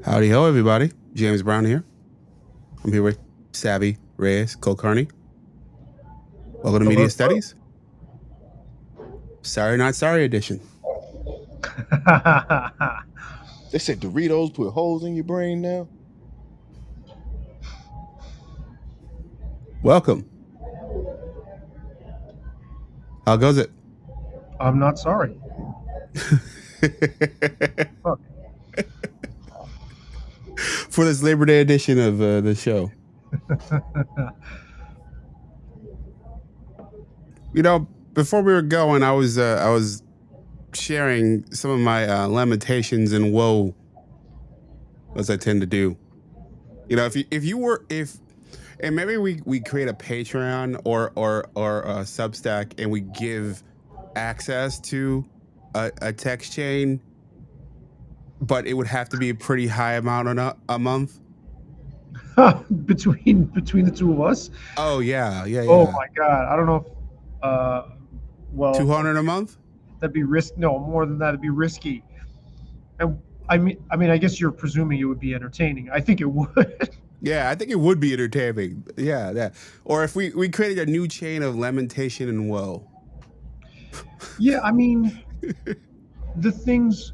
Howdy ho, everybody. James Brown here. I'm here with Savvy Reyes Kulkarni. Welcome to Media Studies. Sorry Not Sorry edition. They said Doritos put holes in your brain now. Welcome. How goes it? I'm not sorry. Fuck. For this Labor Day edition of the show. You know, before we were going, I was sharing some of my lamentations and woe, as I tend to do. You know, and maybe we create a Patreon or a Substack, and we give access to a text chain, but it would have to be a pretty high amount a month. between the two of us. Oh yeah. Oh my god, I don't know if well, $200 a month. That'd be no more than that. It'd be risky. And I mean, I guess you're presuming it would be entertaining. I think it would. Yeah, I think it would be entertaining. Yeah. Or if we created a new chain of lamentation and woe. Yeah, I mean, the things,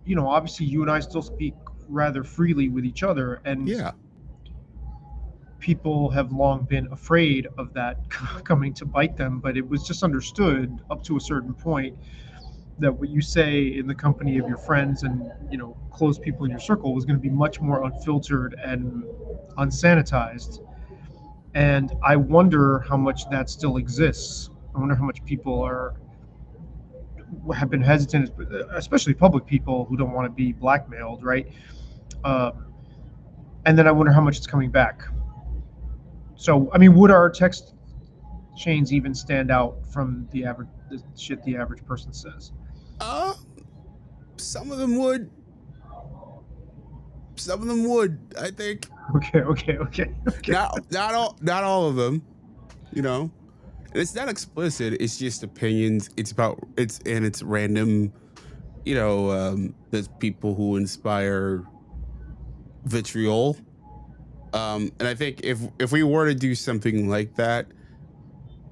you know, obviously you and I still speak rather freely with each other, and yeah, people have long been afraid of that coming to bite them, but it was just understood up to a certain point that what you say in the company of your friends and, you know, close people in your circle was going to be much more unfiltered and unsanitized. And I wonder how much that still exists. I wonder how much people have been hesitant, especially public people who don't want to be blackmailed, right? And then I wonder how much it's coming back. So, I mean, would our text chains even stand out from the shit the average person says? Some of them would. Some of them would, I think. Okay. Not all of them, you know. And it's not explicit. It's just opinions. It's random. You know, there's people who inspire vitriol. And I think if we were to do something like that,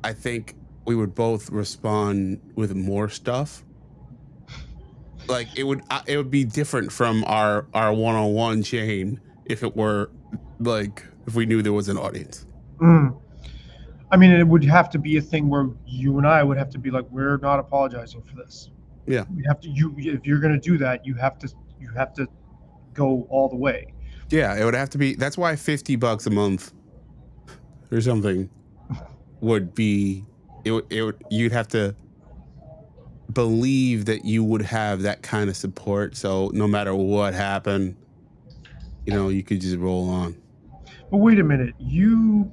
I think we would both respond with more stuff. Like it would be different from our one-on-one chain if it were like if we knew there was an audience. I mean, it would have to be a thing where you and I would have to be like, we're not apologizing for this. Yeah, we have to. If you're going to do that, you have to go all the way. Yeah, it would have to be. That's why $50 a month or something would be. You'd have to believe that you would have that kind of support. So no matter what happened, you know, you could just roll on. But wait a minute, you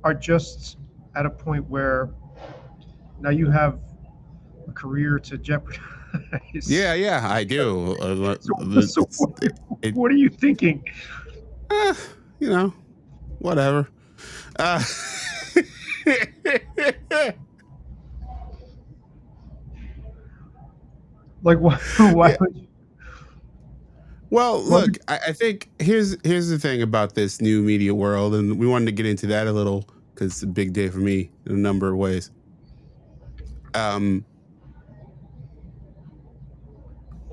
are just at a point where now you have a career to jeopardize. Yeah, I do. What are you thinking? You know, whatever. Like why would you? Well, look, I think here's the thing about this new media world, and we wanted to get into that a little because it's a big day for me in a number of ways.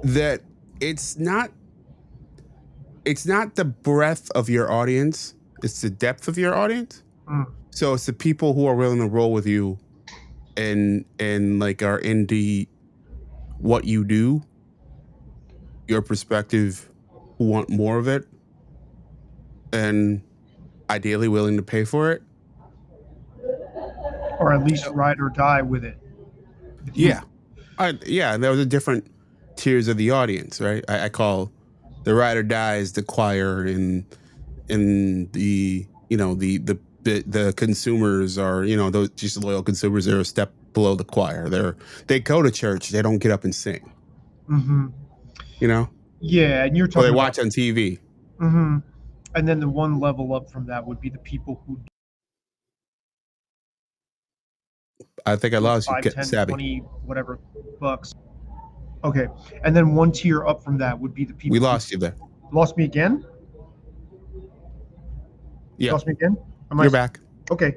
That it's not the breadth of your audience, it's the depth of your audience. So it's the people who are willing to roll with you and like are into what you do, your perspective, who want more of it, and ideally willing to pay for it, or at least ride or die with it. Yeah, there was a different tiers of the audience, right? I call the ride or dies the choir, and the, you know, the consumers are, you know, those just loyal consumers. They're a step below the choir. They go to church. They don't get up and sing. You know. Yeah, and you're talking. Or they watch on TV. And then the one level up from that would be the people who. I think I lost 5, you, 10, Savvy. 20, whatever bucks. Okay, and then one tier up from that would be the people. We lost you there. Lost me again? Yeah, Lost me again? Am I you're back. okay?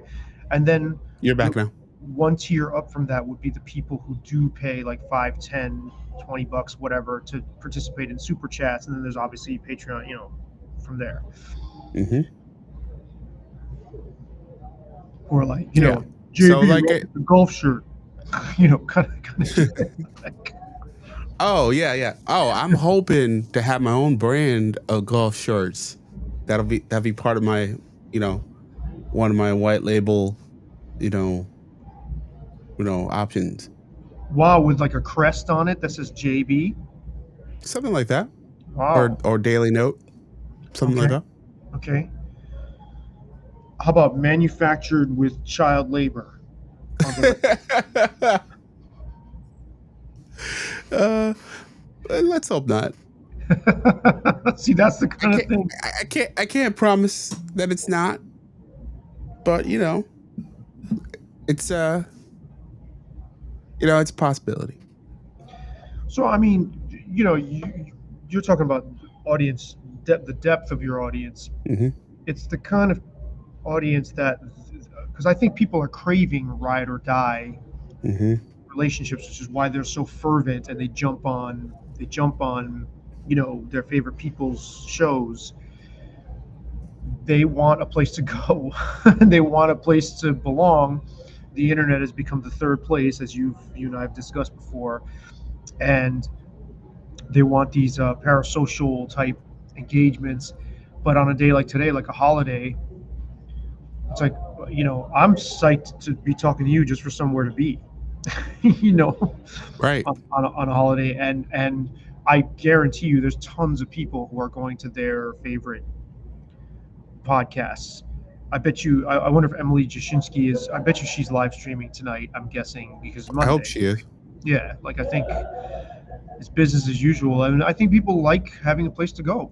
And then You're back the now. one tier up from that would be the people who do pay like 5, 10, $20, whatever, to participate in super chats. And then there's obviously Patreon, from there. Mm-hmm. Or like, Yeah. JB So like, the golf shirt, kind of shit. Like, oh yeah. Oh, I'm hoping to have my own brand of golf shirts. That'll be part of my, one of my white label, you know, options. wow, with like a crest on it that says JB. Something like that. Wow. Or Daily Note. Something like that. Okay. How about manufactured with child labor? Let's hope not. See, that's the kind of thing. I can't promise that it's not, but it's it's a possibility. So I mean, you're talking about audience the depth of your audience. Mm-hmm. It's the kind of audience that, because I think people are craving ride or die Mm-hmm. relationships, which is why they're so fervent and they jump on their favorite people's shows. They want a place to go. They want a place to belong. The internet has become the third place, as you and I have discussed before, and they want these parasocial type engagements. But on a day like today, like a holiday, it's like, I'm psyched to be talking to you just for somewhere to be, Right. on a holiday. And I guarantee you there's tons of people who are going to their favorite podcasts. I bet you, I wonder if Emily Jashinsky I bet you she's live streaming tonight, I'm guessing, because Monday. I hope she is. Yeah, like I think it's business as usual. And I think people like having a place to go.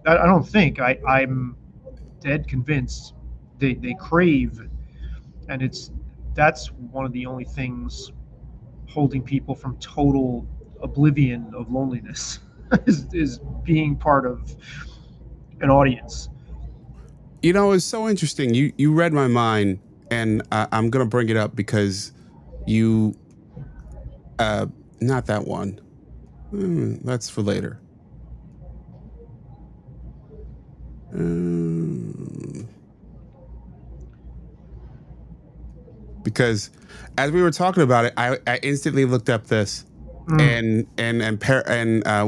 I don't think, I'm dead convinced they crave, and that's one of the only things holding people from total oblivion of loneliness is being part of an audience. It's so interesting. You read my mind, and I'm gonna bring it up because you, not that one. That's for later. Because as we were talking about it, I instantly looked up this, and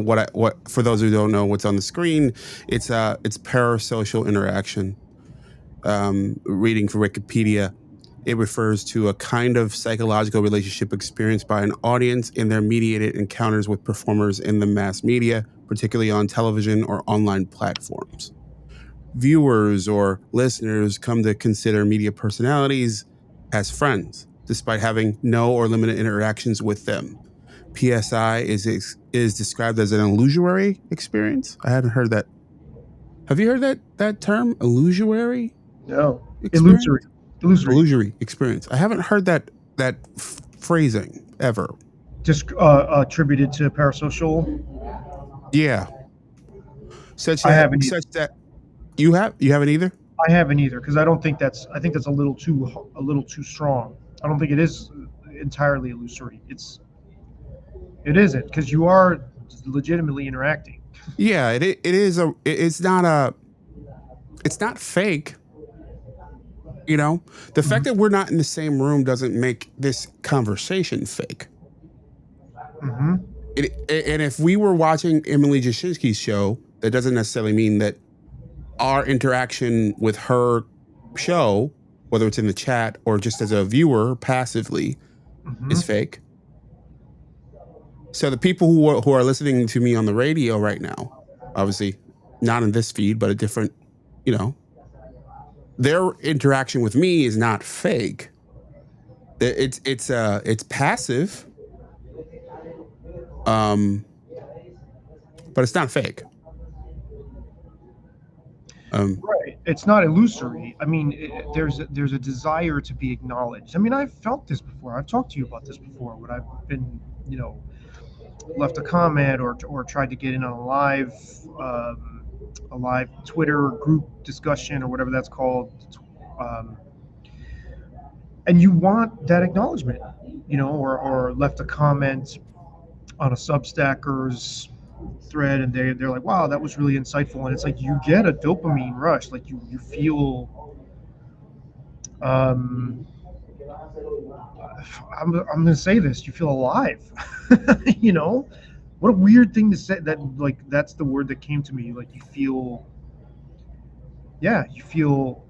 what for those who don't know what's on the screen, it's parasocial interaction. Reading from Wikipedia, it refers to a kind of psychological relationship experienced by an audience in their mediated encounters with performers in the mass media, particularly on television or online platforms. Viewers or listeners come to consider media personalities as friends, despite having no or limited interactions with them. PSI is described as an illusory experience. I hadn't heard that. Have you heard that term, illusory? No, Experience? illusory experience. I haven't heard that phrasing ever. Just attributed to parasocial. Yeah. Such I haven't that you haven't either. I haven't either, because I think that's a little too strong. I don't think it is entirely illusory. It isn't, because you are legitimately interacting. Yeah, it's not fake. The fact that we're not in the same room doesn't make this conversation fake. Mm-hmm. And if we were watching Emily Jashinsky's show, that doesn't necessarily mean that our interaction with her show, whether it's in the chat or just as a viewer passively, is fake. So the people who are listening to me on the radio right now, obviously not in this feed, but a different, their interaction with me is not fake. It's passive, but it's not fake. Right. It's not illusory. I mean, there's a desire to be acknowledged. I mean, I've felt this before. I've talked to you about this before when I've been, left a comment or tried to get in on a live Twitter group discussion or whatever that's called, um, and you want that acknowledgement, or left a comment on a Substacker's thread, and they're like, wow, that was really insightful, and it's like you get a dopamine rush, like you feel. Um, I'm gonna say this. You feel alive. you know, what a weird thing to say. That like that's the word that came to me. Like you feel, yeah, you feel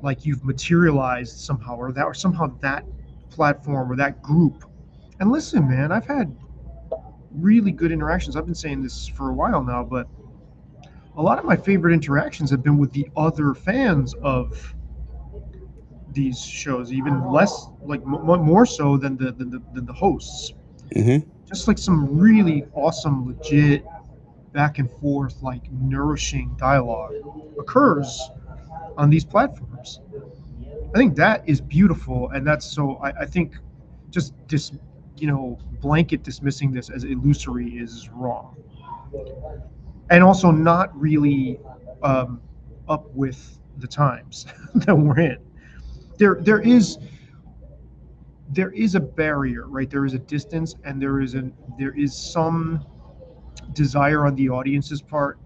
like you've materialized somehow, or somehow that platform or that group. And listen, man, I've had really good interactions. I've been saying this for a while now, but a lot of my favorite interactions have been with the other fans of these shows, even less like more so than the hosts. Mm-hmm. Just like some really awesome, legit back and forth, like nourishing dialogue occurs on these platforms. I think that is beautiful, and that's so. I think just blanket dismissing this as illusory is wrong, and also not really up with the times that we're in. There is a barrier, right? There is a distance, and there is some desire on the audience's part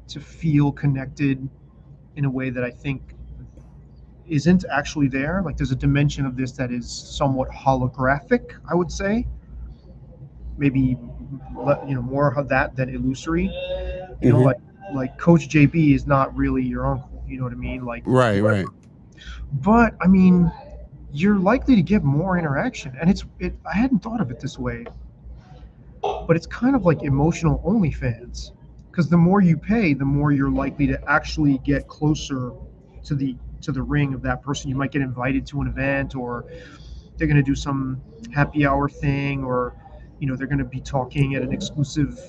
to feel connected in a way that I think isn't actually there. Like there's a dimension of this that is somewhat holographic, I would say. Maybe more of that than illusory. Mm-hmm. Like Coach JB is not really your uncle. You know what I mean? Like Right. But I mean, you're likely to get more interaction, and I hadn't thought of it this way, but it's kind of like emotional OnlyFans, because the more you pay, the more you're likely to actually get closer to the ring of that person. You might get invited to an event, or they're going to do some happy hour thing, or they're going to be talking at an exclusive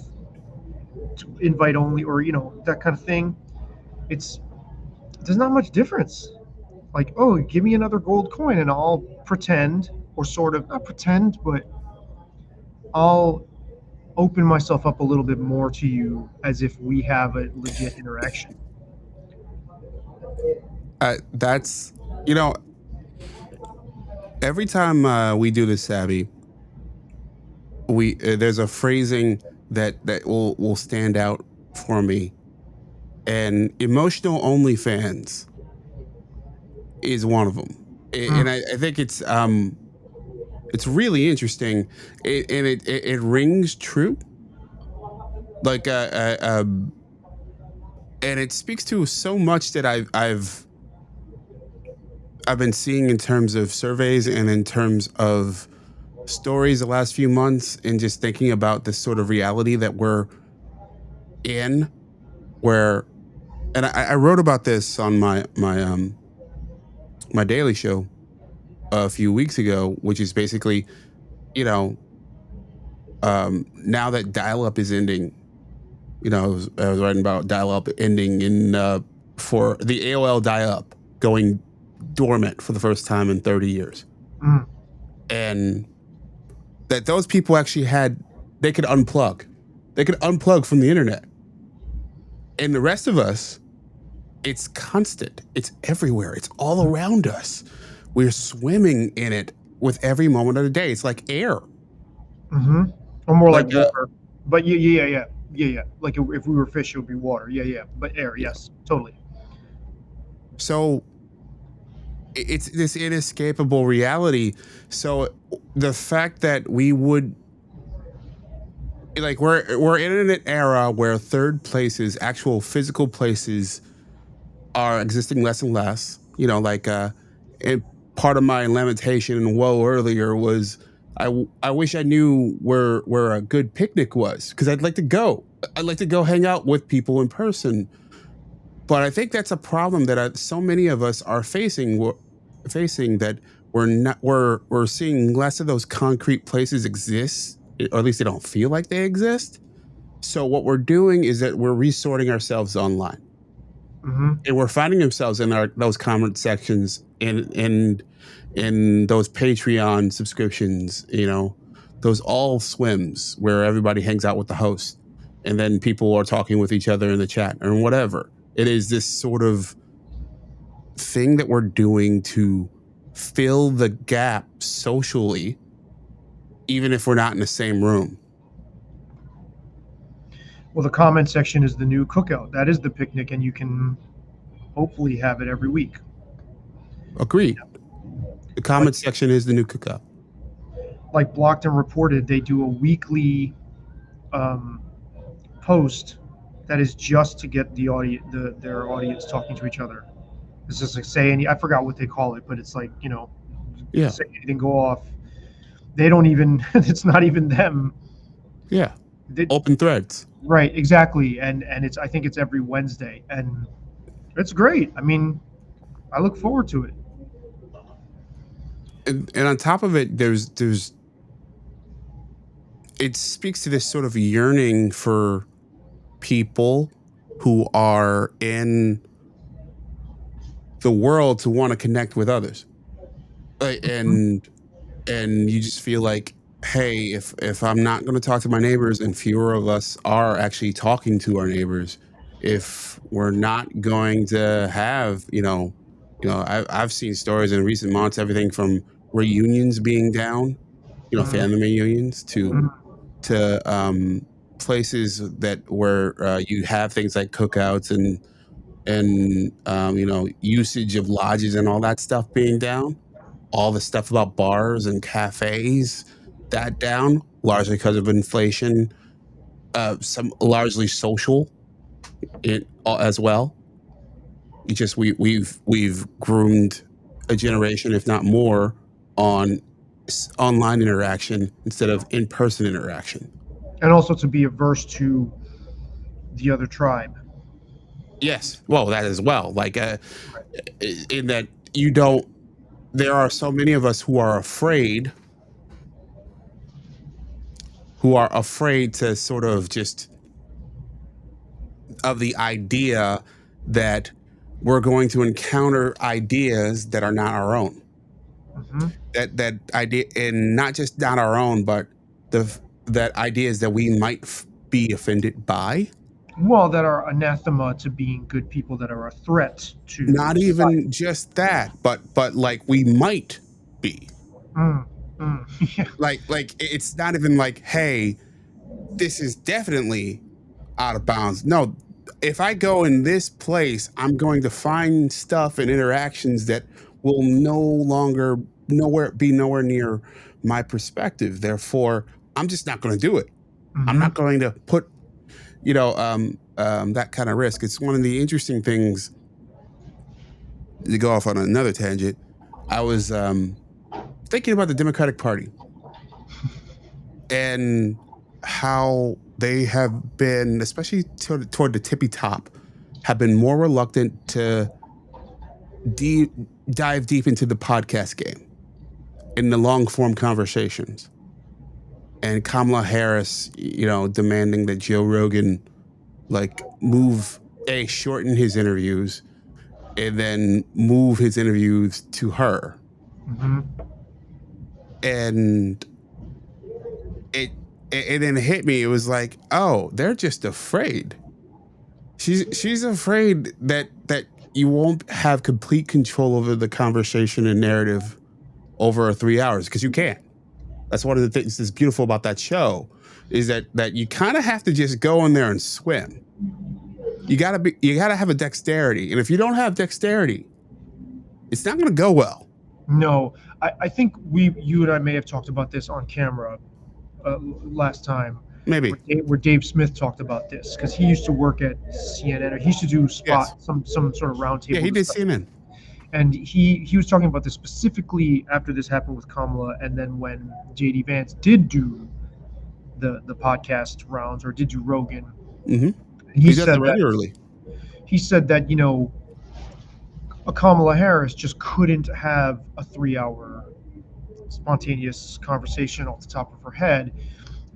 invite only, or that kind of thing. There's not much difference. Like, oh, give me another gold coin and I'll pretend, or sort of not pretend, but I'll open myself up a little bit more to you as if we have a legit interaction. That's every time we do this, Abby, we there's a phrasing that will stand out for me, and emotional OnlyFans is one of them, and I think it's really interesting, and it rings true, like and it speaks to so much that I've been seeing in terms of surveys and in terms of stories the last few months, and just thinking about this sort of reality that we're in, where, and I wrote about this on my daily show a few weeks ago, which is basically, now that dial-up is ending, I was writing about dial-up ending for the AOL dial-up going dormant for the first time in 30 years. And that those people actually they could unplug from the internet. And the rest of us, it's constant. It's everywhere. It's all around us. We're swimming in it with every moment of the day. It's like air. Mm-hmm. Or more like water. But yeah. Like if we were fish, it would be water. Yeah. But air, yes, totally. So it's this inescapable reality. So the fact that we would, like, we're in an era where third places, actual physical places, are existing less and less. And part of my lamentation and woe earlier was I wish I knew where a good picnic was, because I'd like to go. I'd like to go hang out with people in person. But I think that's a problem that so many of us are facing. That we're seeing less of those concrete places exist, or at least they don't feel like they exist. So what we're doing is that we're resorting ourselves online, and we're finding ourselves in those comment sections, in those Patreon subscriptions, those all swims where everybody hangs out with the host, and then people are talking with each other in the chat or whatever. It is this sort of thing that we're doing to fill the gap socially, even if we're not in the same room. Well, the comment section is the new cookout. That is the picnic, and you can hopefully have it every week. Agreed. The comment section is the new cookout. Like Blocked and Reported, they do a weekly post that is just to get the audience, their audience talking to each other. It's just like I forgot what they call it, but it's like, Yeah. say anything, go off. They don't even, it's not even them. Yeah. Open threads. Right, exactly. And I think it's every Wednesday, and it's great. I mean, I look forward to it. And on top of it, there's it speaks to this sort of yearning for people who are in the world to want to connect with others. And you just feel like, hey, if I'm not going to talk to my neighbors, and fewer of us are actually talking to our neighbors, if we're not going to have, I've seen stories in recent months, everything from reunions being down, family reunions, to places that where you have things like cookouts and usage of lodges and all that stuff being down. All the stuff about bars and cafes that down, largely because of inflation, some largely social as well. It's just we've groomed a generation, if not more, on online interaction instead of in-person interaction, and also to be averse to the other tribe. Yes, well, that as well. Like in that you don't. There are so many of us who are afraid to sort of just of the idea that we're going to encounter ideas that are not our own. Mm-hmm. That idea, and not just not our own, but that ideas that we might be offended by. Well, that are anathema to being good people, that are a threat to not society. Even just that, but like we might be. Yeah. Like it's not even like, hey, this is definitely out of bounds. No, if I go in this place, I'm going to find stuff and interactions that will nowhere near my perspective. Therefore, I'm just not going to do it. Mm-hmm. I'm not going to put that kind of risk. It's one of the interesting things, to go off on another tangent. I was thinking about the Democratic Party and how they have been, especially toward the tippy top, have been more reluctant to dive deep into the podcast game, in the long form conversations. And Kamala Harris, demanding that Joe Rogan shorten his interviews and then move his interviews to her. Mm-hmm. And it then hit me. It was like, oh, they're just afraid. She's afraid that you won't have complete control over the conversation and narrative over 3 hours, because you can't. That's one of the things that's beautiful about that show, is that you kind of have to just go in there and swim. You gotta have a dexterity, and if you don't have dexterity, it's not going to go well. No, I think you and I may have talked about this on camera last time. Maybe where Dave Smith talked about this, because he used to work at CNN, or he used to do some sort of roundtable. Yeah, he did CNN. And he was talking about this specifically after this happened with Kamala, and then when JD Vance did do the podcast rounds, or did do Rogan. Mm-hmm. He said that regularly. He said that a Kamala Harris just couldn't have a 3-hour spontaneous conversation off the top of her head,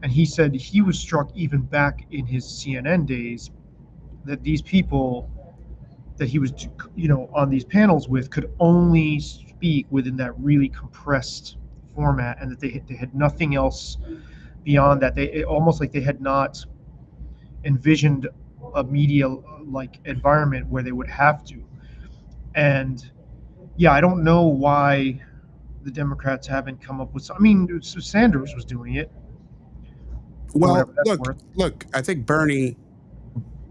and he said he was struck even back in his CNN days that these people that he was, on these panels with, could only speak within that really compressed format, and that they had nothing else beyond that. Almost like they had not envisioned a media like environment where they would have to. And yeah, I don't know why the Democrats haven't come up with. I mean, Sanders was doing it. For Well, whatever that's worth. look. I think Bernie.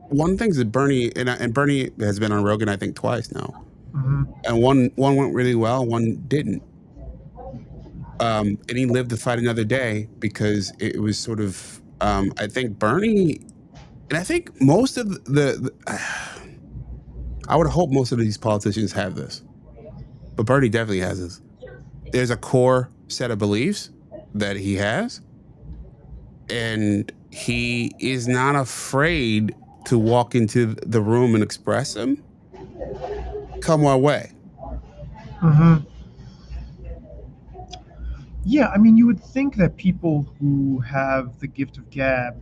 One thing is that Bernie and Bernie has been on Rogan, I think, twice now, and one went really well, one didn't. And he lived to fight another day because it was sort of. I think Bernie, and I think most of the I would hope most of these politicians have this, but Bernie definitely has this. There's a core set of beliefs that he has, and he is not afraid to walk into the room and express them. Come our way. Yeah, I mean, you would think that people who have the gift of gab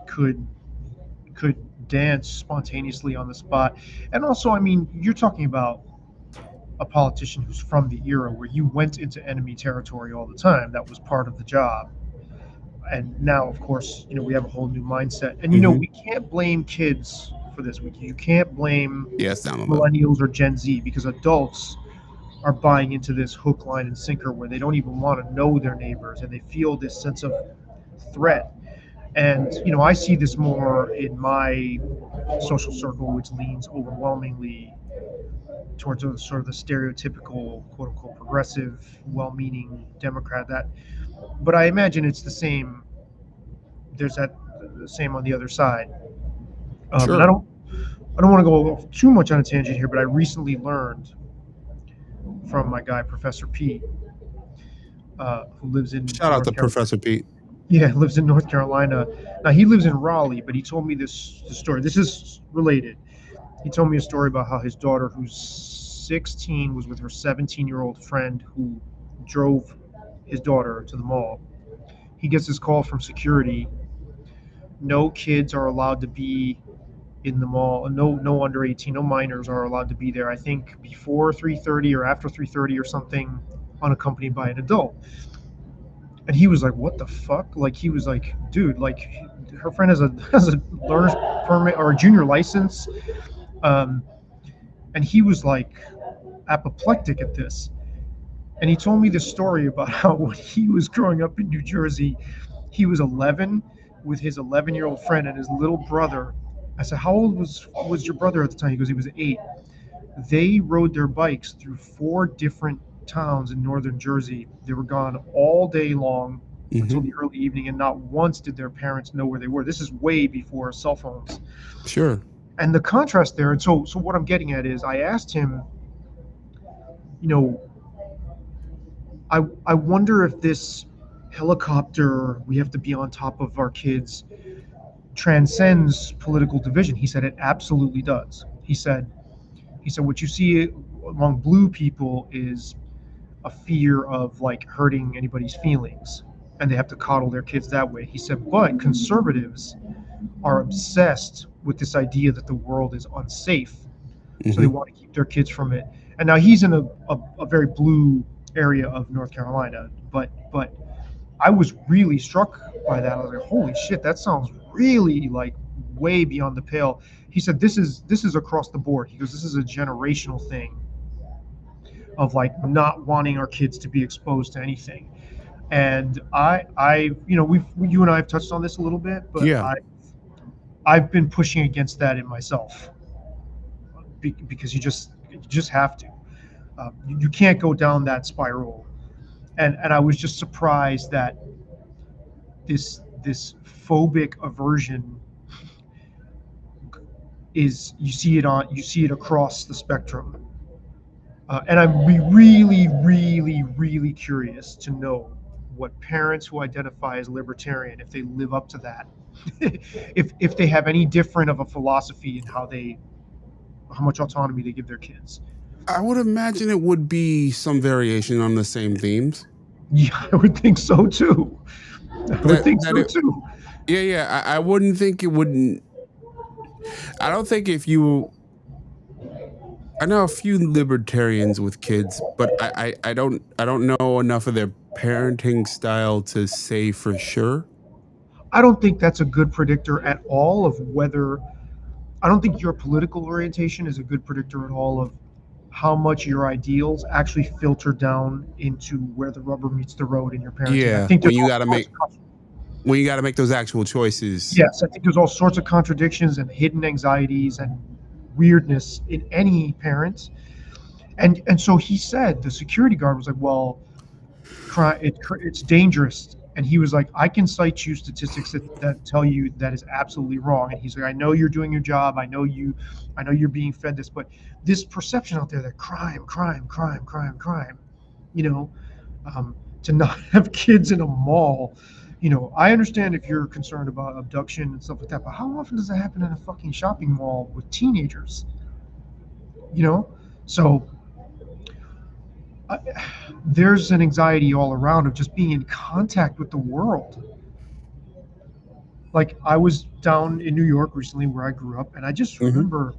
could dance spontaneously on the spot. And also, I mean, you're talking about a politician who's from the era where you went into enemy territory all the time. That was part of the job. And now, of course, we have a whole new mindset. And we can't blame kids for this. You can't blame millennials or Gen Z, because adults are buying into this hook, line, and sinker where they don't even want to know their neighbors, and they feel this sense of threat. And I see this more in my social circle, which leans overwhelmingly towards sort of the stereotypical quote unquote progressive, well-meaning Democrat. But I imagine it's the same. There's the same on the other side. Sure. And I don't want to go too much on a tangent here, but I recently learned from my guy, Professor Pete, who lives in Shout out to Professor Pete. Yeah, lives in North Carolina. Now, he lives in Raleigh, but he told me this story. This is related. He told me a story about how his daughter, who's 16, was with her 17-year-old friend who drove his daughter to the mall. He gets this call from security. No kids are allowed to be in the mall. No under 18, no minors are allowed to be there. I think before 3:30 or after 3:30 or something, unaccompanied by an adult. And he was like, "What the fuck?" Like, he was like, "Dude, like, her friend has a learner's permit or a junior license," and he was like apoplectic at this. And he told me this story about how when he was growing up in New Jersey, he was 11 with his 11-year-old friend and his little brother. I said, "How old was your brother at the time?" He goes, "He was 8. They rode their bikes through 4 different towns in northern Jersey. They were gone all day long until the early evening, and not once did their parents know where they were." This is way before cell phones. Sure. And the contrast there, and so what I'm getting at is, I asked him, I wonder if this helicopter, we have to be on top of our kids, transcends political division. He said it absolutely does. He said what you see among blue people is a fear of like hurting anybody's feelings, and they have to coddle their kids that way. He said, but conservatives are obsessed with this idea that the world is unsafe, so they want to keep their kids from it. And now he's in a very blue area of North Carolina, but I was really struck by that. I was like, holy shit, that sounds really like way beyond the pale. He said this is across the board. He goes, this is a generational thing of like not wanting our kids to be exposed to anything. And you and I have touched on this a little bit, but yeah. I've been pushing against that in myself, because you just have to. You can't go down that spiral. And I was just surprised that this phobic aversion is, you see it across the spectrum. And I'd be really, really, really curious to know what parents who identify as libertarian, if they live up to that, if they have any different of a philosophy in how much autonomy they give their kids. I would imagine it would be some variation on the same themes. Yeah, I would think so too. Too. Yeah. I wouldn't think it wouldn't. I don't think if you. I know a few libertarians with kids, but I don't know enough of their parenting style to say for sure? I don't think that's a good predictor at all of whether. I don't think your political orientation is a good predictor at all of how much your ideals actually filter down into where the rubber meets the road in your parenting. I Yeah, think when there's you all got to sorts make of when you got to make those actual choices. yes, I think there's all sorts of contradictions and hidden anxieties and weirdness in any parent. And so he said, the security guard was like, well, it's dangerous. And he was like, I can cite you statistics that tell you that is absolutely wrong. And he's like, I know you're doing your job. I know you're being fed this, but this perception out there that crime, you know, to not have kids in a mall. I understand if you're concerned about abduction and stuff like that, but how often does that happen in a fucking shopping mall with teenagers? You know, so uh, there's an anxiety all around of just being in contact with the world. Like I was down in New York recently where I grew up, and I just Hmm. remember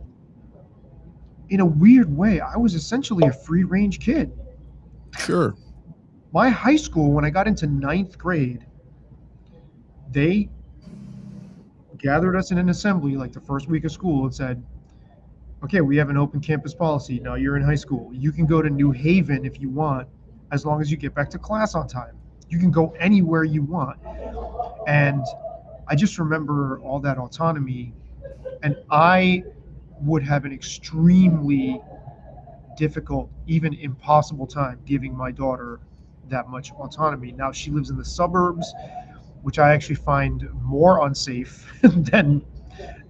in a weird way, I was essentially a free range kid. Sure. My high school, when I got into ninth grade, they gathered us in an assembly like the first week of school and said, okay, we have an open campus policy. Now you're in high school. You can go to New Haven if you want, as long as you get back to class on time. You can go anywhere you want. And I just remember all that autonomy. And I would have an extremely difficult, even impossible time giving my daughter that much autonomy. Now she lives in the suburbs, which I actually find more unsafe than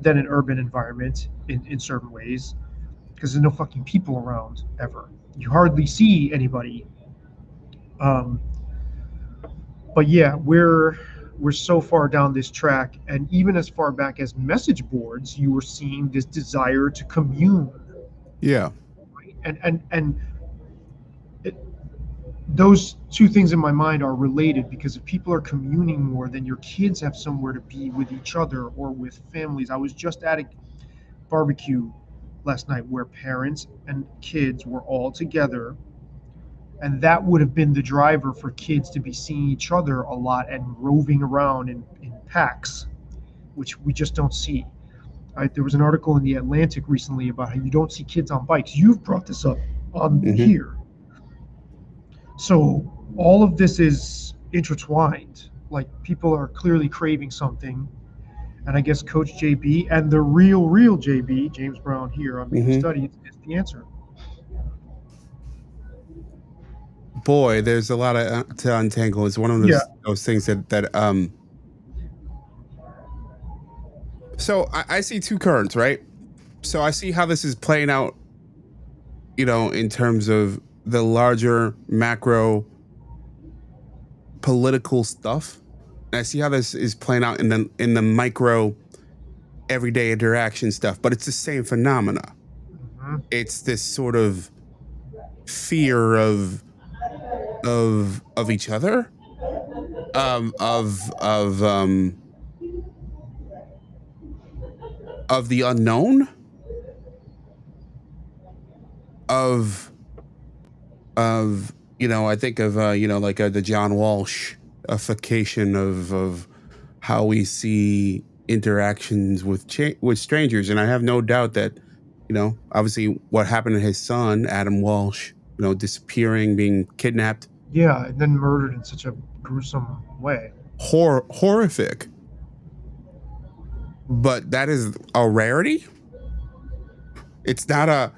an urban environment in certain ways, because there's no fucking people around ever. You hardly see anybody. Um, but yeah, we're so far down this track, and even as far back as message boards, you were seeing this desire to commune, Yeah. right? And it, those two things in my mind are related, because if people are communing more, then your kids have somewhere to be with each other or with families. I was just at a barbecue last night where parents and kids were all together, and that would have been the driver for kids to be seeing each other a lot and roving around in packs, which we just don't see. There was an article in the Atlantic recently about how you don't see kids on bikes. You've brought this up on Hmm. here. So all of this is intertwined. Like people are clearly craving something, and I guess Coach JB and the real JB, James Brown here on Being Hmm. Studied, is the answer. Boy, there's a lot of to untangle. It's one of Yeah, those things that. So I see two currents, right? So I see how this is playing out, in terms of the larger macro political stuff. And I see how this is playing out in the micro everyday interaction stuff, but it's the same phenomena. mhm. It's this sort of fear of each other, of the unknown, of I think of like the John Walsh-ification of how we see interactions with strangers, and I have no doubt that obviously what happened to his son Adam Walsh, disappearing, being kidnapped, Yeah, and then murdered in such a gruesome way. horrific, but that is a rarity. It's not a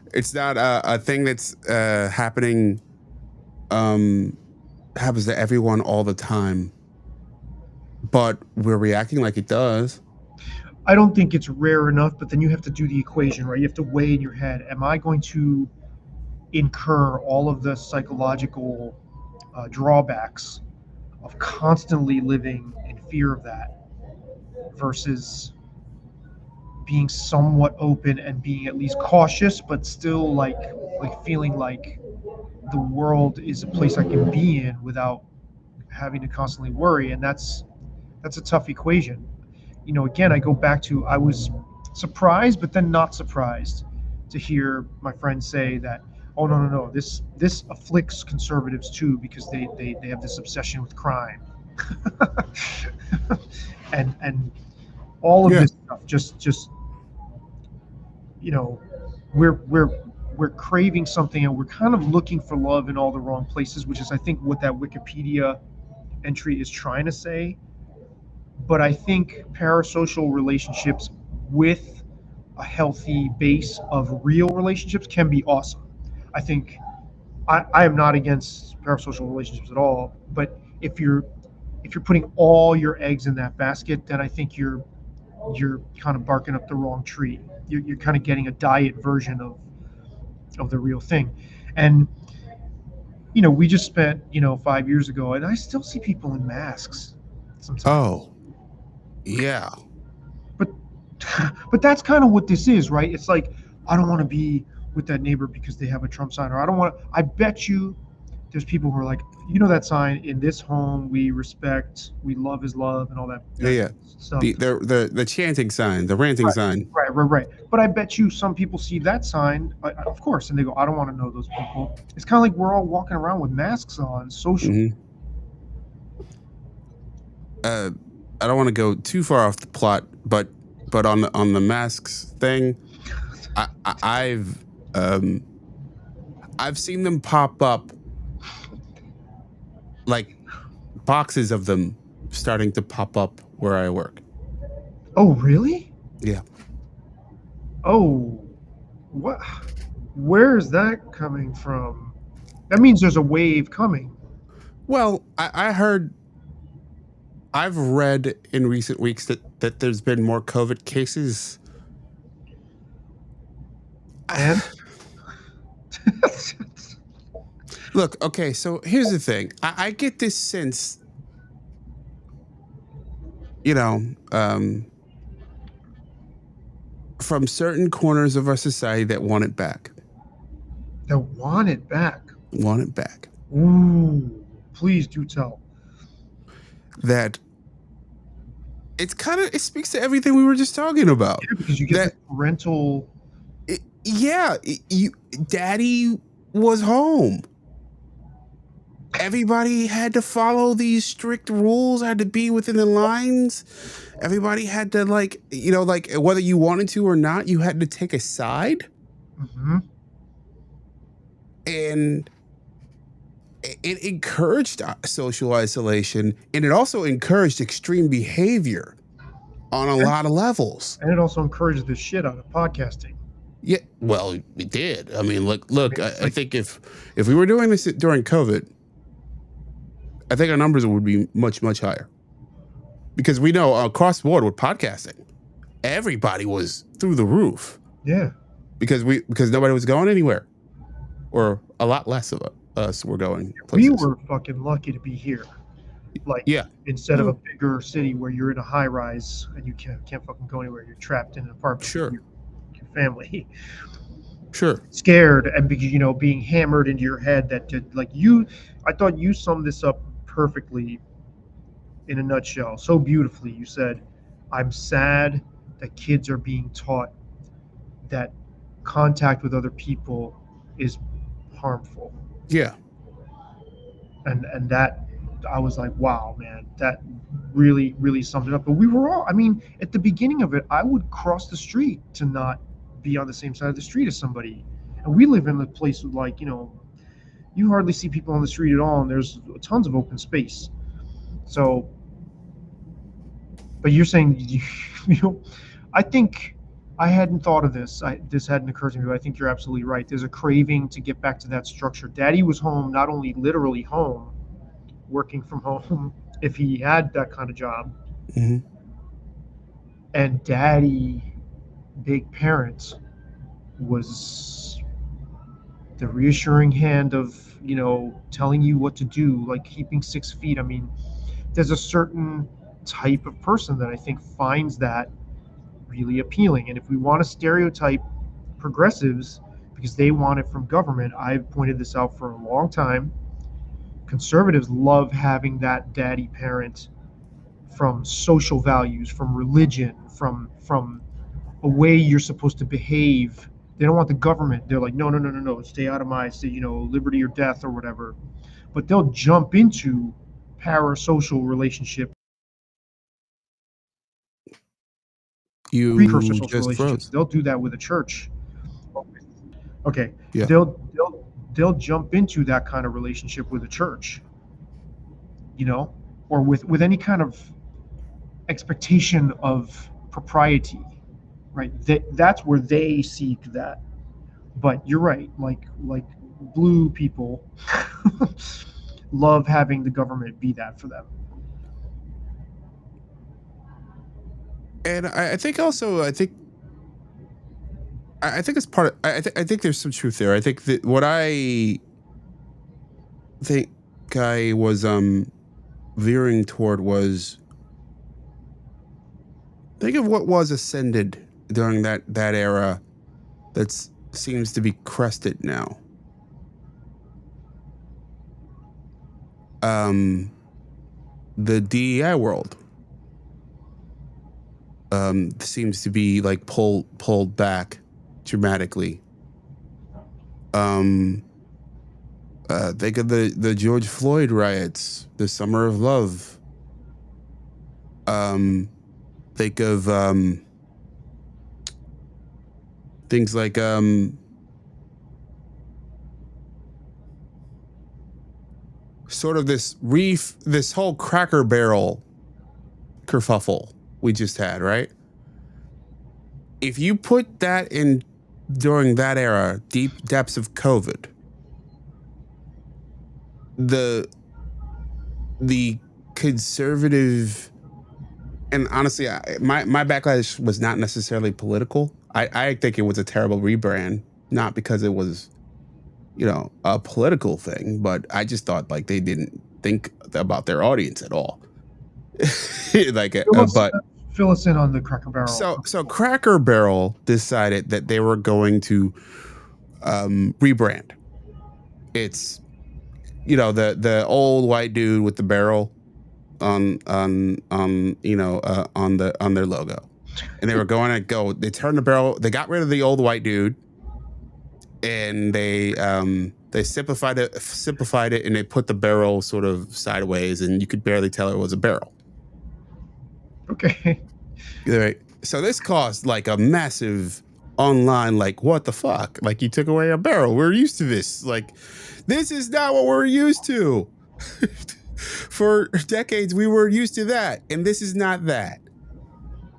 thing that's happening, um happens to everyone all the time, but we're reacting like it does. I don't think it's rare enough, but then you have to do the equation, right? You have to weigh in your head, am I going to incur all of the psychological drawbacks of constantly living in fear of that versus being somewhat open and being at least cautious, but still like feeling like the world is a place I can be in without having to constantly worry. And that's a tough equation. Again, I go back to, I was surprised but then not surprised to hear my friend say that oh no, this afflicts conservatives too because they have this obsession with crime. And all of Yeah. this stuff just you know we're craving something, and we're kind of looking for love in all the wrong places, which is I think what that Wikipedia entry is trying to say. But I think parasocial relationships with a healthy base of real relationships can be awesome. I think I am not against parasocial relationships at all, but if you're putting all your eggs in that basket, then I think you're kind of barking up the wrong tree. You're kind of getting a diet version of the real thing. And we just spent 5 years ago, and I still see people in masks sometimes. Oh, yeah. But but that's kind of what this is, right? It's like I don't want to be with that neighbor because they have a Trump sign, or I don't want to. I bet you there's people who are like, that sign, in this home we respect, we love is love, and all that, Yeah, yeah. stuff. The chanting sign, the ranting sign. Right. But I bet you some people see that sign, of course, and they go, I don't want to know those people. It's kind of like we're all walking around with masks on, social. Mhm. I don't want to go too far off the plot, but on the masks thing, I've seen them pop up, like boxes of them starting to pop up where I work. Oh, really? Yeah. Oh, what? Where is that coming from? That means there's a wave coming. Well, I've read in recent weeks that there's been more COVID cases. And Look, okay, so here's the thing. I get this sense, from certain corners of our society that want it back. they want it back. Want it back. Ooh, please do tell. That it speaks to everything we were just talking about. Yeah, because you get that parental. Daddy was home. Everybody had to follow these strict rules, had to be within the lines. Everybody had to, whether you wanted to or not, you had to take a side. Mm-hmm. And it encouraged social isolation, and it also encouraged extreme behavior on a lot of levels. And it also encouraged the shit out of podcasting. Yeah, well, it did. I mean, look. I think if we were doing this during COVID, I think our numbers would be much, much higher. Because we know across the board with podcasting, everybody was through the roof. Yeah. Because nobody was going anywhere, or a lot less of us were going places. We were fucking lucky to be here. Instead of a bigger city where you're in a high rise and you can't fucking go anywhere, you're trapped in an apartment. Sure. With your family. Sure. Scared, and being hammered into your head that I thought you summed this up perfectly in a nutshell, so beautifully. You said, I'm sad that kids are being taught that contact with other people is harmful. Yeah. And that, I was like, wow, man, that really, really summed it up. But we were all, at the beginning of it, I would cross the street to not be on the same side of the street as somebody. And we live in a place with you hardly see people on the street at all, and there's tons of open space. So, but you're saying, I think I hadn't thought of this. This hadn't occurred to me, but I think you're absolutely right. There's a craving to get back to that structure. Daddy was home, not only literally home, working from home, if he had that kind of job. Mm-hmm. And Daddy, big parent, was the reassuring hand of, telling you what to do, like keeping 6 feet. There's a certain type of person that I think finds that really appealing. And if we want to stereotype progressives because they want it from government, I've pointed this out for a long time. Conservatives love having that daddy parent from social values, from religion, from a way you're supposed to behave They don't want the government. They're like, no, no, no, no, no, stay out of my, stay, liberty or death or whatever. But they'll jump into parasocial relationship, precursor You social just relationships. froze. They'll do that with a church. Okay, Yeah. they'll jump into that kind of relationship with a church, or with any kind of expectation of propriety, right? That's where they seek that. But you're right, like blue people love having the government be that for them. And I think also, I think it's part of, I think there's some truth there. I think that what I think I was veering toward was, think of what was ascended during that era that seems to be crested now. The DEI world seems to be like pulled back dramatically. Think of the George Floyd riots, the Summer of Love. Think of things like sort of this whole Cracker Barrel kerfuffle we just had, right? If you put that in during that era, deep depths of COVID, the conservative, and honestly, my backlash was not necessarily political. I think it was a terrible rebrand, not because it was, a political thing, but I just thought like they didn't think about their audience at all. Fill us in on the Cracker Barrel. So Cracker Barrel decided that they were going to rebrand. It's the old white dude with the barrel on their logo, and they were going to go. They turned the barrel. They got rid of the old white dude, and they simplified it, and they put the barrel sort of sideways, and you could barely tell it was a barrel. Okay. Right. So this caused like a massive online, like, what the fuck? Like, you took away a barrel. We're used to this. Like, this is not what we're used to. For decades, we were used to that, and this is not that.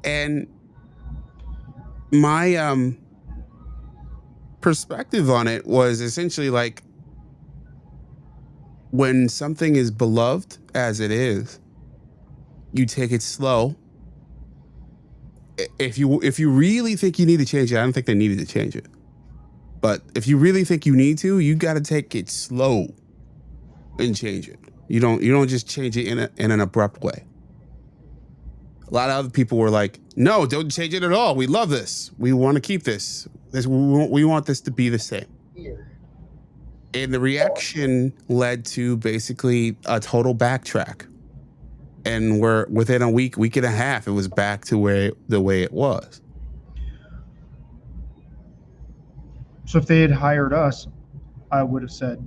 And my perspective on it was essentially like, when something is beloved as it is, you take it slow. If you really think you need to change it, I don't think they needed to change it. But if you really think you need to, you got to take it slow and change it. You don't just change it in an abrupt way. A lot of other people were like, no, don't change it at all. We love this. We want to keep this. We want this to be the same. And the reaction led to basically a total backtrack. And we're within a week and a half, it was back to the way it was. So if they had hired us, I would have said,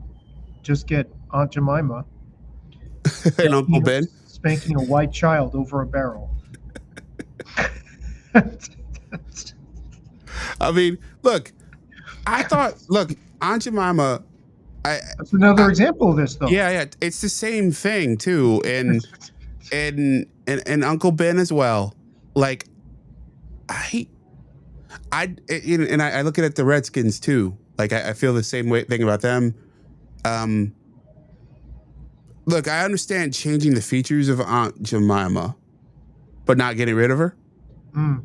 just get Aunt Jemima and Uncle Ben spanking a white child over a barrel. I mean, look, Aunt Jemima. That's another example of this, though. Yeah, it's the same thing too, and Uncle Ben as well. Like, I look at the Redskins too. Like, I feel the same thing about them. Look, I understand changing the features of Aunt Jemima, but not getting rid of her. Mm.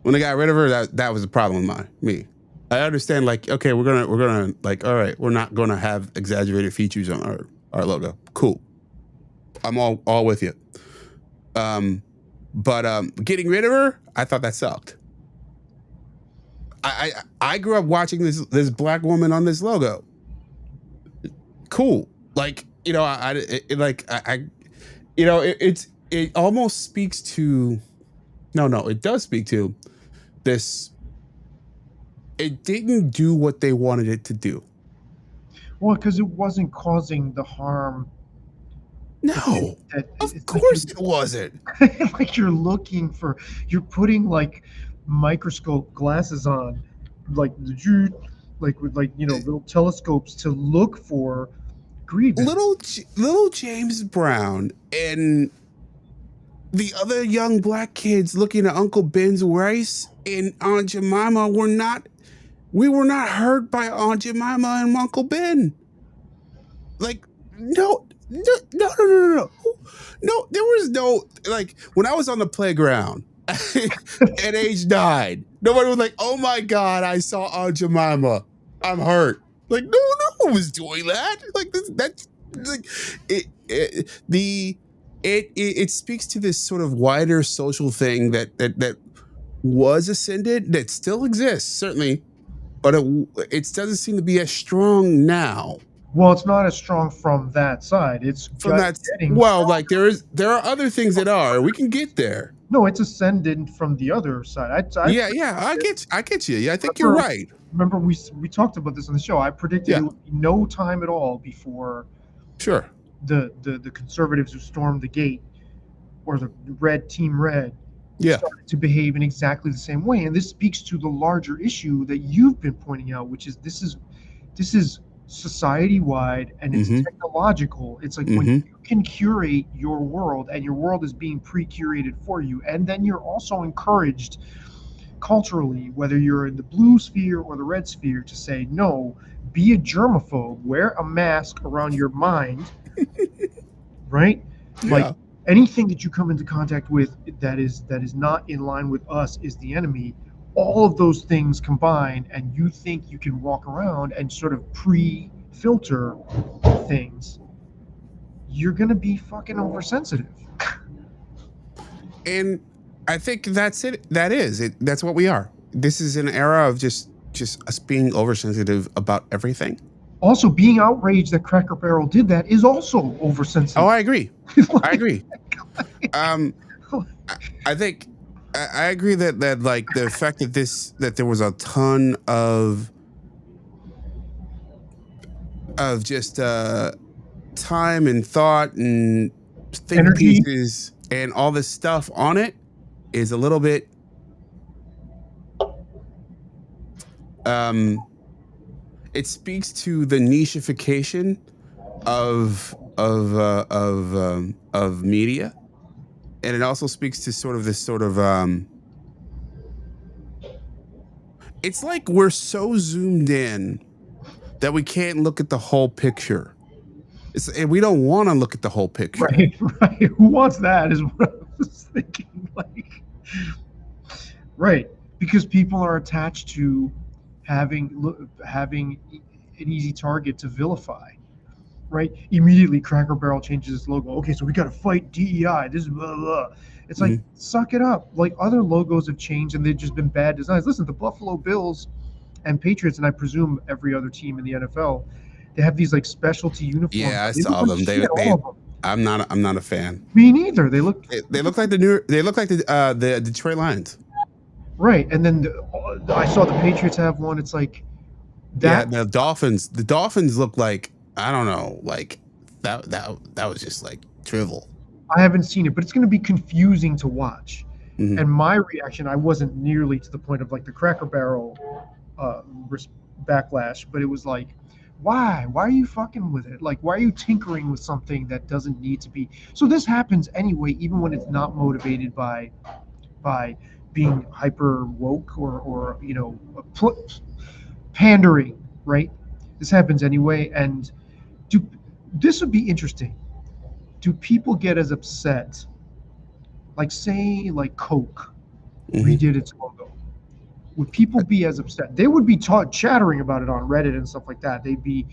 When they got rid of her, that was a problem with me. I understand, like, okay, we're gonna like, all right, we're not gonna have exaggerated features on our logo. Cool. I'm all with you. But getting rid of her, I thought that sucked. I grew up watching this black woman on this logo. Cool. Like, it almost speaks to, no, it does speak to this it didn't do what they wanted it to do. Well, because it wasn't causing the harm. No, That of it's course it wasn't. like you're putting like microscope glasses on, like with little telescopes to look for grievance. Little James Brown and the other young black kids looking at Uncle Ben's rice and Aunt Jemima we were not hurt by Aunt Jemima and Uncle Ben. Like, no. No, there was no, like, when I was on the playground at age 9, nobody was like, oh my God, I saw Aunt Jemima. I'm hurt. Like, no one was doing that. Like, that's like, it speaks to this sort of wider social thing that was ascended, that still exists, certainly, but it doesn't seem to be as strong now. Well, it's not as strong from that side. It's From that, well, like there are other things that are. We can get there. No, it's ascendant from the other side. Yeah, I get you. Yeah, I think you're right. Remember, we talked about this on the show. I predicted it would be no time at all before. Sure. The conservatives who stormed the gate, or the team red, started to behave in exactly the same way. And this speaks to the larger issue that you've been pointing out, which is this is society-wide, and it's technological. It's like when you can curate your world, and your world is being pre-curated for you, and then you're also encouraged culturally, whether you're in the blue sphere or the red sphere, to say, no, be a germaphobe, wear a mask around your mind, right? Like, anything that you come into contact with that is not in line with us is the enemy. All of those things combined, and you think you can walk around and sort of pre-filter things, you're gonna be fucking oversensitive. And I think that's it. That's what we are. This is an era of just us being oversensitive about everything. Also, being outraged that Cracker Barrel did that is also oversensitive. Oh, I agree. I agree. I think I agree that like the fact that there was a ton of just time and thought and think pieces and all this stuff on it is a little bit it speaks to the nicheification of media, and it also speaks to sort of this it's like we're so zoomed in that we can't look at the whole picture. And we don't want to look at the whole picture. Right. Who wants that is what I was thinking. Like, right. Because people are attached to having an easy target to vilify. Right. Immediately Cracker Barrel changes its logo. Okay, so we got to fight DEI. This is blah, blah. It's like, suck it up. Like, other logos have changed and they've just been bad designs. Listen, the Buffalo Bills and Patriots, and I presume every other team in the NFL, they have these like specialty uniforms. Yeah, I saw them. I'm not a fan. Me neither. They look like the Detroit Lions. Right, and then I saw the Patriots have one. It's like that. Yeah, the Dolphins. The Dolphins look like, I don't know, like that was just like drivel. I haven't seen it, but it's going to be confusing to watch. And my reaction, I wasn't nearly to the point of like the Cracker Barrel backlash, but it was like, why are you fucking with it? Like, why are you tinkering with something that doesn't need to be? So this happens anyway, even when it's not motivated by being hyper woke or pandering, right? This happens anyway. And this would be interesting. Do people get as upset, like, say, like Coke redid its logo? Would people be as upset? They would be chattering about it on Reddit and stuff like that. They'd be,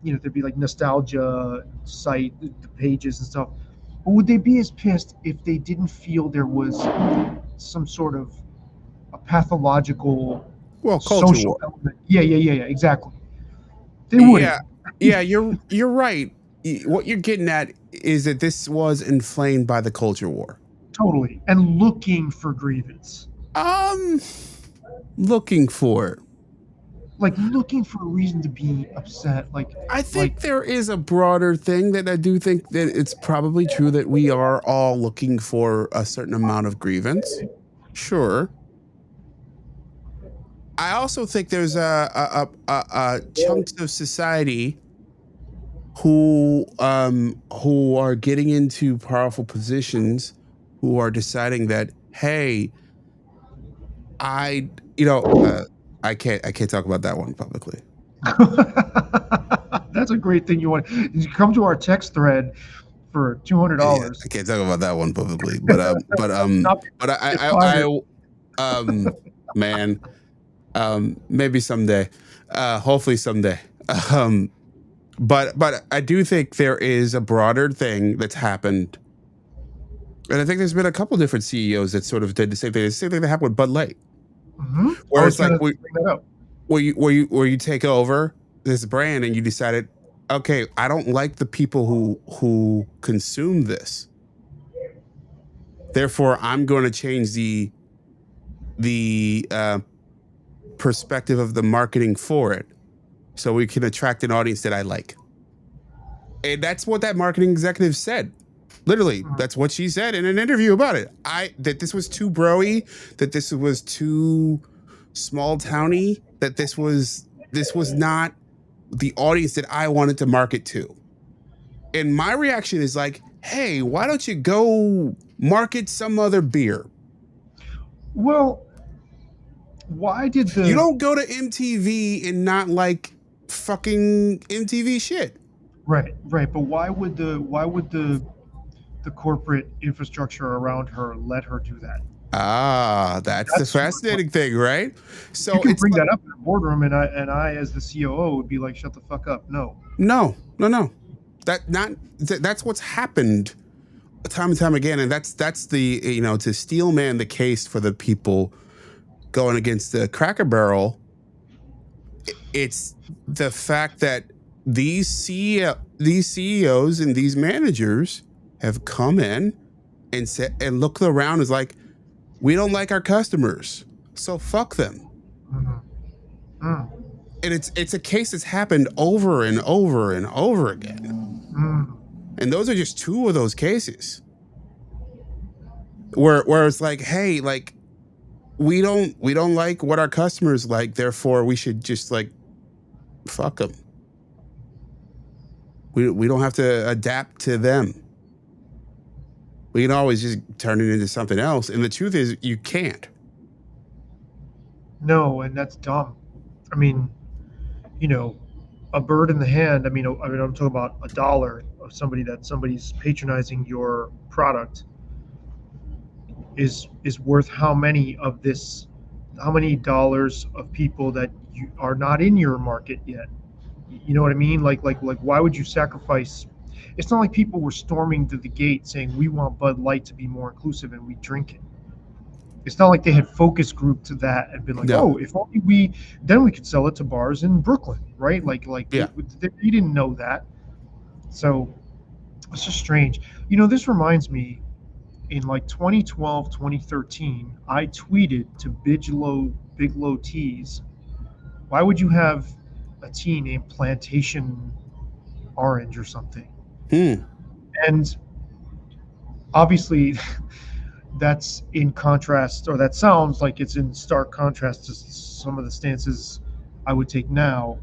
there'd be like nostalgia site, the pages and stuff. But would they be as pissed if they didn't feel there was some sort of a pathological social element? Yeah, exactly. They would. Yeah, you're right. What you're getting at is that this was inflamed by the culture war. Totally. And looking for grievance. Looking for it. like looking for a reason to be upset. I think there is a broader thing that I do think that it's probably true that we are all looking for a certain amount of grievance. Sure. I also think there's a chunks of society who are getting into powerful positions, who are deciding that, hey, I can't talk about that one publicly. That's a great thing. You come to our text thread for Yeah, $200. I can't talk about that one publicly, but Not it's private. man, maybe someday, hopefully someday. But I do think there is a broader thing that's happened, and I think there's been a couple different CEOs that sort of did the same thing. The same thing that happened with Bud Light, I where was it's like gonna bring that up. where you take over this brand and you decided, okay, I don't like the people who consume this. Therefore, I'm going to change the perspective of the marketing for it, so we can attract an audience that I like. And that's what that marketing executive said. Literally, that's what she said in an interview about it. That this was too broy, that this was too small towny, that this was not the audience that I wanted to market to. And my reaction is like, hey, why don't you go market some other beer? Well, why did You don't go to MTV and not like fucking MTV shit. Right, but why would the corporate infrastructure around her let her do that? That's the fascinating thing, right? So you can bring that up in the boardroom, and I as the COO would be like, shut the fuck up. No. That's what's happened time and time again, and that's the, to steel man the case for the people going against the Cracker Barrel. It's the fact that these CEOs and these managers have come in and said and looked around as like, we don't like our customers, so fuck them. And it's a case that's happened over and over and over again. And those are just two of those cases where it's like, hey, like we don't like what our customers like, therefore we should just like fuck them. We don't have to adapt to them. We can always just turn it into something else. And the truth is, you can't. No, and that's dumb. I mean, a bird in the hand. I'm talking about $1 of somebody's patronizing your product is worth how many dollars of people that you are not in your market yet. You know what I mean? Like why would you sacrifice? It's not like people were storming to the gate saying we want Bud Light to be more inclusive and we drink it. It's not like they had focus group to that and been like, No. oh, if only we could sell it to bars in Brooklyn, right? Yeah. They didn't know that. So it's just strange. This reminds me, in like 2012, 2013, I tweeted to Bigelow Teas, why would you have a tea named Plantation Orange or something? And obviously that's in contrast, or that sounds like it's in stark contrast to some of the stances I would take now.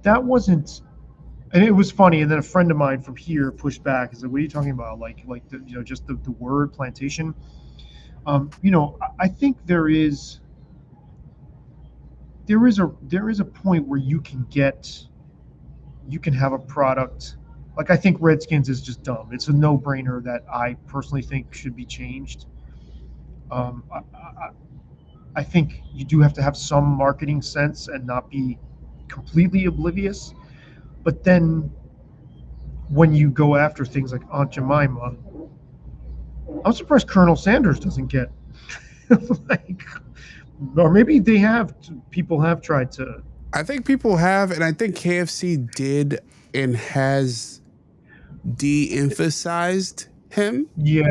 That wasn't, and it was funny. And then a friend of mine from here pushed back and said, what are you talking about? Like just the word plantation. I think there is a point where you can have a product. Like, I think Redskins is just dumb. It's a no-brainer that I personally think should be changed. I think you do have to have some marketing sense and not be completely oblivious. But then when you go after things like Aunt Jemima, I'm surprised Colonel Sanders doesn't get or maybe people have tried to. I think people have, and I think KFC did and has de-emphasized him. Yeah.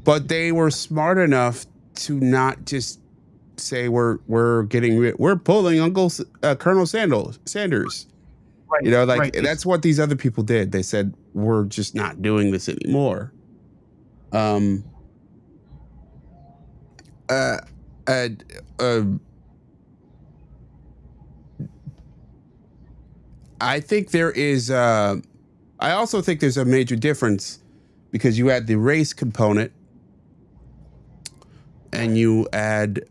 But they were smart enough to not just say we're pulling Colonel Sanders. Right. You know, like right. that's what these other people did. They said we're just not doing this anymore. Um. Uh. I think there is. I also think there's a major difference because you add the race component and you add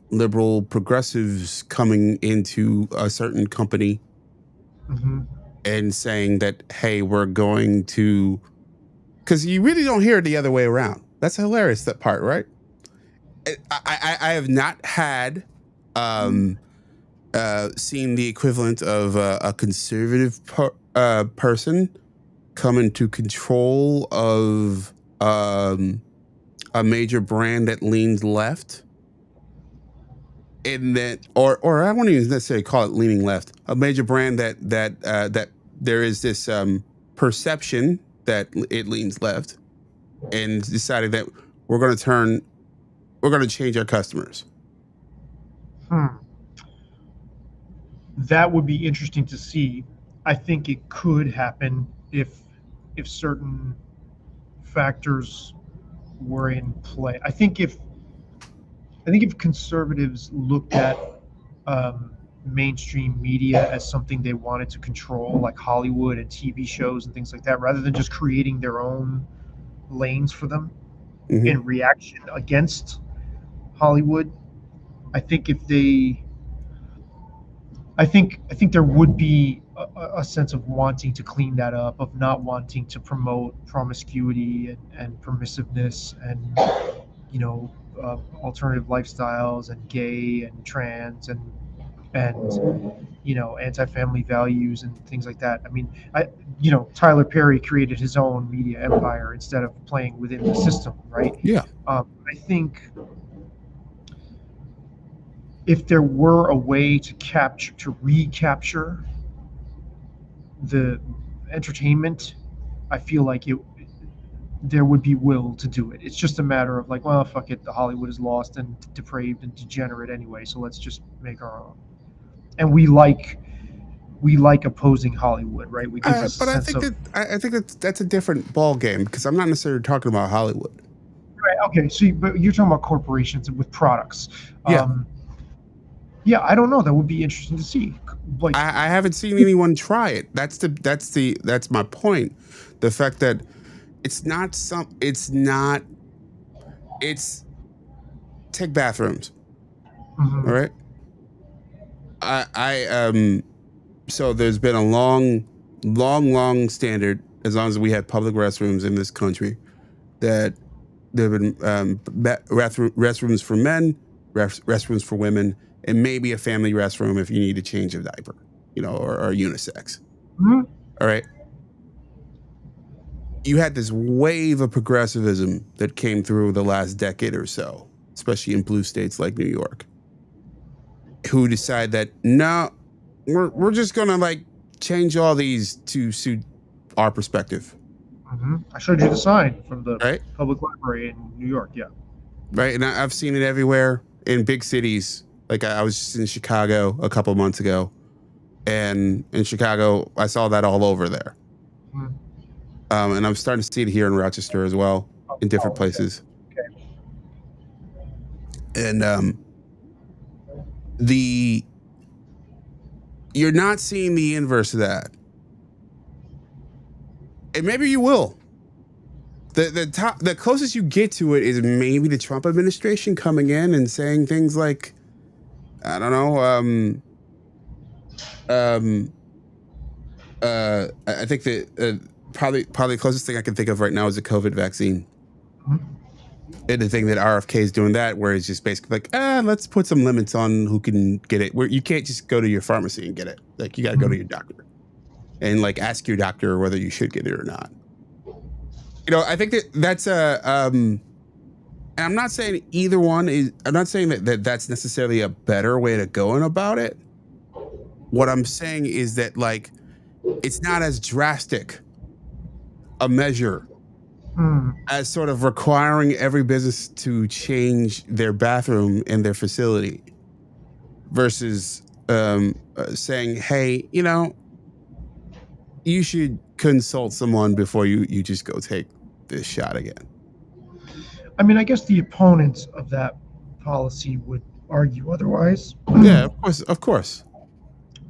liberal progressives coming into a certain company and saying that, hey, we're going to, because you really don't hear it the other way around. That's hilarious, that part, right? I have not had seen the equivalent of a conservative person come into control of a major brand that leans left, in that, or I won't even necessarily call it leaning left. A major brand that there is this perception that it leans left, and decided that we're going to change our customers. That would be interesting to see. I think it could happen if certain factors were in play. I think if conservatives looked at mainstream media as something they wanted to control, like Hollywood and TV shows and things like that, rather than just creating their own lanes for them in reaction against Hollywood, I think there would be a sense of wanting to clean that up, of not wanting to promote promiscuity and permissiveness and alternative lifestyles and gay and trans and anti-family values and things like that. I mean, Tyler Perry created his own media empire instead of playing within the system, right? Yeah. I think if there were a way to recapture the entertainment, I feel like there would be will to do it. It's just a matter of like, well, fuck it, the Hollywood is lost and depraved and degenerate anyway, so let's just make our own. And we like opposing Hollywood, right? We give a sense of. I think that's a different ball game, because I'm not necessarily talking about Hollywood. Right. Okay. So, but you're talking about corporations with products. Yeah. Yeah, I don't know. That would be interesting to see. Like, I haven't seen anyone try it. That's my point. The fact that it's take bathrooms. All right. So there's been a long standard, as long as we had public restrooms in this country, that there have been restrooms for men, restrooms for women, and maybe a family restroom if you need to change a diaper, or unisex. All right. You had this wave of progressivism that came through the last decade or so, especially in blue states like New York, who decide that, no, we're just gonna like change all these to suit our perspective. I showed you the sign from the right? public library in New York. Yeah. Right. And I've seen it everywhere in big cities. Like I was just in Chicago a couple months ago, and in Chicago, I saw that all over there. And I'm starting to see it here in Rochester as well, in different places. Okay. And you're not seeing the inverse of that. And maybe you will. The closest you get to it is maybe the Trump administration coming in and saying things like, I don't know, I think that probably the closest thing I can think of right now is the COVID vaccine. And the thing that RFK is doing that, where it's just basically like, let's put some limits on who can get it. Where you can't just go to your pharmacy and get it. Like you got to go to your doctor and like ask your doctor whether you should get it or not. I think that's and I'm not saying either one is. I'm not saying that that's necessarily a better way to go in about it. What I'm saying is that like it's not as drastic a measure as sort of requiring every business to change their bathroom and their facility versus saying, hey, you should consult someone before you just go take this shot again. I mean, I guess the opponents of that policy would argue otherwise. Yeah, of course.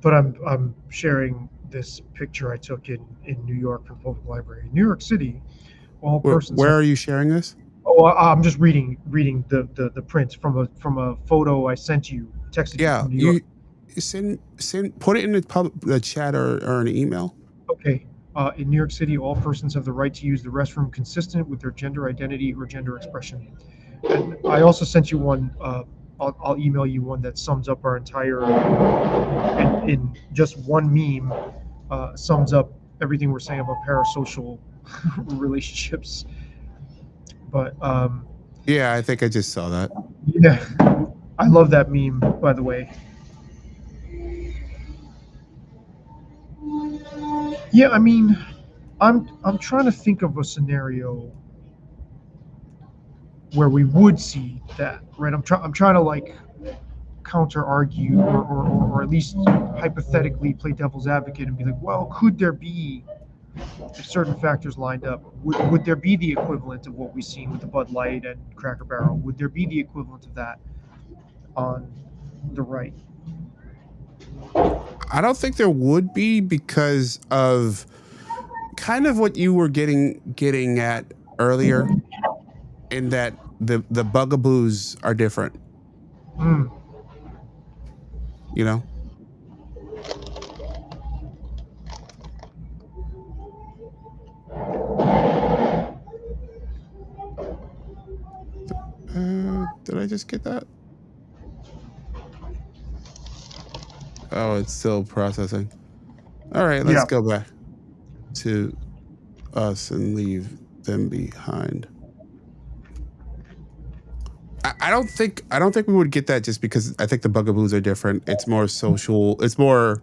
But I'm sharing this picture I took in New York from Public Library. In New York City, all persons. Where are you sharing this? Oh, I'm just reading the print from a photo I sent you, texted you from New York. Send put it in the chat or an email. Okay. In New York City, all persons have the right to use the restroom consistent with their gender identity or gender expression. And I also sent you one. I'll email you one that sums up our entire, in just one meme, sums up everything we're saying about parasocial relationships. But yeah, I think I just saw that. Yeah, I love that meme, by the way. Yeah, I mean, I'm trying to think of a scenario where we would see that, right? I'm trying to like counter argue or at least hypothetically play devil's advocate and be like, well, could there be, if certain factors lined up, would there be the equivalent of what we've seen with the Bud Light and Cracker Barrel? Would there be the equivalent of that on the right? I don't think there would be, because of kind of what you were getting at earlier, in that the bugaboos are different. You know? Did I just get that? Oh, it's still processing. All right, let's go back to us and leave them behind. I don't think we would get that, just because I think the bugaboos are different. It's more social. It's more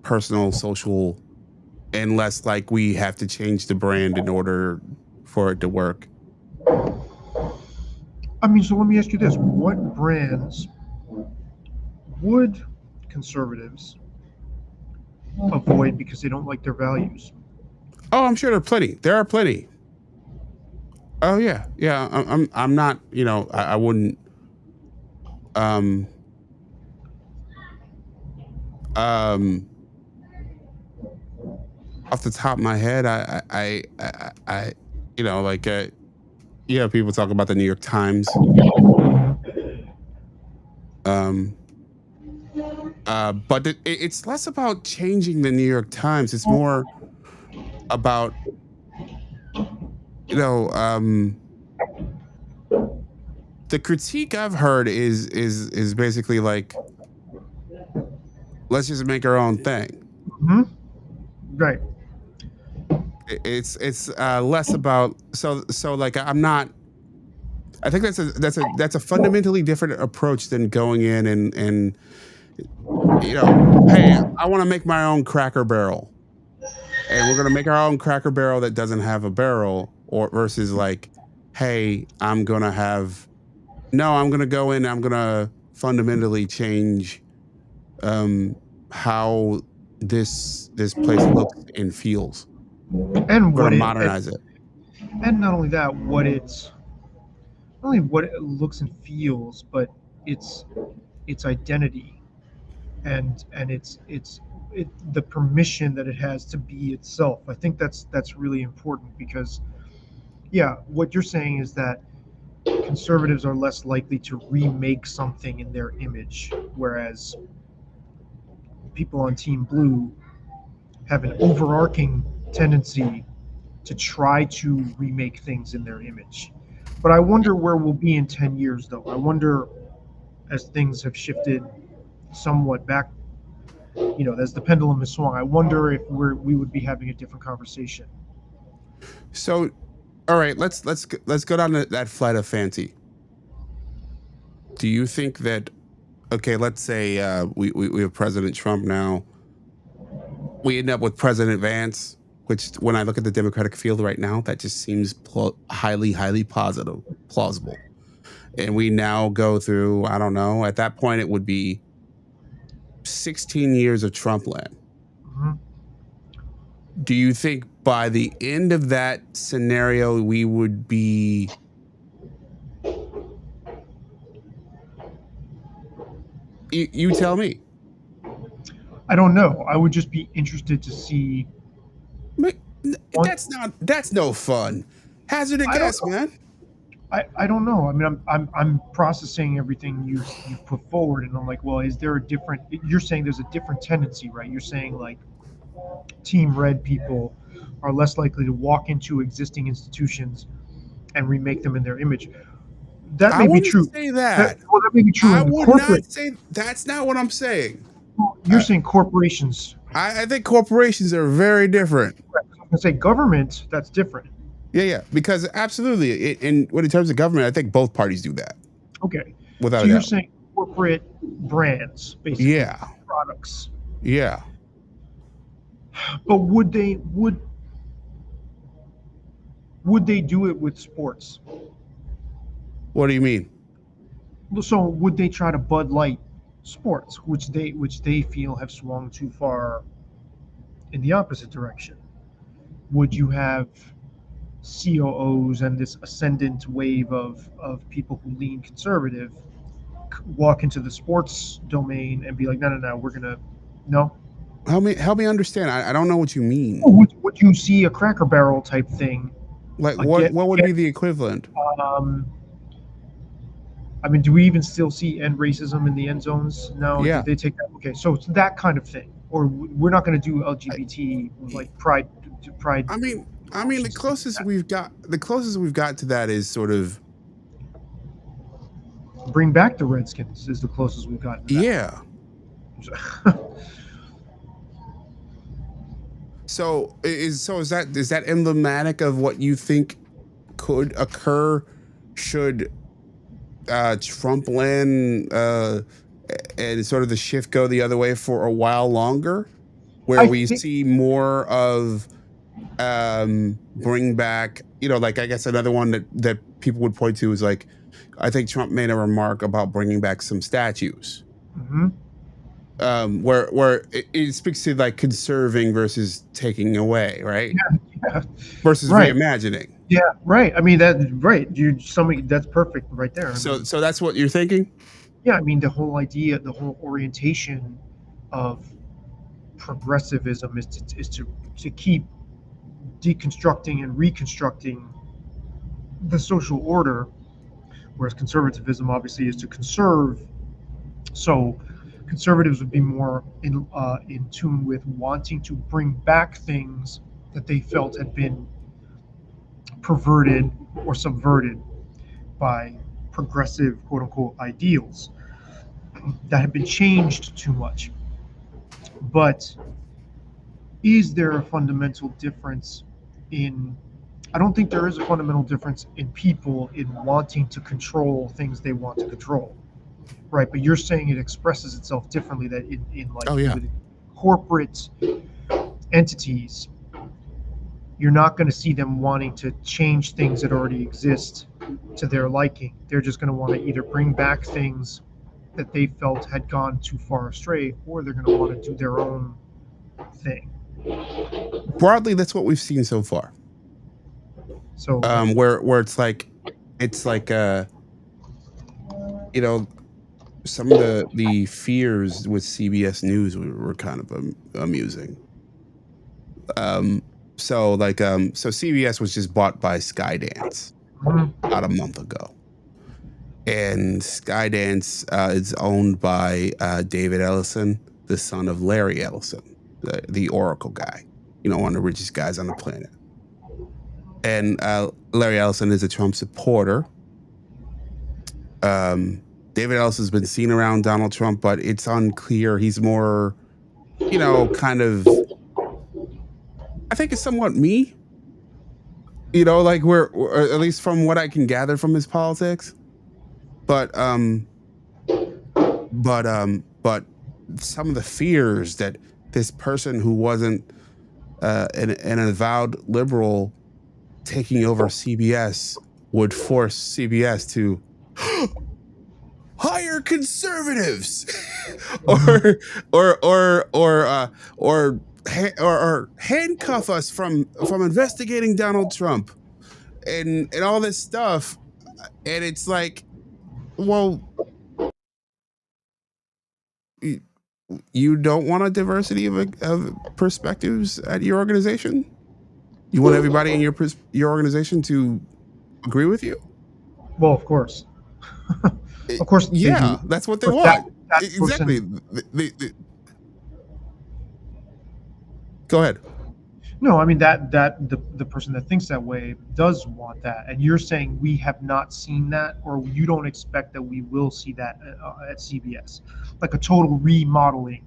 personal, social, and less like we have to change the brand in order for it to work. I mean, so let me ask you this: what brands would conservatives avoid because they don't like their values? Oh, I'm sure there are plenty. Oh yeah. I'm not. I wouldn't. Off the top of my head, people talk about the New York Times. But it's less about changing the New York Times. It's more about, the critique I've heard is basically like, let's just make our own thing. Mm-hmm. Right. It's less about like, I'm not. I think that's a fundamentally different approach than going in and hey, I want to make my own Cracker Barrel, and we're gonna make our own Cracker Barrel that doesn't have a barrel, or versus like, hey, I'm gonna go in, I'm gonna fundamentally change how this place looks and feels, and we're gonna modernize it. And not only that, what it looks and feels, but its identity and it's the permission that it has to be itself. I think that's really important, because what you're saying is that conservatives are less likely to remake something in their image, whereas people on Team Blue have an overarching tendency to try to remake things in their image. But I wonder where we'll be in 10 years, though. I wonder, as things have shifted somewhat back, as the pendulum has swung, I wonder if we would be having a different conversation. So, all right, let's go down that flight of fancy. Do you think that, okay, let's say we have President Trump now. We end up with President Vance. which when I look at the Democratic field right now, that just seems highly plausible. And we now go through, I don't know, at that point it would be 16 years of Trump land. Mhm. Do you think by the end of that scenario, we would be you tell me. I don't know. I would just be interested to see. That's no fun. Hazard a guess, man. I don't know. I mean, I'm processing everything you put forward, and I'm like, well, is there a different? You're saying there's a different tendency, right? You're saying like Team Red people are less likely to walk into existing institutions and remake them in their image. That may be true. Say that. That may be true. I in would corporate. not say that's not what I'm saying. You're saying corporations. I think corporations are very different. I'm gonna say government. That's different. Yeah, because absolutely. In terms of government, I think both parties do that. Okay. Without so a you're doubt. saying corporate brands, basically. Yeah. Products. Yeah. But would they do it with sports? What do you mean? So would they try to Bud Light sports, which they feel have swung too far in the opposite direction? Would you have COOs and this ascendant wave of people who lean conservative walk into the sports domain and be like, no, we're gonna no? Help me understand. I don't know what you mean. Would you see a Cracker Barrel type thing? Like what would be the equivalent? I mean, do we even still see end racism in the end zones? No. Yeah. Did they take that? Okay, so it's that kind of thing. Or we're not going to do LGBT like pride. I mean, the closest we've got to that is sort of bring back the Redskins is the closest we've gotten to that. Yeah. So is that emblematic of what you think could occur should Trump land and sort of the shift go the other way for a while longer, where we see more of bring back, like I guess another one that people would point to is like, I think Trump made a remark about bringing back some statues. Mm-hmm. Where it speaks to like conserving versus taking away, right? Yeah. Versus reimagining. Yeah, right. I mean that's perfect right there. So that's what you're thinking? Yeah, I mean the whole idea, the whole orientation of progressivism is to keep deconstructing and reconstructing the social order, whereas conservatism obviously is to conserve. So conservatives would be more in tune with wanting to bring back things that they felt had been perverted or subverted by progressive quote unquote ideals that have been changed too much. But is there a fundamental difference I don't think there is a fundamental difference in people in wanting to control things they want to control. Right, but you're saying it expresses itself differently, that in with corporate entities, you're not going to see them wanting to change things that already exist to their liking. They're just going to want to either bring back things that they felt had gone too far astray, or they're going to want to do their own thing. Broadly, that's what we've seen so far. So where it's like some of the fears with CBS News were kind of amusing. So CBS was just bought by Skydance about a month ago, and Skydance is owned by David Ellison, the son of Larry Ellison, the Oracle guy, one of the richest guys on the planet. And Larry Ellison is a Trump supporter. David Ellison's been seen around Donald Trump, but it's unclear. He's more, kind of, I think it's somewhat me, like we're at least from what I can gather from his politics. But some of the fears that this person who wasn't an avowed liberal taking over CBS would force CBS to hire conservatives, or or handcuff us from investigating Donald Trump, and all this stuff. And it's like, well, you don't want a diversity of perspectives at your organization? You want everybody in your organization to agree with you? Well, of course. Of course, they Yeah, do. that's what they But want. that Exactly. person, Go ahead. no, I mean the person that thinks that way does want that, and you're saying we have not seen that, or you don't expect that we will see that at CBS, like a total remodeling.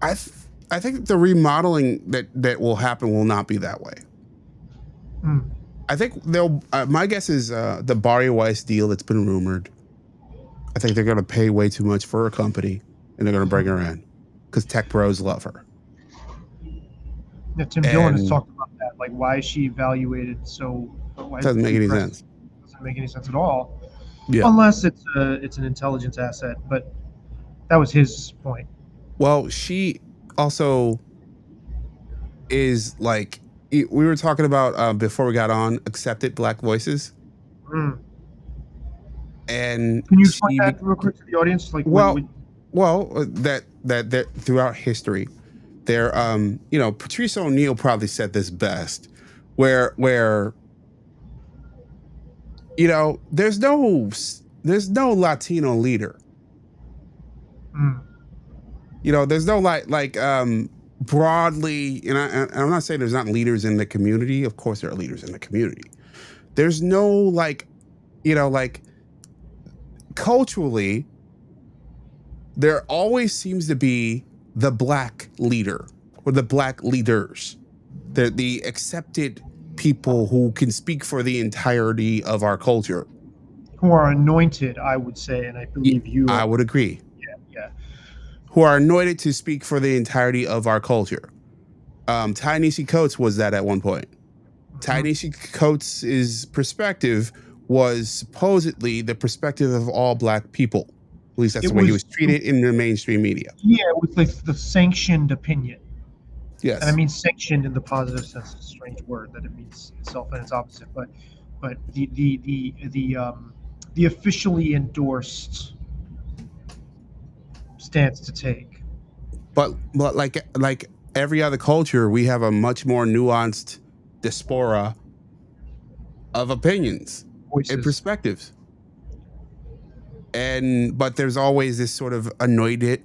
I think the remodeling that will happen will not be that way. Mm. I think they'll. My guess is the Barry Weiss deal that's been rumored. I think they're going to pay way too much for her company, and they're going to bring her in because tech pros love her. Yeah, Tim Dillon has And talked about that. Like, why is she evaluated so? Why is doesn't the make any press- sense. Doesn't make any sense at all. Yeah. Unless it's an intelligence asset, but that was his point. Well, she also is like, we were talking about before we got on, accepted Black voices. Mm. And Can you explain that real quick to the audience? Like, that throughout history, there, Patrice O'Neill probably said this best, where there's no Latino leader. Mm. There's no broadly, and I'm not saying there's not leaders in the community. Of course, there are leaders in the community. There's no culturally, there always seems to be the Black leader or the Black leaders, the accepted people who can speak for the entirety of our culture, Who are anointed, I would say, and I believe you. I would agree. Yeah. Who are anointed to speak for the entirety of our culture. Ta-Nehisi Coates was that at one point. Ta-Nehisi Coates' perspective was supposedly the perspective of all Black people. At least that's the way he was treated in the mainstream media. Yeah, it was like the sanctioned opinion. Yes. And I mean sanctioned in the positive sense. It's a strange word that it means itself and its opposite, but the officially endorsed stance to take. But like every other culture, we have a much more nuanced diaspora of opinions Voices. and perspectives. But there's always this sort of anointed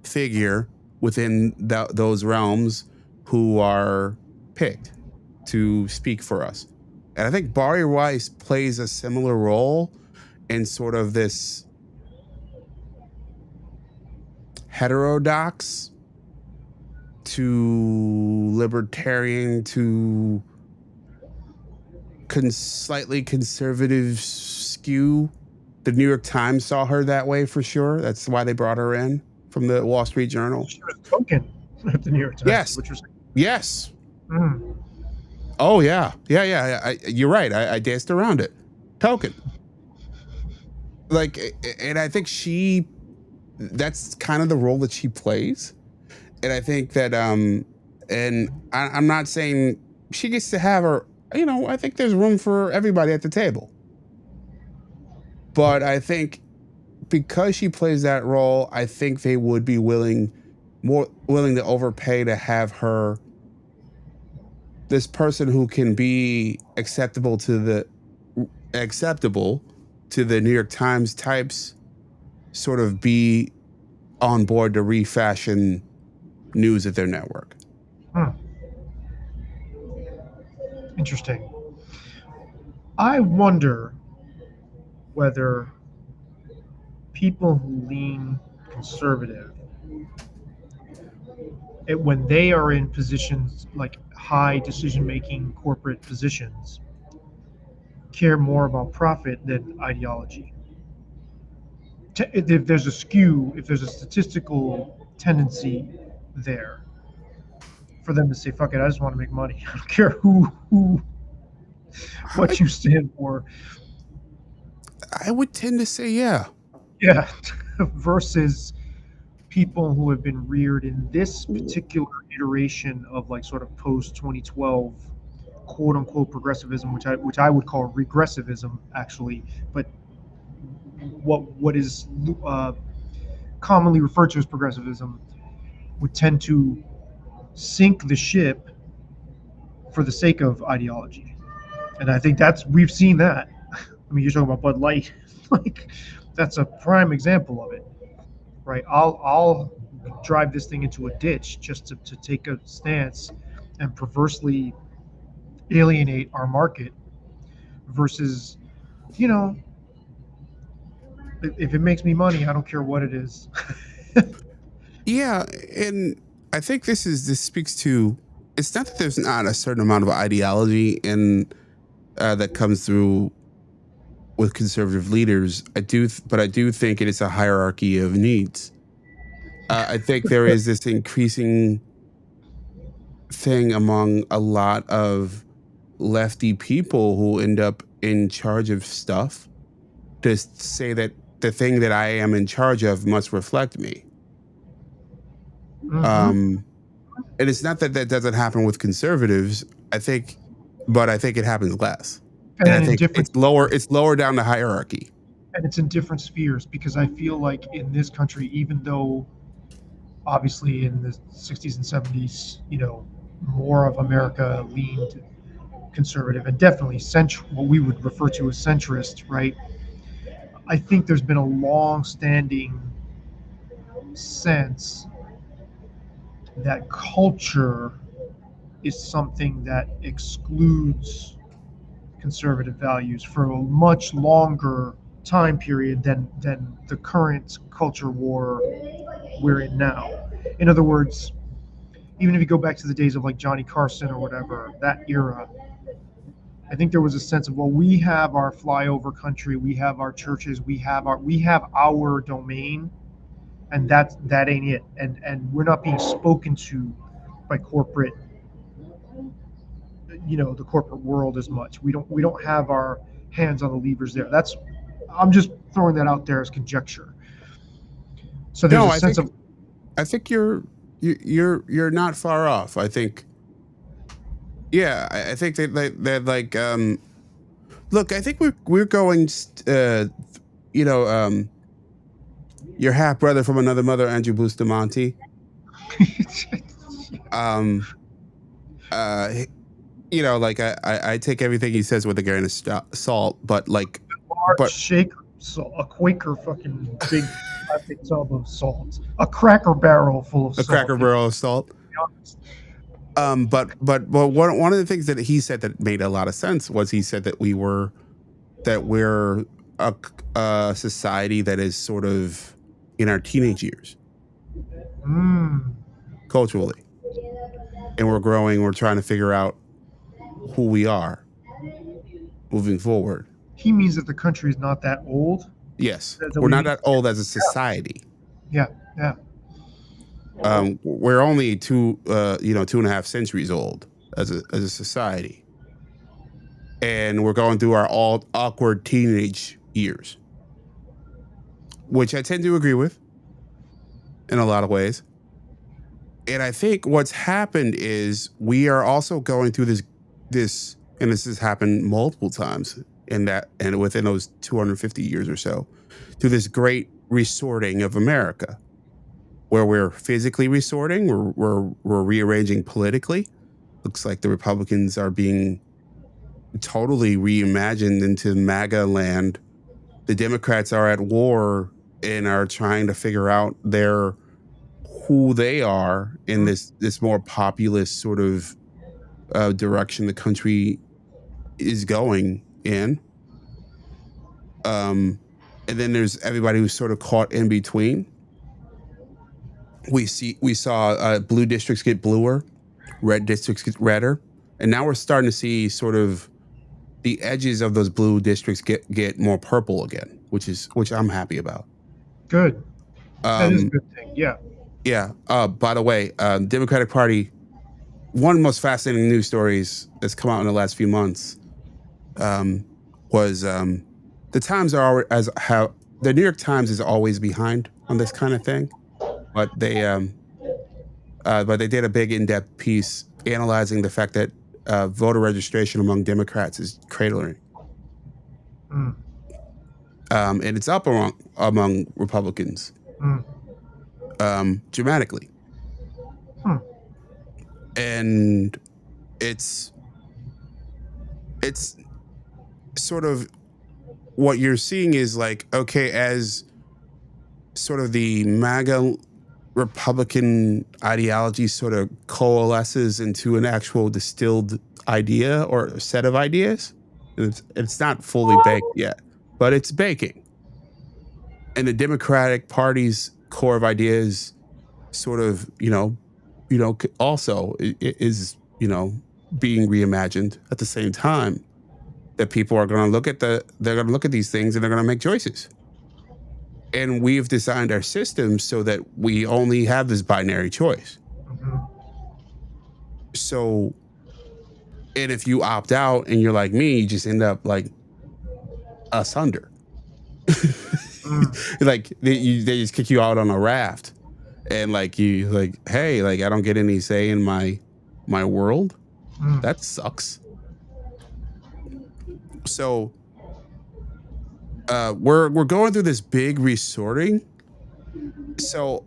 figure within those realms who are picked to speak for us. And I think Barry Weiss plays a similar role in sort of this heterodox to libertarian to slightly conservative skew. The New York Times saw her that way for sure. That's why they brought her in from the Wall Street Journal. She was spoken at the New York Times. Yes. Which was Yes. Mm. Oh yeah. You're right. I danced around it. Token. And I think that's kind of the role that she plays. And I think that, and I'm not saying she gets to have her, I think there's room for everybody at the table. But I think because she plays that role, I think they would be more willing to overpay to have her, this person who can be acceptable to the New York Times types, sort of be on board to refashion news at their network. Interesting. I wonder whether people who lean conservative, when they are in positions like high decision-making corporate positions, care more about profit than ideology. If there's a skew, if there's a statistical tendency there, for them to say, "Fuck it, I just want to make money. I don't care what you stand for." I would tend to say, yeah. Yeah, versus people who have been reared in this particular iteration of like sort of post 2012 quote unquote progressivism, which I would call regressivism actually, but what is commonly referred to as progressivism would tend to sink the ship for the sake of ideology, and I think we've seen that. I mean, you're talking about Bud Light, like that's a prime example of it, right? I'll drive this thing into a ditch just to take a stance and perversely alienate our market versus, you know, if it makes me money, I don't care what it is. Yeah, and I think this speaks to, it's not that there's not a certain amount of ideology in that comes through with conservative leaders. But I do think it is a hierarchy of needs. I think there is this increasing thing among a lot of lefty people who end up in charge of stuff to say that the thing that I am in charge of must reflect me. Mhm. And it's not that that doesn't happen with conservatives. But I think it happens less. And I And in think different it's lower down the hierarchy. and it's in different spheres because I feel like in this country, even though obviously in the 60s and 70s, more of America leaned conservative and definitely what we would refer to as centrist, right? I think there's been a long-standing sense that culture is something that excludes conservative values for a much longer time period than the current culture war we're in now. In other words, even if you go back to the days of like Johnny Carson or whatever, that era, I think there was a sense of, well, we have our flyover country, we have our churches, we have our domain, and that ain't it. And we're not being spoken to by corporate, the corporate world as much. We don't have our hands on the levers there. I'm just throwing that out there as conjecture. So there's No, a sense of I think you're not far off. I think, yeah, I think that like look, I think we're going your half brother from another mother, Andrew Bustamante. um like I take everything he says with a grain of salt, but like large but shaker, a Quaker fucking big plastic tub of salt, a Cracker Barrel full of a salt. Cracker Barrel of salt. But one of the things that he said that made a lot of sense was he said that we're a society that is sort of in our teenage years culturally, and we're growing. We're trying to figure out who we are moving forward. He means that the country is not that old. Yes, That we're we not need- that old as a society. Yeah, yeah. We're only 2.5 centuries old as a society, and we're going through our all awkward teenage years, which I tend to agree with in a lot of ways. And I think what's happened is we are also going through this, and this has happened multiple times and within those 250 years or so, to this great resorting of America, where we're physically resorting, we're rearranging politically. Looks like the Republicans are being totally reimagined into MAGA land. The Democrats are at war and are trying to figure out who they are in this more populist sort of direction the country is going in. And then there's everybody who's sort of caught in between. We saw blue districts get bluer, red districts get redder, and now we're starting to see sort of the edges of those blue districts get more purple again, which I'm happy about. Good. That is a good thing. Yeah. Yeah. By the way, Democratic Party one of the most fascinating news stories that's come out in the last few months was the Times are always, as how the New York Times is always behind on this kind of thing, but they did a big in-depth piece analyzing the fact that voter registration among Democrats is cratering, Mm, and it's up among Republicans dramatically, Hmm. and it's sort of what you're seeing is like, okay, as sort of the MAGA Republican ideology sort of coalesces into an actual distilled idea or a set of ideas. It's not fully baked yet, but it's baking. And the Democratic Party's core of ideas sort of, also is, being reimagined at the same time that people are going to they're going to look at these things and they're going to make choices. And we've designed our systems so that we only have this binary choice. mhm. So, and if you opt out and you're like me, you just end up like asunder. Like they just kick you out on a raft, and like you like, hey, like I don't get any say in my world. That sucks. So we're going through this big resorting. So,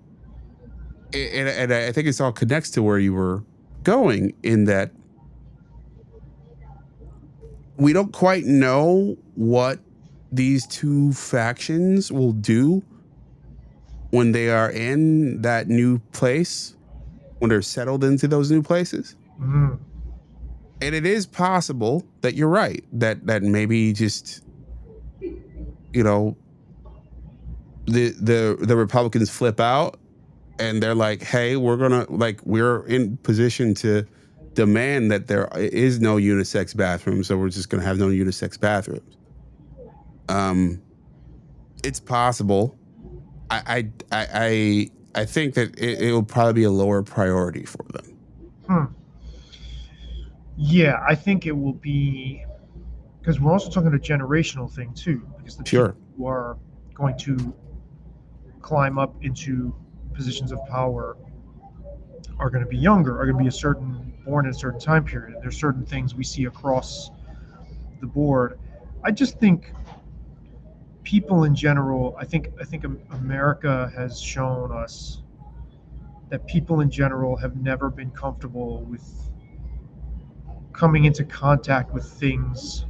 and I think it's all connects to where you were going, in that we don't quite know what these two factions will do when they are in that new place, when they're settled into those new places. Mhm. And it is possible that you're right, that maybe just, the Republicans flip out and they're like, hey, we're in position to demand that there is no unisex bathrooms, so we're just gonna have no unisex bathrooms. It's possible. I think that it will probably be a lower priority for them. Yeah, I think it will be, because we're also talking a generational thing too, because the Sure. people who are going to climb up into positions of power are going to be younger, are going to be born in a certain time period. There's certain things we see across the board. I just think people in general, I think America has shown us that people in general have never been comfortable with coming into contact with things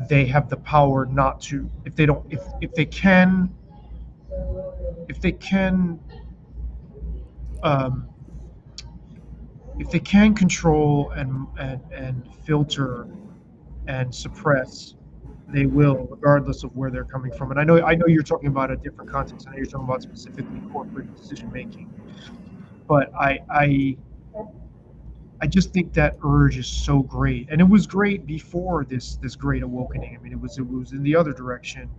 they have the power not to. If they don't, if they can um, if they can control and filter and suppress, they will, regardless of where they're coming from. And I know you're talking about a different context. I know you're talking about specifically corporate decision making, but I just think that urge is so great, and it was great before this great awakening. I mean, it was in the other direction.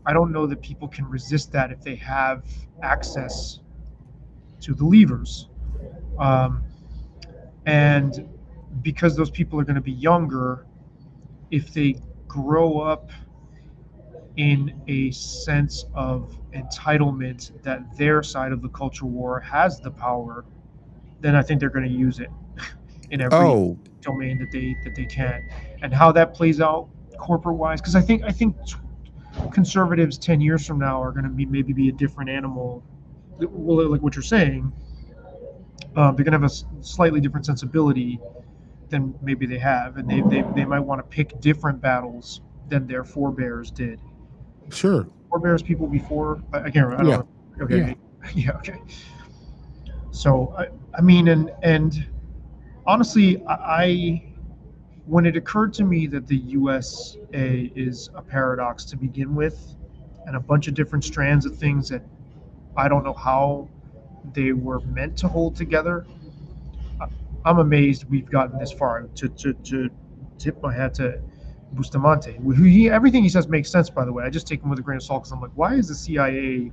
I don't know that people can resist that if they have access to the levers, and because those people are going to be younger, if they grow up in a sense of entitlement that their side of the culture war has the power, then I think they're going to use it in every Oh, domain that they can. And how that plays out corporate wise, because I think conservatives 10 years from now are going to maybe be a different animal. Well, like what you're saying, they're going to have a slightly different sensibility than maybe they have, and they might want to pick different battles than their forebears did. sure. Forebears people before, I can't remember. I Yeah. don't know. Okay. Yeah. Okay. So I mean, and honestly, when it occurred to me that the USA is a paradox to begin with, and a bunch of different strands of things that I don't know how they were meant to hold together, I'm amazed we've gotten this far. To tip my hat to Bustamante, everything he says makes sense. By the way, I just take him with a grain of salt because I'm like, why is the CIA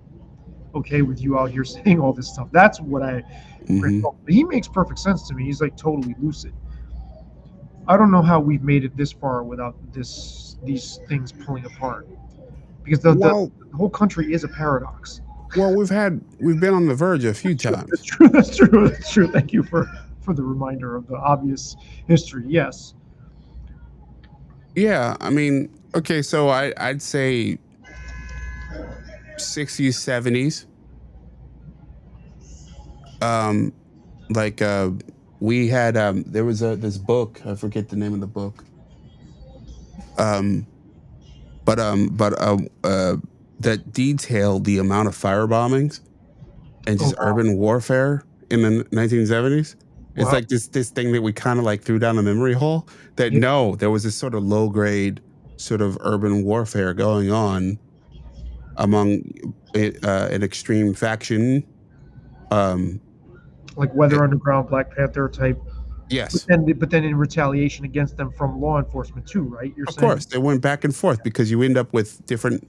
okay with you out here saying all this stuff. That's what I. Hmm. But he makes perfect sense to me. He's like totally lucid. I don't know how we've made it this far without these things pulling apart, because Well, the whole country is a paradox. well, we've been on the verge a few That's true. That's times. true. That's true. That's true. Thank you for the reminder of the obvious history. Yes. Yeah, I mean, okay, so I'd say 60s, 70s. Um, like we had there was this book, I forget the name of the book. Um, but that detailed the amount of fire bombings and Oh just wow. urban warfare in the 1970s. It's Wow. like this thing that we kind of like threw down the memory hole. That Yeah. no, there was this sort of low grade sort of urban warfare going on among an extreme faction. Um, Like Weather it- Underground, Black Panther type. yes, But then in retaliation against them from law enforcement too, right? You're of saying. course, they went back and forth because you end up with different.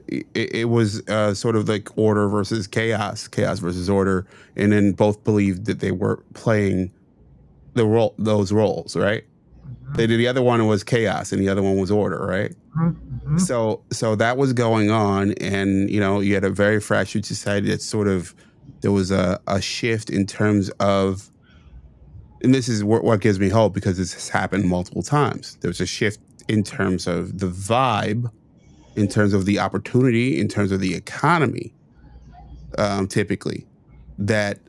It was sort of like order versus chaos, chaos versus order, and then both believed that they were playing those roles, right? Mhm, They did, the other one was chaos, and the other one was order, right? mhm, mhm. So that was going on, and you had a very fractured society that sort of there was a shift in terms of, and this is what gives me hope because this has happened multiple times. There's a shift in terms of the vibe, in terms of the opportunity, in terms of the economy, typically, that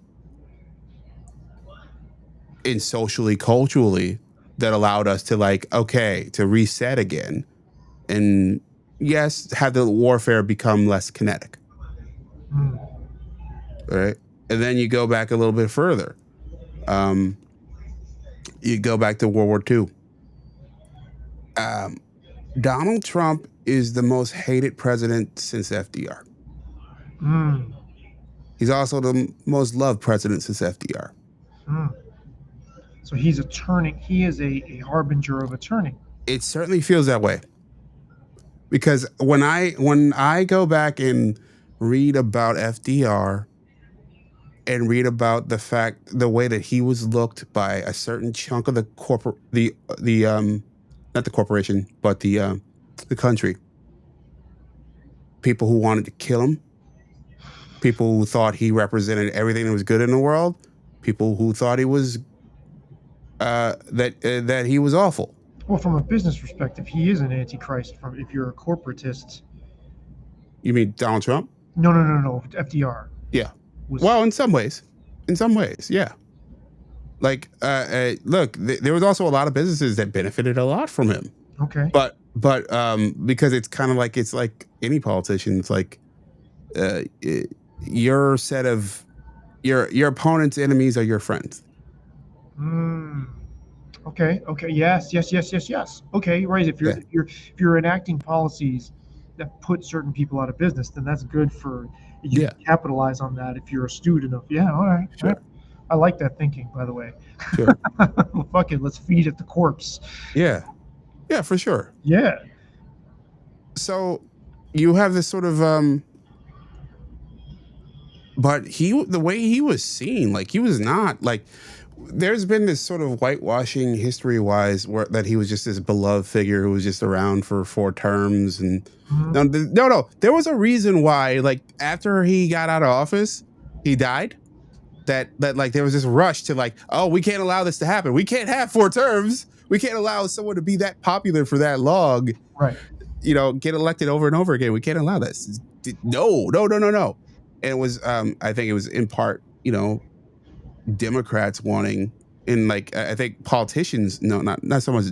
in socially, culturally, that allowed us to like, okay, to reset again. And yes, have the warfare become less kinetic, Mm. right? And then you go back a little bit further. Um, you go back to World War II. Um, Donald Trump is the most hated president since FDR. Mm. He's also the most loved president since FDR. Mm. So he's a turning. He is a harbinger of a turning. It certainly feels that way because when I go back and read about FDR and read about the way that he was looked by a certain chunk of the corporate the not the corporation but the country, people who wanted to kill him, people who thought he represented everything that was good in the world, people who thought he was that he was awful. Well, from a business perspective, he is an antichrist. From if you're a corporatist. You mean Donald Trump? No. FDR Yeah. was Well, in some ways, yeah. Like, look, there was also a lot of businesses that benefited a lot from him. okay. But because it's like any politician, it's like your set of your opponent's enemies are your friends. Mm. Okay. Okay. Yes. Okay. Right. Yeah, If you're enacting policies that put certain people out of business, then that's good for you yeah, can capitalize on that if you're astute enough. Yeah. All right. All right. sure, I like that thinking, by the way. sure, Well, fuck it. Let's feed it the corpse. yeah, yeah, for sure. Yeah. So you have this sort of but the way he was seen, like he was not like. There's been this sort of whitewashing history-wise that he was just this beloved figure who was just around for 4 terms, and Mhm. no, there was a reason why. Like after he got out of office, he died. That like there was this rush to like, oh, we can't allow this to happen. We can't have 4 terms. We can't allow someone to be that popular for that long. Right. Get elected over and over again. We can't allow this. No. And it was, I think it was in part, Democrats wanting, and like I think politicians, no, not so much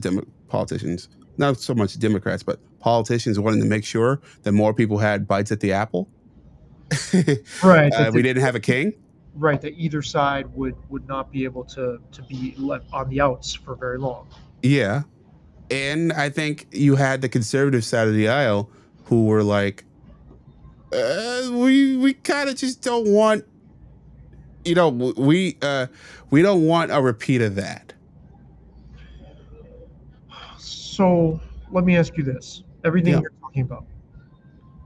politicians, not so much Democrats, but politicians wanting to make sure that more people had bites at the apple. Right. We didn't have a king. Right. That either side would not be able to be left on the outs for very long. Yeah, and I think you had the conservative side of the aisle who were like, we kind of just don't want. We don't want a repeat of that. So let me ask you this: everything Yeah. you're talking about.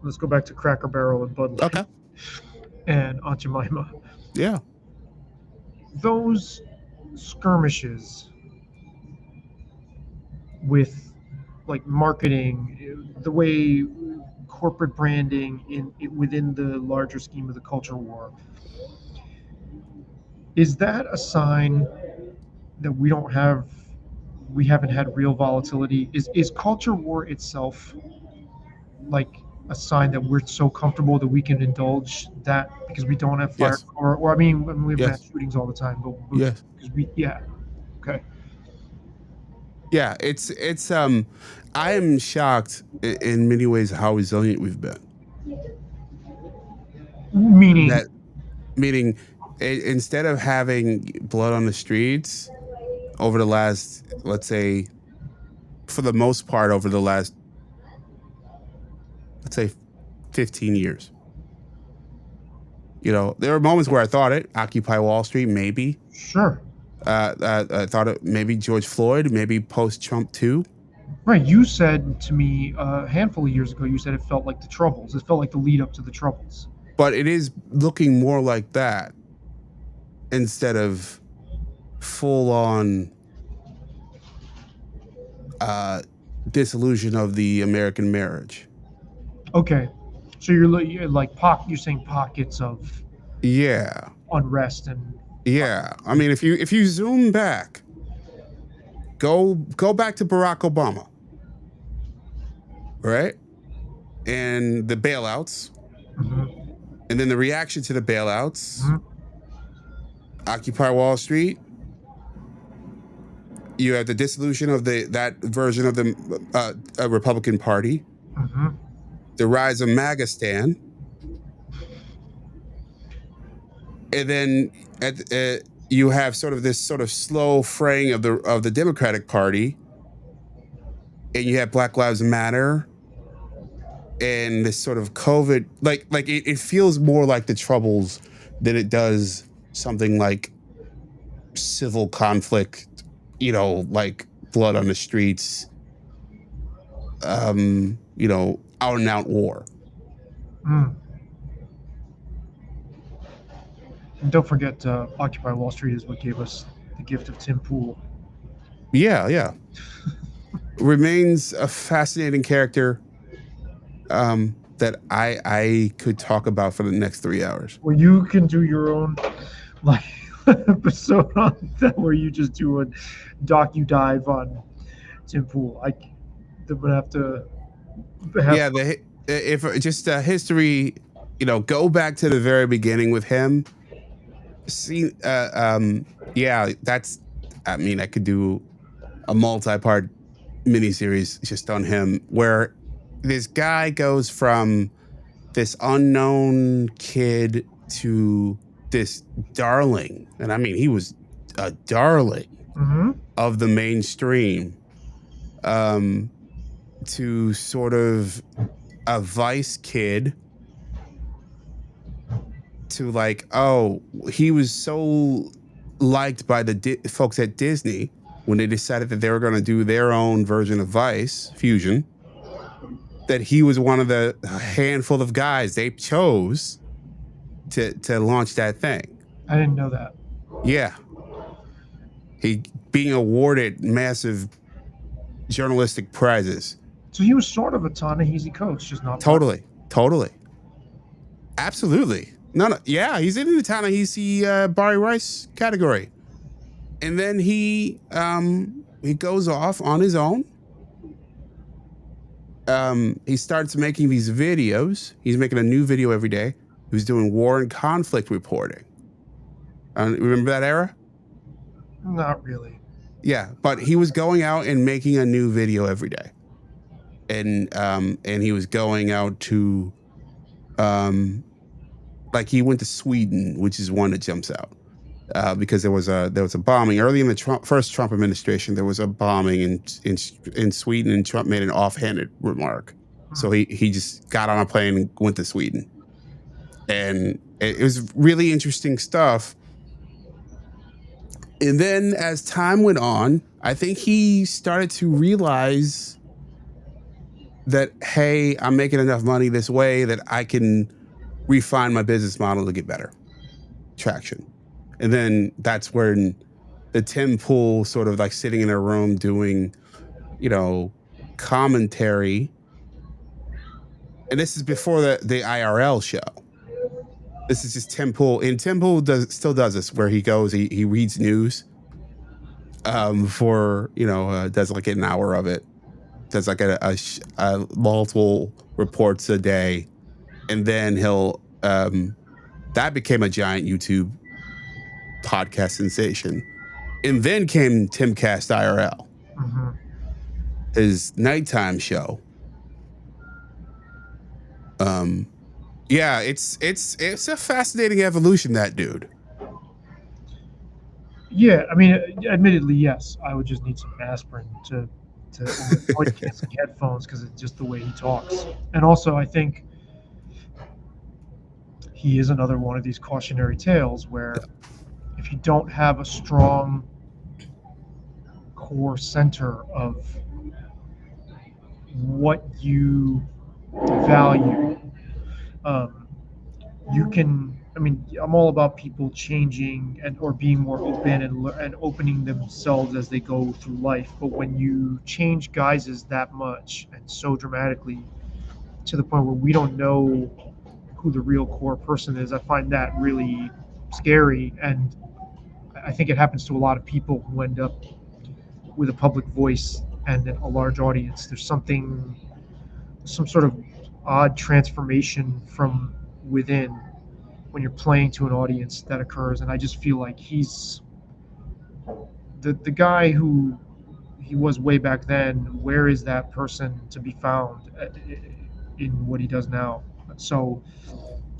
Let's go back to Cracker Barrel and Bud Light. Okay. and Aunt Jemima. Yeah. Those skirmishes with like marketing, the way corporate branding within the larger scheme of the culture war, is that a sign that we haven't had real volatility? Is culture war itself like a sign that we're so comfortable that we can indulge that because we don't have fire, Yes. or I mean we have mass Yes. shootings all the time, but Yes. because we, yeah, okay. Yeah. I am shocked in many ways how resilient we've been. Meaning, That meaning instead of having blood on the streets over the last, let's say, for the most part, over the last, let's say, 15 years. There were moments where I thought it, Occupy Wall Street, maybe. sure, I thought it, maybe George Floyd, maybe post-Trump too. right. You said to me a handful of years ago, you said it felt like the Troubles. It felt like the lead up to the Troubles. But it is looking more like that instead of full-on dissolution of the American marriage. Okay, so you're like you're saying pockets of Yeah. unrest and Yeah. I mean, if you zoom back, go back to Barack Obama, right? And the bailouts, Mhm, and then the reaction to the bailouts, mhm. Occupy Wall Street. You have the dissolution of that version of the Republican Party, Mhm. the rise of Magistan, and then you have sort of this sort of slow fraying of the Democratic Party, and you have Black Lives Matter, and this sort of COVID, like it feels more like the Troubles than it does something like civil conflict, like blood on the streets, out and out war. Mm. And don't forget, Occupy Wall Street is what gave us the gift of Tim Pool. Yeah. Remains a fascinating character that I could talk about for the next 3 hours. Well, you can do your own like episode on that where you just do a docu-dive on Tim Pool. I would have to have. Yeah, if just history, go back to the very beginning with him. See, yeah, that's. I mean, I could do a multi-part miniseries just on him, where this guy goes from this unknown kid to this darling, and I mean, he was a darling Mhm. of the mainstream, to sort of a vice kid, to like, oh, he was so liked by the folks at Disney when they decided that they were going to do their own version of Vice Fusion, that he was one of the handful of guys they chose to launch that thing. I didn't know that. Yeah. He being awarded massive journalistic prizes. So he was sort of a Ta-Nehisi Coates, just not Totally. Absolutely. No, yeah, he's in the Ta-Nehisi Barry Rice category. And then he goes off on his own. He starts making these videos. He's making a new video every day. He was doing war and conflict reporting. Remember that era? Not really. Yeah, but he was going out and making a new video every day. And he was going out to like he went to Sweden, which is one that jumps out. Because there was a bombing early in the first Trump administration. There was a bombing in Sweden, and Trump made an offhanded remark. So he just got on a plane and went to Sweden, and it was really interesting stuff. And then as time went on, I think he started to realize that, hey, I'm making enough money this way that I can refine my business model to get better traction. And then that's when the Tim Pool sort of like sitting in a room doing, commentary. And this is before the IRL show. This is just Tim Pool. And Tim Pool still does this where he goes, he reads news for, does like an hour of it. Does like a multiple reports a day. And then he'll, that became a giant YouTube podcast sensation. And then came Timcast IRL, his nighttime show. Yeah, it's a fascinating evolution, that dude. Yeah, I mean, admittedly, yes. I would just need some aspirin to avoid canceling headphones because it's just the way he talks. And also, I think he is another one of these cautionary tales where if you don't have a strong core center of what you value, you can. I mean, I'm all about people changing or being more open and opening themselves as they go through life. But when you change guises that much and so dramatically to the point where we don't know who the real core person is, I find that really scary. And I think it happens to a lot of people who end up with a public voice and a large audience. There's some sort of odd transformation from within when you're playing to an audience that occurs. And I just feel like he's the guy who he was way back then. Where is that person to be found in what he does now? So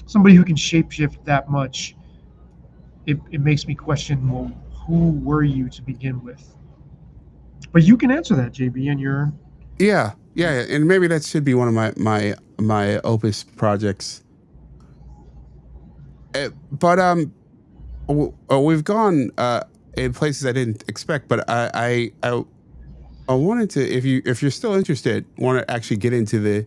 somebody who can shapeshift that much, it makes me question, well, who were you to begin with? But you can answer that, JB, and you're... Yeah, and maybe that should be one of my opus projects. But we've gone in places I didn't expect. But I wanted to, if you're still interested, want to actually get into the.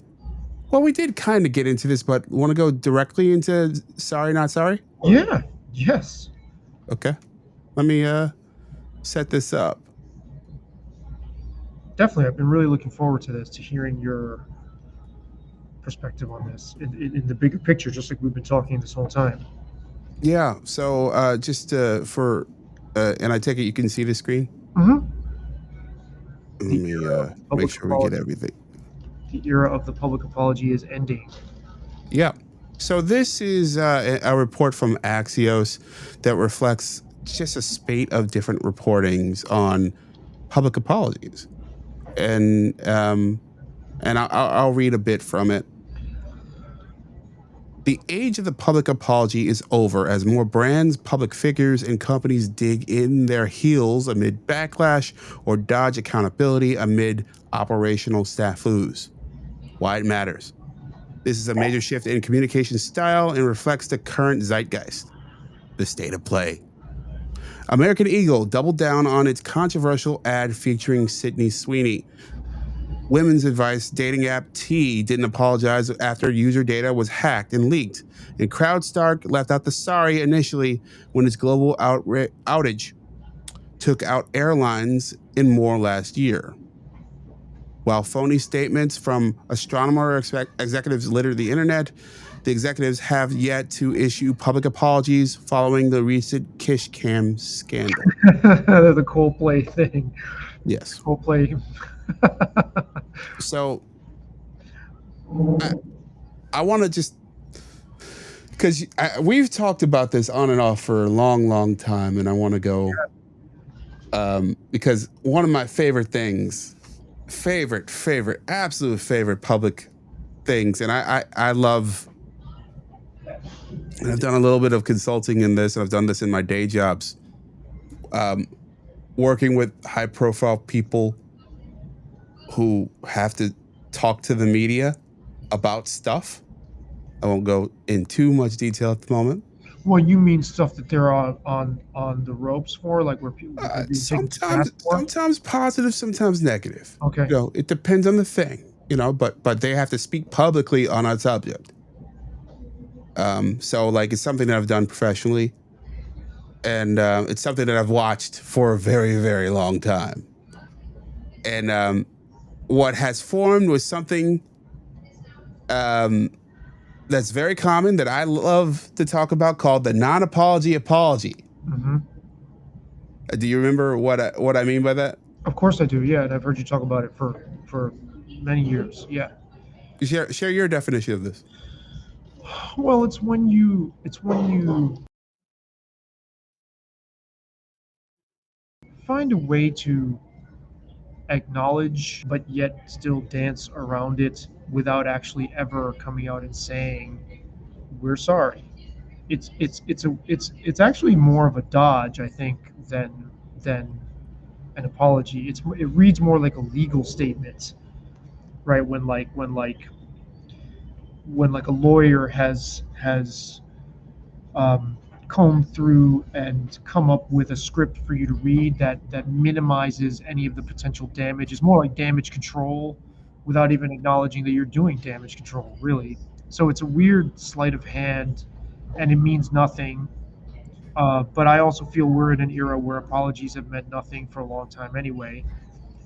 Well, we did kind of get into this, but want to go directly into Sorry Not Sorry? Yeah. Yes. Okay. Let me set this up. Definitely, I've been really looking forward to this, to hearing your perspective on this in the bigger picture, just like we've been talking this whole time. Yeah. So just for, and I take it you can see the screen? Mm-hmm. Let me make sure we get everything. The era of the public apology is ending. Yeah. So this is a report from Axios that reflects just a spate of different reportings on public apologies. And I'll read a bit from it. The age of the public apology is over as more brands, public figures, and companies dig in their heels amid backlash or dodge accountability amid operational snafus. Why it matters. This is a major shift in communication style and reflects the current zeitgeist, the state of play. American Eagle doubled down on its controversial ad featuring Sydney Sweeney. Women's advice dating app T didn't apologize after user data was hacked and leaked. And Crowdstrike left out the sorry initially when its global outage took out airlines in more last year. While phony statements from Astronomer executives littered the internet, the executives have yet to issue public apologies following the recent Kish Cam scandal. The Coldplay thing. Yes. Coldplay. So I want to just, because we've talked about this on and off for a long, long time, and I want to go because one of my favorite things, absolute favorite public things, and I love, and I've done a little bit of consulting in this, and I've done this in my day jobs, working with high profile people who have to talk to the media about stuff. I won't go in too much detail at the moment. Well, you mean stuff that they're on the ropes for, like where people sometimes positive, sometimes negative. Okay. It depends on the thing. But they have to speak publicly on a subject. So like it's something that I've done professionally, and it's something that I've watched for a very, very long time. And what has formed was something um, that's very common that I love to talk about called the non-apology apology. Mm-hmm. Do you remember what I mean by that? Of course I do. Yeah, and I've heard you talk about it for many years. Yeah. Share your definition of this. Well, it's when you find a way to acknowledge but yet still dance around it without actually ever coming out and saying we're sorry. It's actually more of a dodge, I think, than an apology. It reads more like a legal statement, right? When a lawyer has um, comb through and come up with a script for you to read that minimizes any of the potential damage. It's more like damage control without even acknowledging that you're doing damage control, really. So it's a weird sleight of hand, and it means nothing. But I also feel we're in an era where apologies have meant nothing for a long time anyway.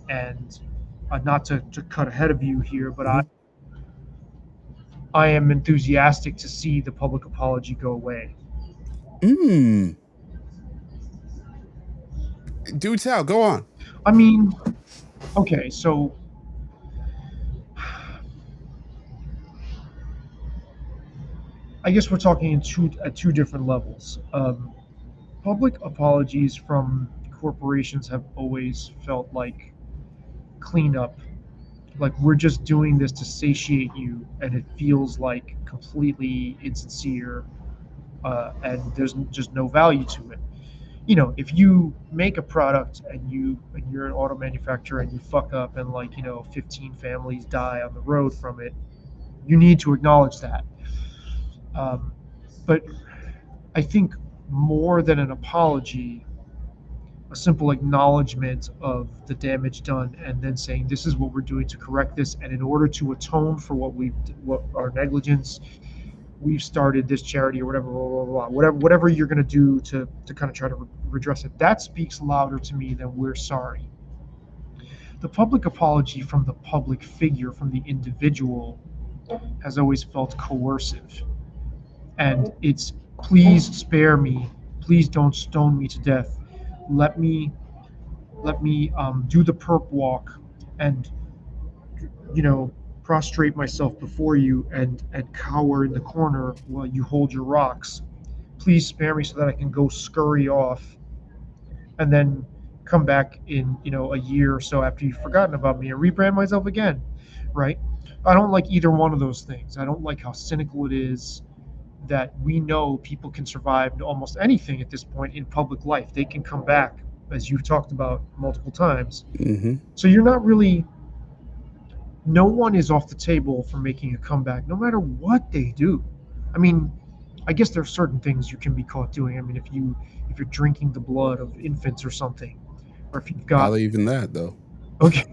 And not to cut ahead of you here, but Mm-hmm. I am enthusiastic to see the public apology go away. Mm. Do tell. Go on. I mean, okay, so I guess we're talking at two different levels. Public apologies from corporations have always felt like cleanup, like we're just doing this to satiate you, and it feels like completely insincere, and there's just no value to it. You know, if you make a product and you're an auto manufacturer and you fuck up and 15 families die on the road from it, you need to acknowledge that. Um, but I think more than an apology, a simple acknowledgement of the damage done, and then saying this is what we're doing to correct this, and in order to atone for what our negligence, we've started this charity or whatever, blah, blah, blah, whatever you're going to do to kind of try to redress it. That speaks louder to me than we're sorry. The public apology from the public figure, from the individual, has always felt coercive, and it's please spare me, please don't stone me to death, let me do the perp walk and prostrate myself before you and cower in the corner while you hold your rocks. Please spare me so that I can go scurry off and then come back in a year or so after you've forgotten about me and rebrand myself again, right? I don't like either one of those things. I don't like how cynical it is that we know people can survive almost anything at this point in public life. They can come back, as you've talked about multiple times. Mm-hmm. So you're not really, no one is off the table for making a comeback, no matter what they do. I mean, I guess there are certain things you can be caught doing. I mean, if you're drinking the blood of infants or something, or if you've got I'll even that though. okay,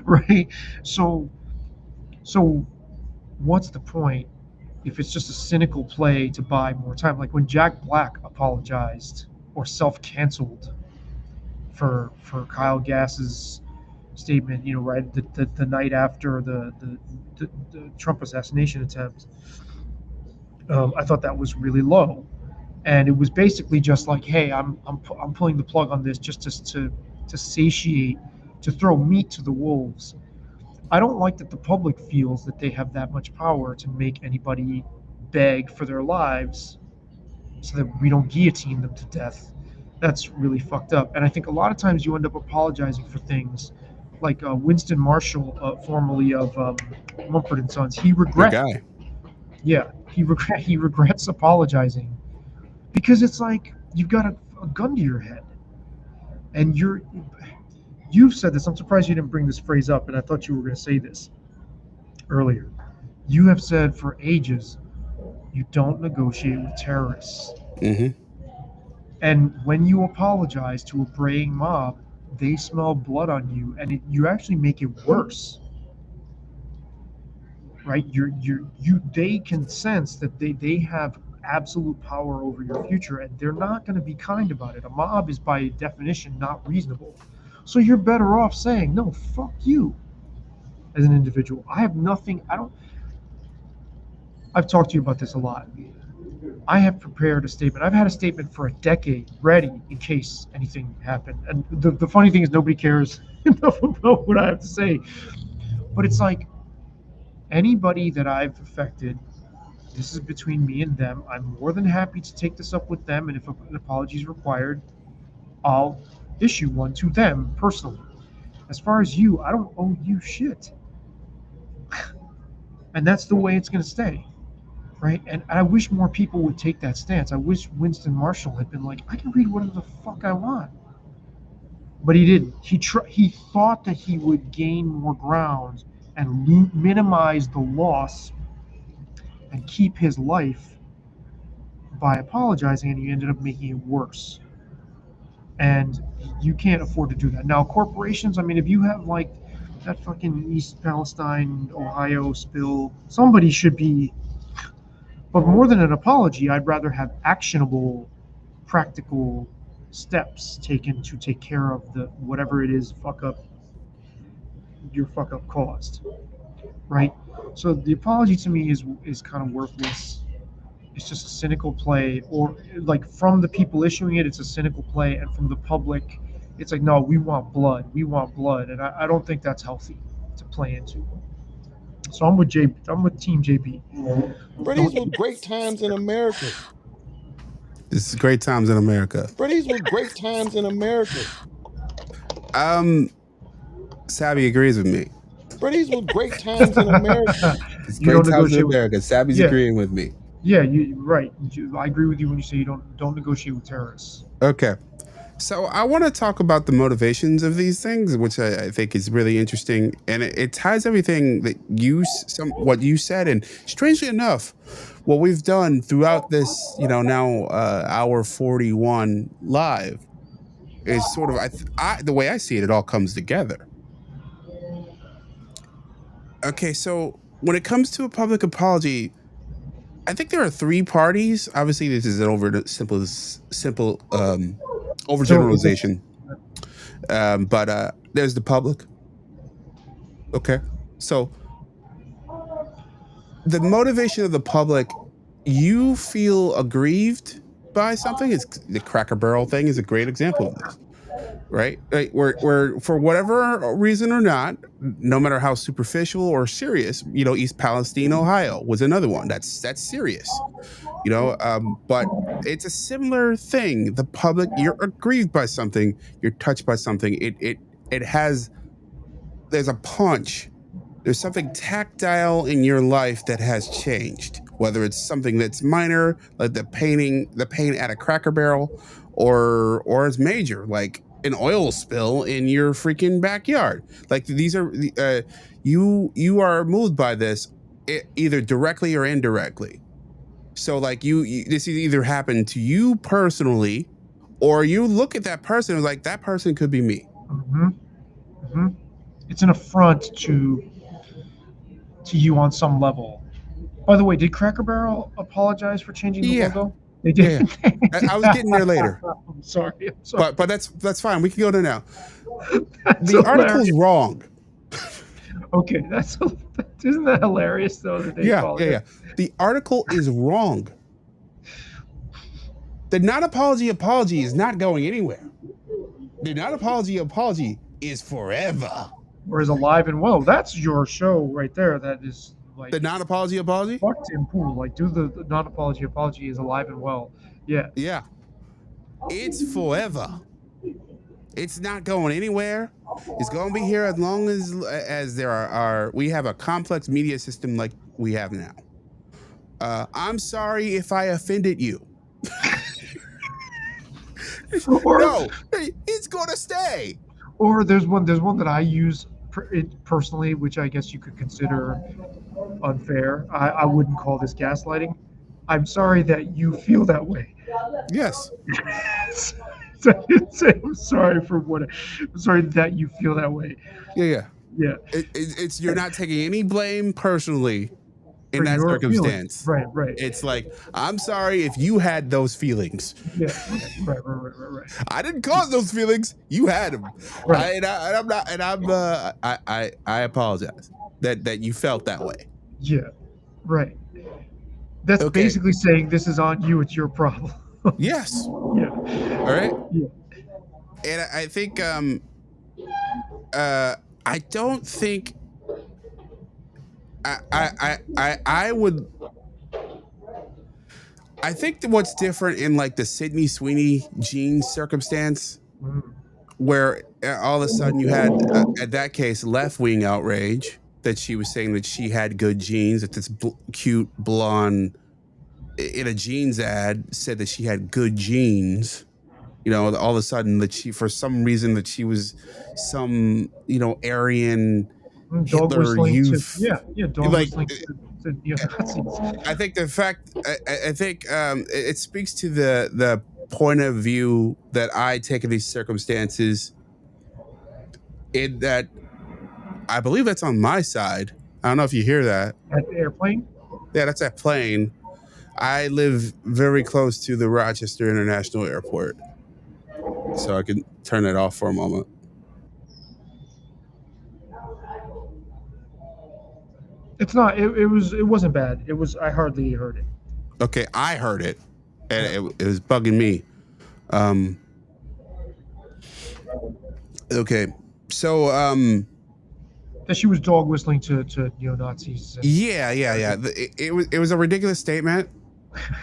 right. So what's the point if it's just a cynical play to buy more time? Like when Jack Black apologized or self-canceled for Kyle Gass's statement, right, the night after the Trump assassination attempt. I thought that was really low, and it was basically just like, hey, I'm pulling the plug on this just to satiate, to throw meat to the wolves. I don't like that the public feels that they have that much power to make anybody beg for their lives so that we don't guillotine them to death. That's really fucked up. And I think a lot of times you end up apologizing for things like Winston Marshall, formerly of Mumford and Sons. Good guy. He regrets apologizing because it's like you've got a gun to your head, and you've said this. I'm surprised you didn't bring this phrase up, and I thought you were going to say this earlier. You have said for ages, you don't negotiate with terrorists. Mm-hmm. And when you apologize to a braying mob, they smell blood on you, and you actually make it worse. right? They can sense that they have absolute power over your future, and they're not going to be kind about it. A mob is by definition not reasonable. So you're better off saying, no, fuck you as an individual. I have nothing, I've talked to you about this a lot. I have prepared a statement. I've had a statement for a decade ready in case anything happened. And the funny thing is nobody cares enough about what I have to say. But it's like anybody that I've affected, this is between me and them. I'm more than happy to take this up with them. And if an apology is required, I'll issue one to them personally. As far as you, I don't owe you shit. And that's the way it's going to stay. Right? And I wish more people would take that stance. I wish Winston Marshall had been like, I can read whatever the fuck I want. But he didn't. He thought that he would gain more ground and minimize the loss and keep his life by apologizing, and he ended up making it worse. And you can't afford to do that. Now, corporations, I mean, if you have like that fucking East Palestine, Ohio spill, somebody should be. But more than an apology, I'd rather have actionable, practical steps taken to take care of the whatever it is your fuck up caused, right? So the apology to me is kind of worthless. It's just a cynical play, or like from the people issuing it, it's a cynical play, and from the public, it's like, no, we want blood, and I don't think that's healthy to play into. So I'm with Team JB. Bro, these were great times in America. This is great times in America. Bro, these were great times in America. Savvy agrees with me. Bro, these were great times in America. It's great times in America. Savvy's agreeing with me. Yeah, right. I agree with you when you say you don't negotiate with terrorists. Okay. So I want to talk about the motivations of these things, which I think is really interesting, and it ties everything that what you said, and strangely enough, what we've done throughout this, now hour 41 live, is sort of the way I see it, it all comes together. Okay, so when it comes to a public apology, I think there are three parties. Obviously, this is an simple overgeneralization. But there's the public. Okay. So the motivation of the public, you feel aggrieved by something. The Cracker Barrel thing is a great example of this, right? Like where for whatever reason or not, no matter how superficial or serious, East Palestine, Ohio was another one. That's serious. But it's a similar thing. The public, you're aggrieved by something, you're touched by something. There's a punch. There's something tactile in your life that has changed, whether it's something that's minor, like the pain at a Cracker Barrel, or it's major, like an oil spill in your freaking backyard. Like these are you are moved by this either directly or indirectly. So like this either happened to you personally, or you look at that person and like, that person could be me. Mm-hmm. Mm-hmm. It's an affront to you on some level. By the way, did Cracker Barrel apologize for changing the logo? They did. Yeah. I was getting there later. I'm sorry. But that's fine. We can go to now. The article's wrong. Okay, isn't that hilarious though? That they yeah. The article is wrong. The non-apology is not going anywhere. The non-apology is forever. Or is alive and well. That's your show right there. That is like the non-apology. Fuck Tim Pool. Like, do the non-apology is alive and well. Yeah. Yeah. It's forever. It's not going anywhere. It's going to be here as long as we have a complex media system like we have now. I'm sorry if I offended you. No, it's going to stay. Or there's one that I use personally, which I guess you could consider unfair. I wouldn't call this gaslighting. I'm sorry that you feel that way. Yes. I'm sorry that you feel that way. Yeah. Yeah. It's you're not taking any blame personally in For that your feelings. circumstance. Right. Right. It's like, I'm sorry if you had those feelings. Yeah. Right. I didn't cause those feelings. You had them. Right. I'm not. And I apologize that you felt that way. Yeah. Right. That's Okay. basically saying this is on you. It's your problem. Yes. Yeah. All right. Yeah. And I think I don't think I would. I think that what's different in like the Sydney Sweeney jeans circumstance, where all of a sudden you had at that case left-wing outrage that she was saying that she had good genes, that this cute blonde in a jeans ad said that she had good genes. You know, all of a sudden that she, for some reason, that she was some, Aryan Dog Hitler whistling youth. dog Like, whistling to neo-Nazis. I think the fact, I think it speaks to the point of view that I take in these circumstances, in that I believe that's on my side. I don't know if you hear that. At the airplane? Yeah, that's that plane. I live very close to the Rochester International Airport, so I can turn it off for a moment. It's not. It wasn't bad. It was. I hardly heard it. Okay, I heard it, and it was bugging me. Okay, so That she was dog whistling to neo-Nazis. yeah. It was a ridiculous statement,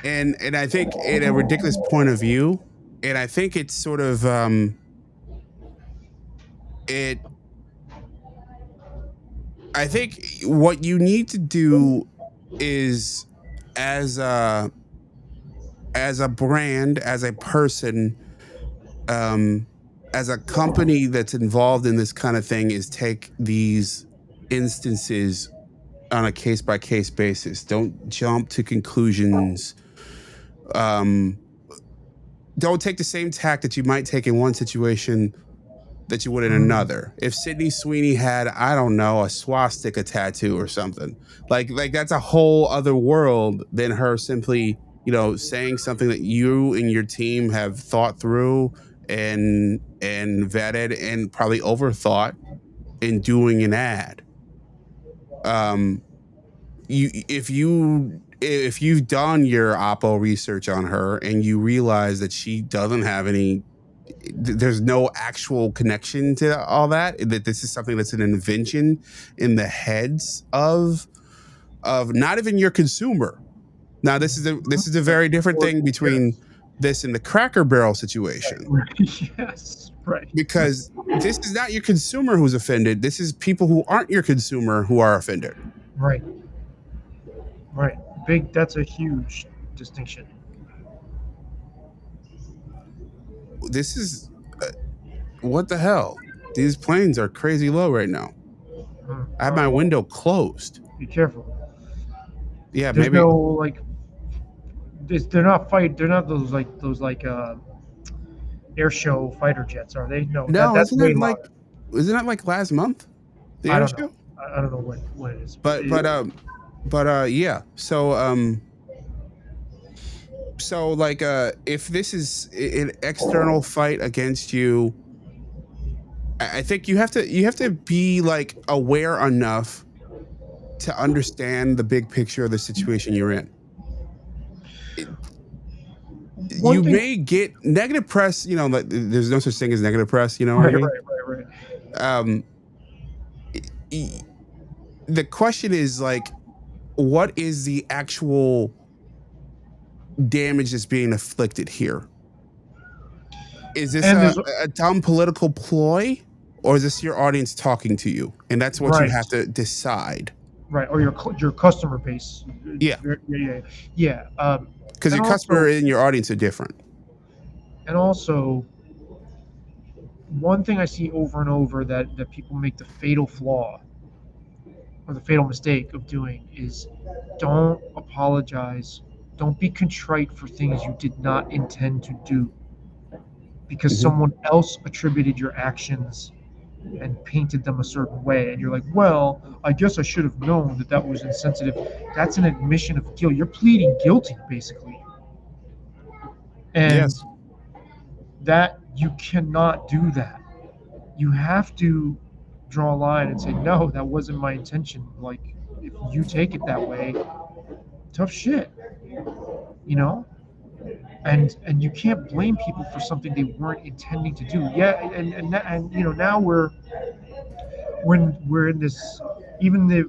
and I think in a ridiculous point of view, and I think it's sort of it. I think what you need to do is, as a brand, as a person, as a company that's involved in this kind of thing, is take these instances on a case-by-case basis. Don't jump to conclusions. Don't take the same tack that you might take in one situation that you would in another. If Sydney Sweeney had, I don't know, a swastika tattoo or something, like that's a whole other world than her simply, saying something that you and your team have thought through and vetted and probably overthought in doing an ad. If you've done your Oppo research on her and you realize that she doesn't have any, there's no actual connection to all that this is something that's an invention in the heads of not even your consumer. Now this is a very different thing between this and the Cracker Barrel situation. Yes, right. Because this is not your consumer who's offended. This is people who aren't your consumer who are offended. Right. That's a huge distinction. This is what the hell? These planes are crazy low right now. I have my window closed. Be careful. Yeah, There's maybe. no they're not those air show fighter jets, are they? No, that's isn't way that isn't that like last month? The I air don't show? know. I don't know when it is. But yeah. So like if this is an external fight against you, I think you have to be like aware enough to understand the big picture of the situation you're in. You may get negative press, like there's no such thing as negative press, Right. The question is like, what is the actual damage that's being inflicted here? Is this a dumb political ploy, or is this your audience talking to you? And that's what you have to decide. Right, or your customer base. Yeah. Because your customer and your audience are different. And also, one thing I see over and over that people make the fatal flaw or the fatal mistake of doing is don't apologize. Don't be contrite for things you did not intend to do because someone else attributed your actions and painted them a certain way, and you're like, well, I guess I should have known that that was insensitive. That's an admission of guilt. You're pleading guilty, basically. And Yes. that you cannot do that. You have to draw a line and say, no, that wasn't my intention. Like, if you take it that way, tough shit, you know? And you can't blame people for something they weren't intending to do. Yeah, and you know, now we're in this, even the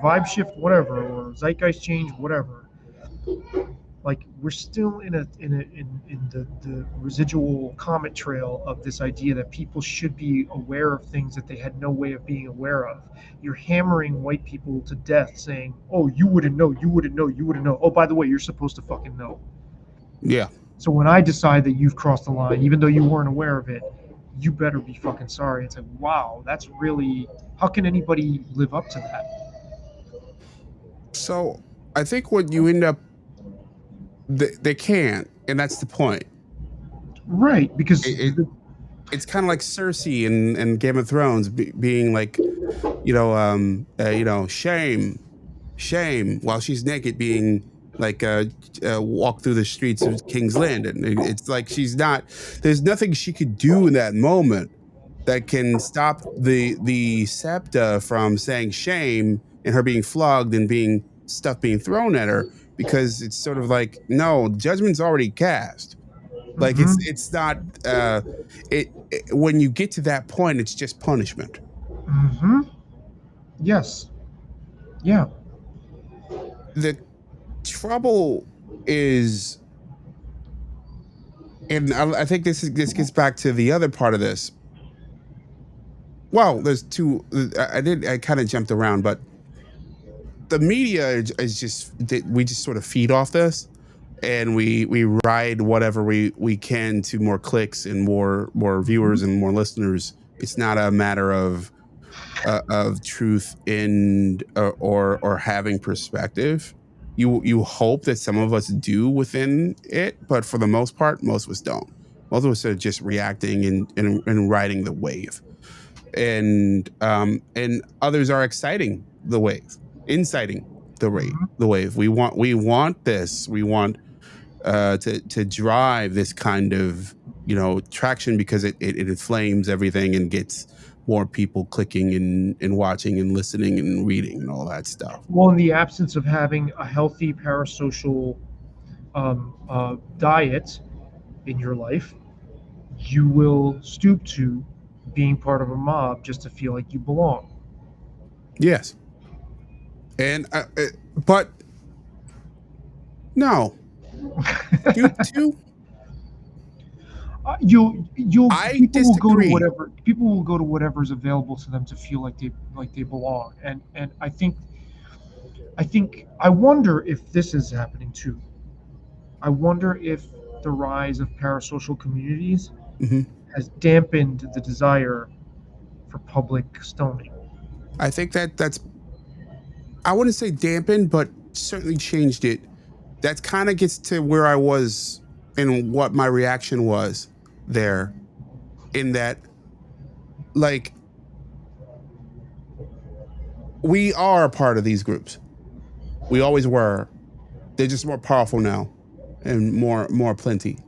vibe shift, whatever, or zeitgeist change, whatever. Like, we're still in the residual comet trail of this idea that people should be aware of things that they had no way of being aware of. You're hammering white people to death, saying, "Oh, you wouldn't know, you wouldn't know, you wouldn't know. Oh, by the way, you're supposed to fucking know." Yeah. So when I decide that you've crossed the line, even though you weren't aware of it, you better be fucking sorry. It's like, wow, that's really, how can anybody live up to that? So I think what you end up, they can't, and that's the point. Right, because It, it's kind of like Cersei in Game of Thrones being like, shame, shame, while she's naked, being like walk through the streets of King's Landing. It's like she's not. There's nothing she could do in that moment that can stop the septa from saying shame and her being flogged and being stuff being thrown at her, because it's sort of like, no, judgment's already cast. Like Mhm. it's not when you get to that point, it's just punishment. Mm-hmm. Yes. Yeah. The trouble is, and I think this gets back to the other part of this. Well, there's two. I kind of jumped around, but the media is just, we just sort of feed off this, and we ride whatever we can to more clicks and more viewers and more listeners. It's not a matter of truth in or having perspective. You hope that some of us do within it, but for the most part, most of us don't. Most of us are just reacting and riding the wave, and others are exciting the wave, inciting Mhm. the wave. We want this. We want to drive this kind of traction, because it inflames everything and gets more people clicking and watching and listening and reading and all that stuff. Well, in the absence of having a healthy parasocial diet in your life, you will stoop to being part of a mob just to feel like you belong. Yes, and but no, stoop to. You'll I people will go to disagree. whatever, people will go to whatever's available to them to feel like they belong. And I think I wonder if this is happening too. I wonder if the rise of parasocial communities Mhm. has dampened the desire for public stoning. I think that's, I wouldn't say dampened, but certainly changed it. That kind of gets to where I was and what my reaction was there, in that, like, we are a part of these groups. We always were. They're just more powerful now and more plenty.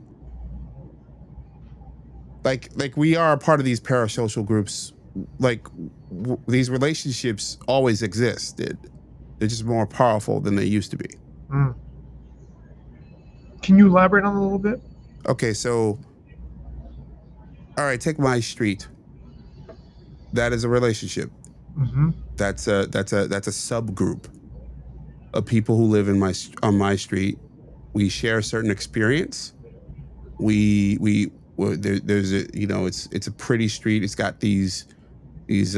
Like we are a part of these parasocial groups. Like these relationships always existed. They're just more powerful than they used to be. Mm. Can you elaborate on it a little bit? Okay, so all right, take my street. That is a relationship. Mm-hmm. That's a subgroup of people who live in on my street. We share a certain experience. There's a, it's a pretty street. It's got these giant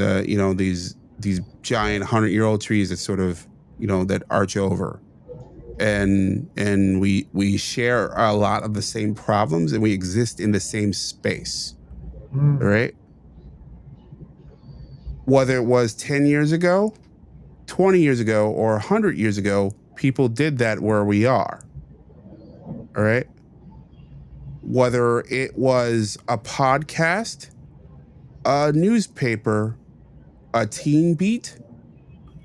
100-year-old trees that sort of, that arch over, and we share a lot of the same problems, and we exist in the same space. Mm. All right. Whether it was 10 years ago, 20 years ago, or 100 years ago, people did that where we are. All right. Whether it was a podcast, a newspaper, a teen beat,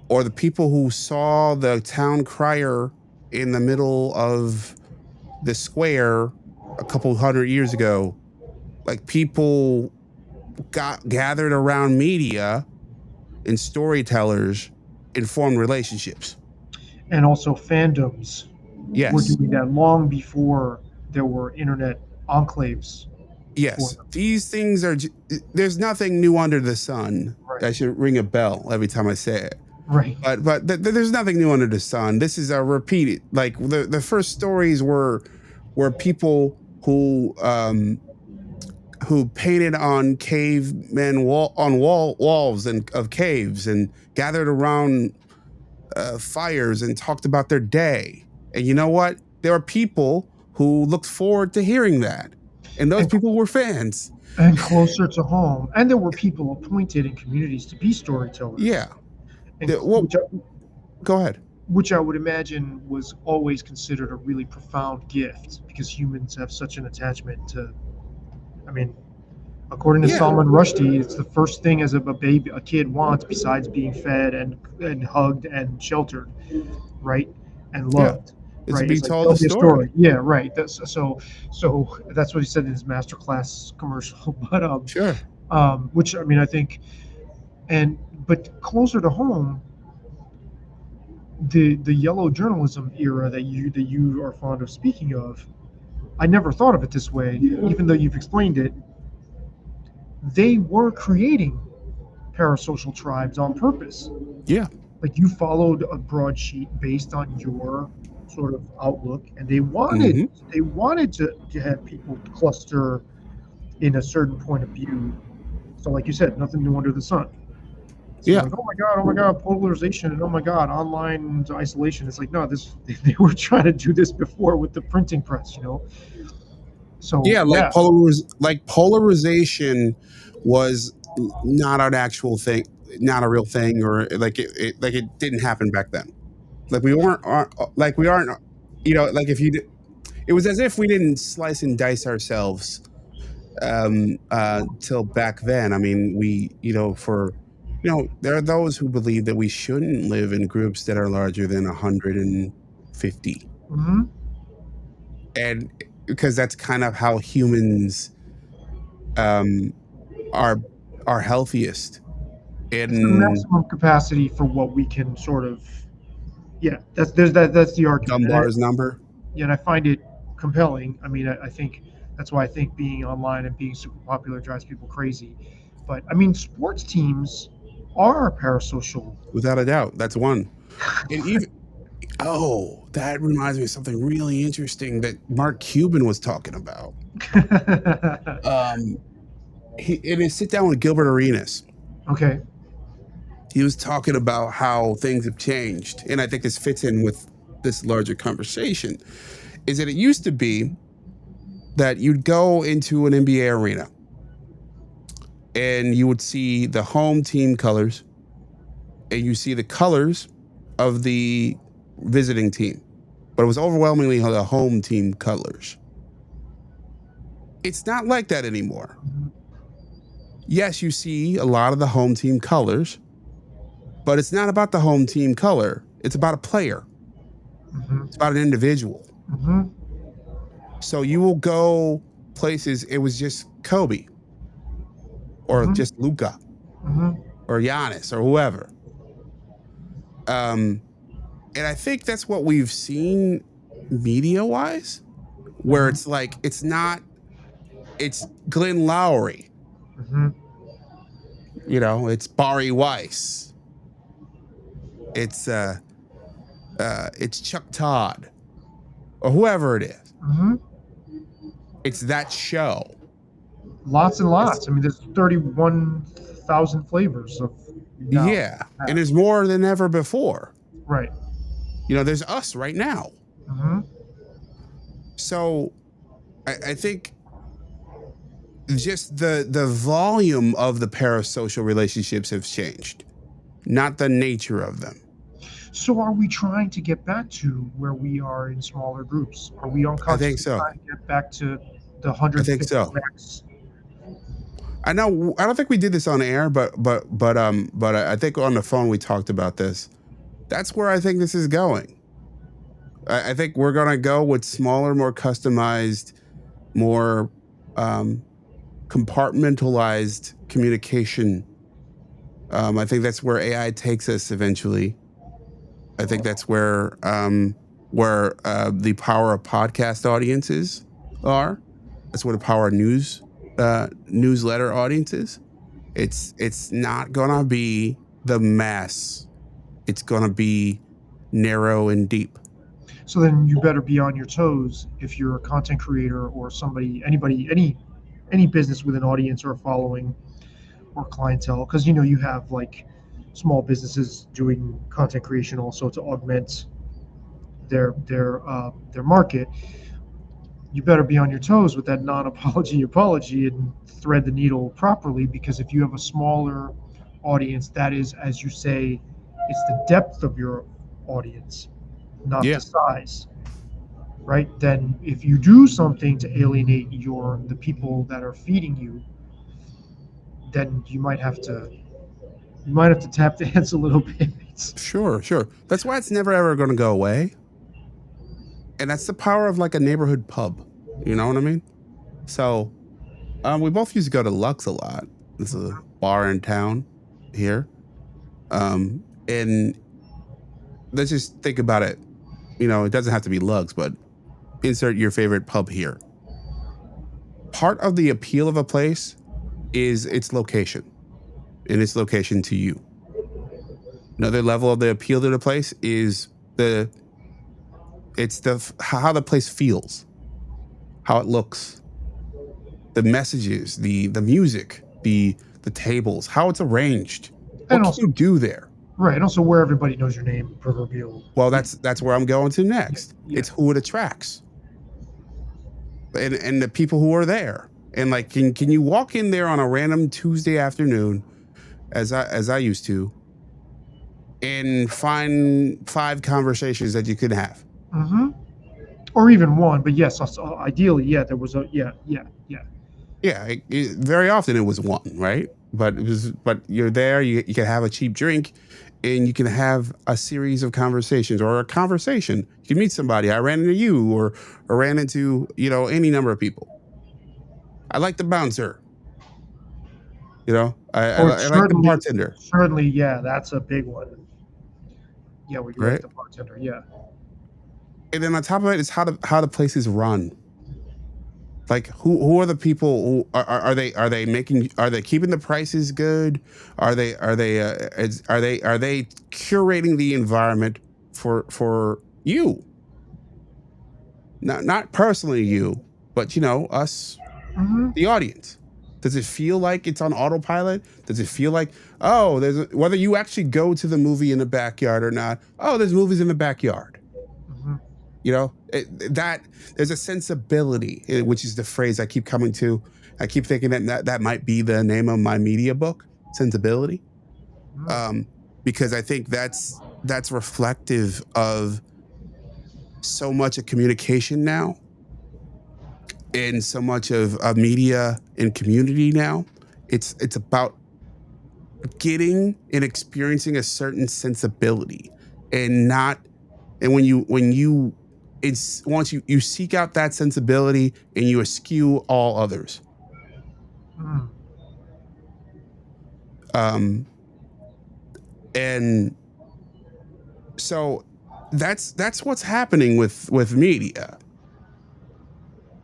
or the people who saw the town crier in the middle of the square a couple hundred years ago, like people got gathered around media and storytellers and formed relationships. And also fandoms were Yes. doing that long before there were internet enclaves. Yes. These things are, there's nothing new under the sun. Right. I should ring a bell every time I say it. Right. But there's nothing new under the sun. This is a repeated, like the first stories were people who painted on cavemen walls and of caves and gathered around fires and talked about their day. And you know what? There are people who looked forward to hearing that, and those people were fans. And closer to home, and there were people appointed in communities to be storytellers. Yeah. And Go ahead. Which I would imagine was always considered a really profound gift, because humans have such an attachment to, I mean, according to Salman Rushdie, it's the first thing as a kid wants besides being fed and hugged and sheltered, right? And loved. It's right? being told a story. Yeah, right. So that's what he said in his masterclass commercial. But sure. Which, I mean, I think, but closer to home, the yellow journalism era that you are fond of speaking of, I never thought of it this way, even though you've explained it. They were creating parasocial tribes on purpose. Yeah. Like, you followed a broadsheet based on your sort of outlook, and they wanted to have people cluster in a certain point of view. So, like you said, nothing new under the sun. So like, oh my god, polarization, and oh my god, online isolation. It's like, no, they were trying to do this before with the printing press, you know. So polarization was not an actual thing, not a real thing, or like it didn't happen back then. Like we aren't, you know, like it was as if we didn't slice and dice ourselves till back then. I mean, there are those who believe that we shouldn't live in groups that are larger than 150. Mm-hmm. And because that's kind of how humans are healthiest. It's the maximum capacity for what we can sort of, that's the argument. Dunbar's number. Yeah, and I find it compelling. I mean, I think that's why I think being online and being super popular drives people crazy. But I mean, sports teams are parasocial. Without a doubt, that's one. And even that reminds me of something really interesting that Mark Cuban was talking about. In his sit down with Gilbert Arenas. Okay. He was talking about how things have changed, and I think this fits in with this larger conversation. Is that it used to be that you'd go into an NBA arena and you would see the home team colors and you see the colors of the visiting team, but it was overwhelmingly the home team colors. It's not like that anymore. Yes, you see a lot of the home team colors, but it's not about the home team color. It's about a player. Mm-hmm. It's about an individual. Mm-hmm. So you will go places, it was just Kobe or just Luka or Giannis or whoever. And I think that's what we've seen media-wise, where it's like, it's Glenn Lowry. Mm-hmm. You know, it's Barry Weiss. It's Chuck Todd or whoever it is. Mm-hmm. It's that show. Lots and lots. I mean, there's 31,000 flavors of. And there's more than ever before. Right. You know, there's us right now. Mm-hmm. So I think just the volume of the parasocial relationships have changed, not the nature of them. So are we trying to get back to where we are in smaller groups? Are we unconsciously trying to get back to the 150 I think so. max? I know. I don't think we did this on air, but I think on the phone we talked about this. That's where I think this is going. I think we're gonna go with smaller, more customized, more compartmentalized communication. I think that's where AI takes us eventually. I think that's where the power of podcast audiences are. That's where the power of newsletter audiences. It's not gonna be the mass. It's gonna be narrow and deep. So then you better be on your toes if you're a content creator or anybody, any business with an audience or a following or clientele, because you have like small businesses doing content creation also to augment their market. You better be on your toes with that non-apology apology and thread the needle properly, because if you have a smaller audience, that is, as you say, it's the depth of your audience, not Yeah. the size, right? Then if you do something to alienate the people that are feeding you, then you might have to tap dance a little bit. Sure. That's why it's never ever gonna go away. And that's the power of like a neighborhood pub. You know what I mean? So we both used to go to Lux a lot. This is a bar in town here. And let's just think about it. It doesn't have to be Lux, but insert your favorite pub here. Part of the appeal of a place is its location and its location to you. Another level of the appeal to the place is how the place feels, how it looks, the messages, the music, the tables, how it's arranged. What And can also, you do there? right, and also where everybody knows your name, proverbial. Well, that's where I'm going to next. Yeah. It's who it attracts, and the people who are there. And like, can you walk in there on a random Tuesday afternoon, as I used to, and find 5 conversations that you could have? Mm-hmm. Or even one, but yes, ideally, yeah, there was yeah. Yeah, very often it was one, right? But you're there. You can have a cheap drink, and you can have a series of conversations or a conversation. You can meet somebody. I ran into you, or ran into any number of people. I like the bouncer. I like the bartender. Certainly, yeah, that's a big one. Yeah, we Right. like the bartender, yeah. And then on top of it is how the place is run. Like who are the people who are they keeping the prices good? Are they curating the environment for you? Not personally you, but us, Mm-hmm. the audience. Does it feel like it's on autopilot? Does it feel like, oh, whether you actually go to the movie in the backyard or not? Oh, there's movies in the backyard. Mm-hmm. That there's a sensibility, which is the phrase I keep coming to. I keep thinking that might be the name of my media book, Sensibility, because I think that's reflective of so much of communication now, and so much of media and community now. It's about getting and experiencing a certain sensibility, and when you once you seek out that sensibility and you eschew all others. And so that's what's happening with media.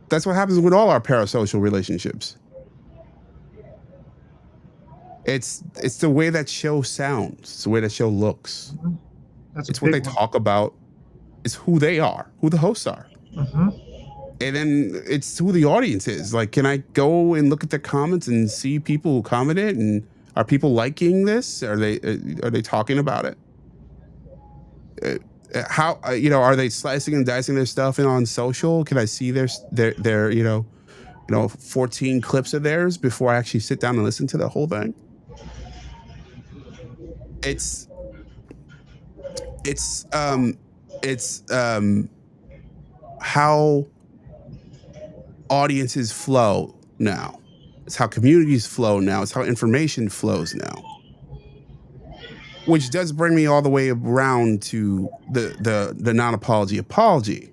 That's what happens with all our parasocial relationships. It's the way that show sounds. It's the way that show looks. Mm-hmm. It's what they talk about. It's who they are, who the hosts are. Mm-hmm. And then it's who the audience is. Like, can I go and look at the comments and see people who commented, and are people liking this? Are they talking about it? How are they slicing and dicing their stuff in on social? Can I see their 14 clips of theirs before I actually sit down and listen to the whole thing? It's how audiences flow now. It's how communities flow now. It's how information flows now. Which does bring me all the way around to the non-apology apology.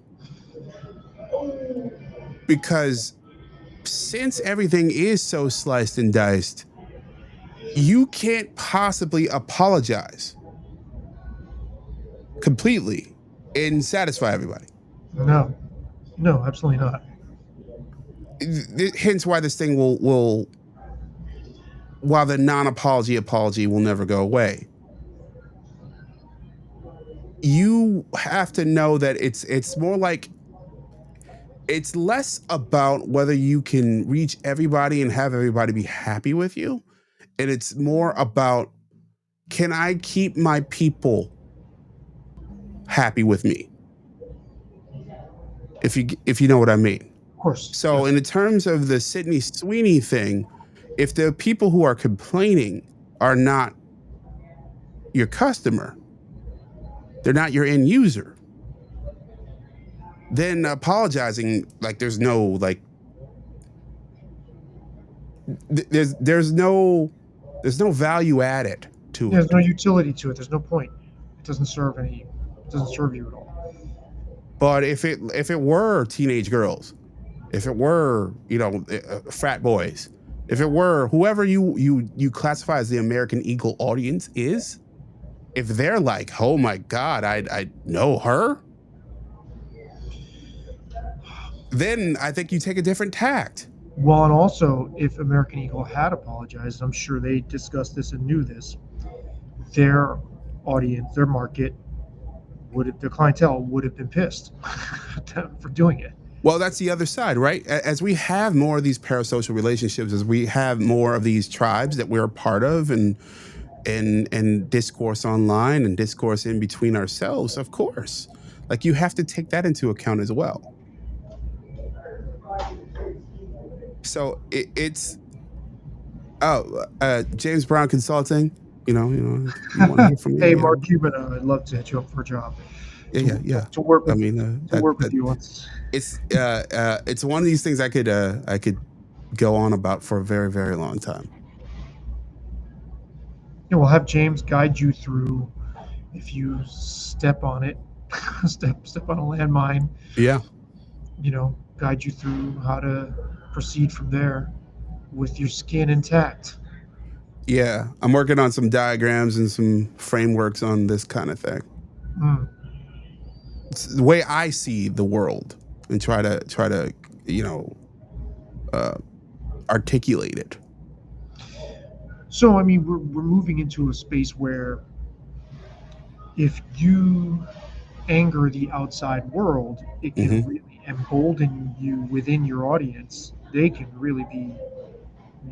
Because since everything is so sliced and diced, you can't possibly apologize completely and satisfy everybody. No, absolutely not. Hence why this thing will while the non-apology apology will never go away. You have to know that it's more like, it's less about whether you can reach everybody and have everybody be happy with you. And it's more about, can I keep my people happy with me? If you know what I mean. Of course. So in the terms of the Sydney Sweeney thing, if the people who are complaining are not your customer, they're not your end user, then apologizing, like, there's no, like, there's no value added to it. There's no utility to it. There's no point. It doesn't serve you at all. But if it were teenage girls, if it were, frat boys, if it were whoever you classify as the American Eagle audience is, if they're like, oh my God, I know her, then I think you take a different tact. Well, and also, if American Eagle had apologized, I'm sure they discussed this and knew this, their audience, their market, their clientele would have been pissed for doing it. Well, that's the other side, right? As we have more of these parasocial relationships, as we have more of these tribes that we're a part of, and discourse online and discourse in between ourselves, of course, like, you have to take that into account as well. So it's James Brown Consulting. You want to hear from me? Hey, Mark Cuban, I'd love to hit you up for a job. Yeah. To work with, work with you once. It's one of these things I could go on about for a very, very long time. Yeah, we'll have James guide you through if you step on it, step on a landmine. Yeah. Guide you through how to proceed from there with your skin intact. Yeah, I'm working on some diagrams and some frameworks on this kind of thing. It's the way I see the world, and try to articulate it. So, I mean, we're moving into a space where if you anger the outside world, it can really embolden you within your audience. They can really be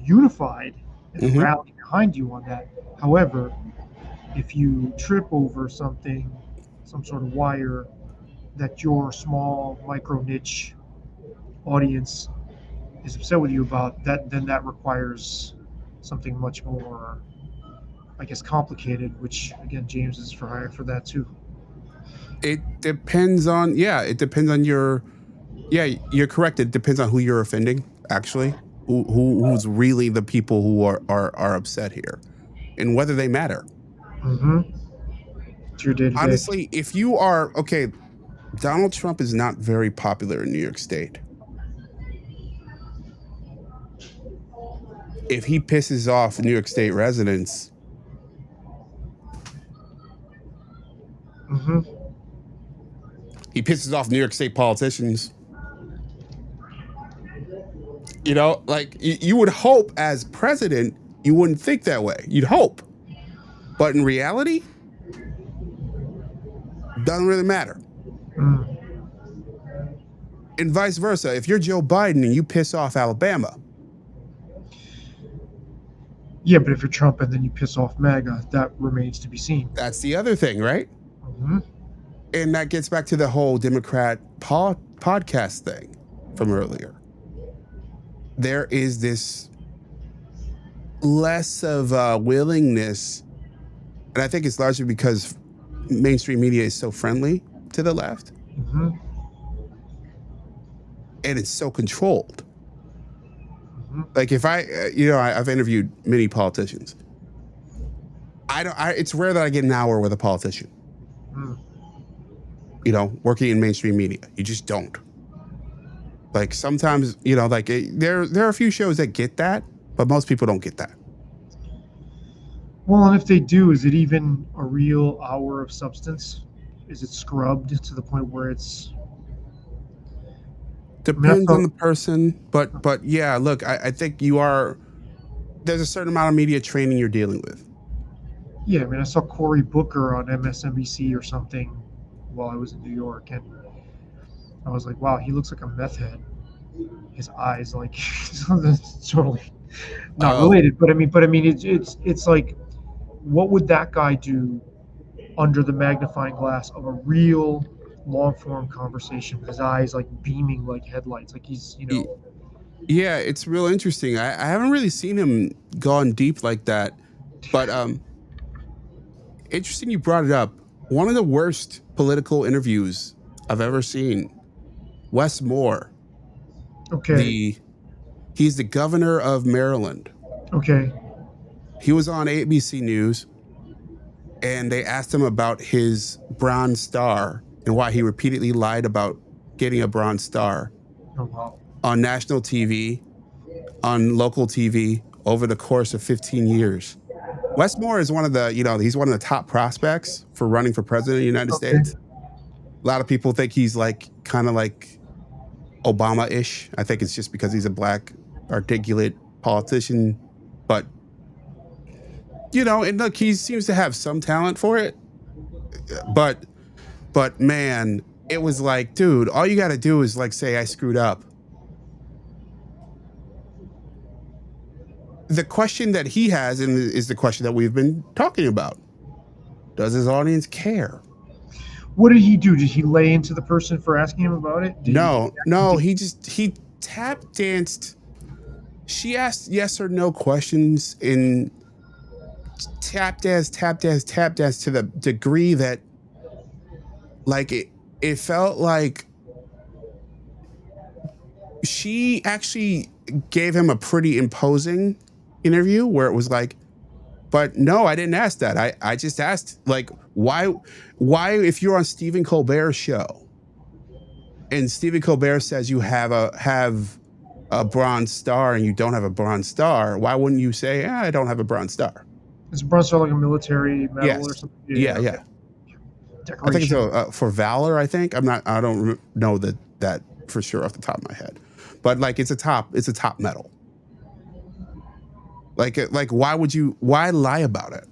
unified and rally behind you on that. However, if you trip over something, some sort of wire that your small micro niche audience is upset with you about, then that requires something much more, I guess, complicated, which again, James is for hire for that too. It depends on your, you're correct. It depends on who you're offending, actually. Who's really the people who are upset here, and whether they matter. It's your day-to-day. Honestly, if you are, okay, Donald Trump is not very popular in New York State. If he pisses off New York State residents, he pisses off New York State politicians. Like, you would hope as president, you wouldn't think that way. You'd hope. But in reality, doesn't really matter. And vice versa. If you're Joe Biden and you piss off Alabama. Yeah, but if you're Trump and then you piss off MAGA, that remains to be seen. That's the other thing, right? And that gets back to the whole Democrat podcast thing from earlier. There is this less of a willingness, and I think it's largely because mainstream media is so friendly to the left, and it's so controlled. Like if I've interviewed many politicians. It's rare that I get an hour with a politician. Working in mainstream media, you just don't. Like sometimes, there are a few shows that get that, but most people don't get that. Well, and if they do, is it even a real hour of substance? Is it scrubbed to the point where it's... Depends on the person, but yeah, look, I think there's a certain amount of media training you're dealing with. Yeah, I mean, I saw Cory Booker on MSNBC or something while I was in New York, and I was like, wow, he looks like a meth head. His eyes, like, totally not related. But I mean, it's like, what would that guy do under the magnifying glass of a real long form conversation with his eyes like beaming like headlights, like he's Yeah, it's real interesting. I haven't really seen him gone deep like that, but interesting you brought it up. One of the worst political interviews I've ever seen. Wes Moore. Okay. He's the governor of Maryland. Okay. He was on ABC News, and they asked him about his Bronze Star and why he repeatedly lied about getting a Bronze Star. Oh, wow. On national TV, on local TV, over the course of 15 years. Wes Moore is one of the, he's one of the top prospects for running for president of the United States. A lot of people think he's kind of like Obama-ish. I think it's just because he's a black, articulate politician. But, and look, he seems to have some talent for it. But man, it was like, dude, all you got to do is say I screwed up. The question that he has is the question that we've been talking about. Does his audience care? What did he do? Did he lay into the person for asking him about it? He tap danced. She asked yes or no questions in tap dance to the degree that it felt like she actually gave him a pretty imposing interview where it was like, but no, I didn't ask that. I just asked why if you're on Stephen Colbert's show and Stephen Colbert says you have a Bronze Star and you don't have a Bronze Star, why wouldn't you say, I don't have a Bronze Star? Is a Bronze Star like a military medal or something? Yeah. I think it's for valor. I think I don't know that for sure off the top of my head, but it's a top medal. Why lie about it?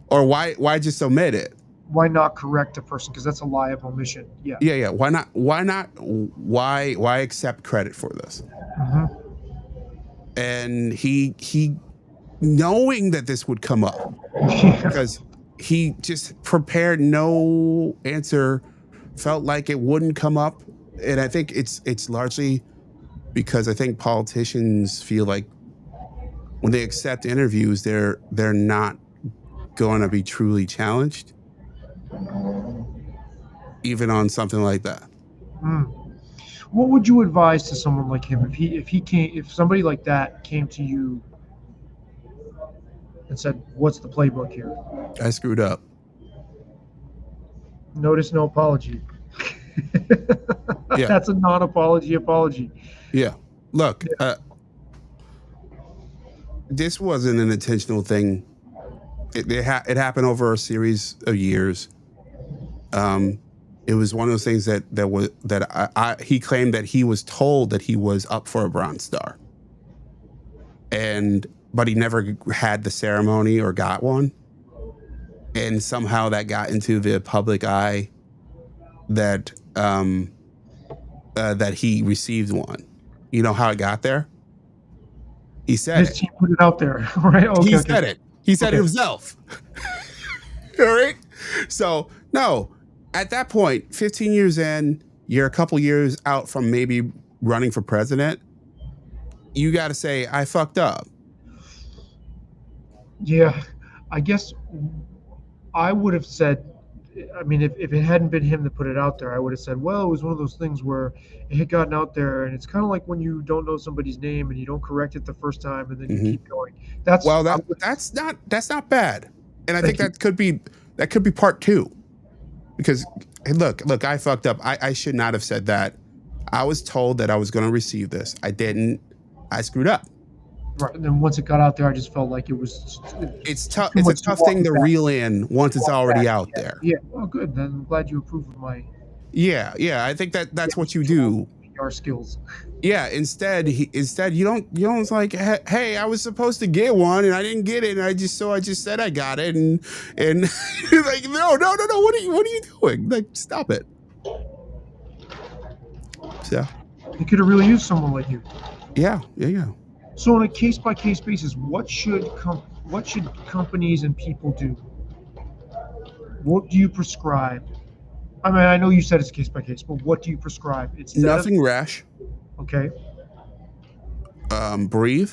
Or why just omit it? Why not correct a person? Because that's a lie of omission. Yeah. Yeah. Why accept credit for this? And he knowing that this would come up because he just prepared no answer, felt like it wouldn't come up. And I think it's largely because I think politicians feel like when they accept interviews, they're not going to be truly challenged, even on something like that. What would you advise to someone like him if somebody like that came to you and said, "What's the playbook here?" I screwed up. Notice no apology. Yeah. That's a non-apology apology. Yeah. Look, this wasn't an intentional thing. It happened over a series of years. It was one of those things that he claimed that he was told that he was up for a Bronze Star, but he never had the ceremony or got one, and somehow that got into the public eye that that he received one. You know how it got there? He said his team put it out there, right? Okay, he said it. He said it himself. All right. So no, at that point, 15 years in, you're a couple years out from maybe running for president. You got to say, I fucked up. Yeah, I guess I would have said, I mean, if it hadn't been him that put it out there, I would have said, well, it was one of those things where it had gotten out there, and it's kind of like when you don't know somebody's name and you don't correct it the first time, and then you Mhm. keep going. That's Well, I that would- that's not bad, and I think Thank you. that could be part two, because hey, look, I fucked up. I should not have said that. I was told that I was going to receive this. I didn't. I screwed up. Right. And then once it got out there, I just felt like it was It's tough. too It's a much to tough walk thing to back. reel in once it's Walk already back. out there. Yeah. Oh, good. Then I'm glad you approve of my Yeah. I think that's what you do. PR skills. Yeah. Instead, you don't like, hey, I was supposed to get one and I didn't get it, and I just said I got it, and like no. What are you doing? Like, stop it. So You could have really used someone like you. yeah. So on a case by case basis, what should companies and people do? What do you prescribe? I mean, I know you said it's case by case, but what do you prescribe? It's Nothing rash. Okay. Breathe.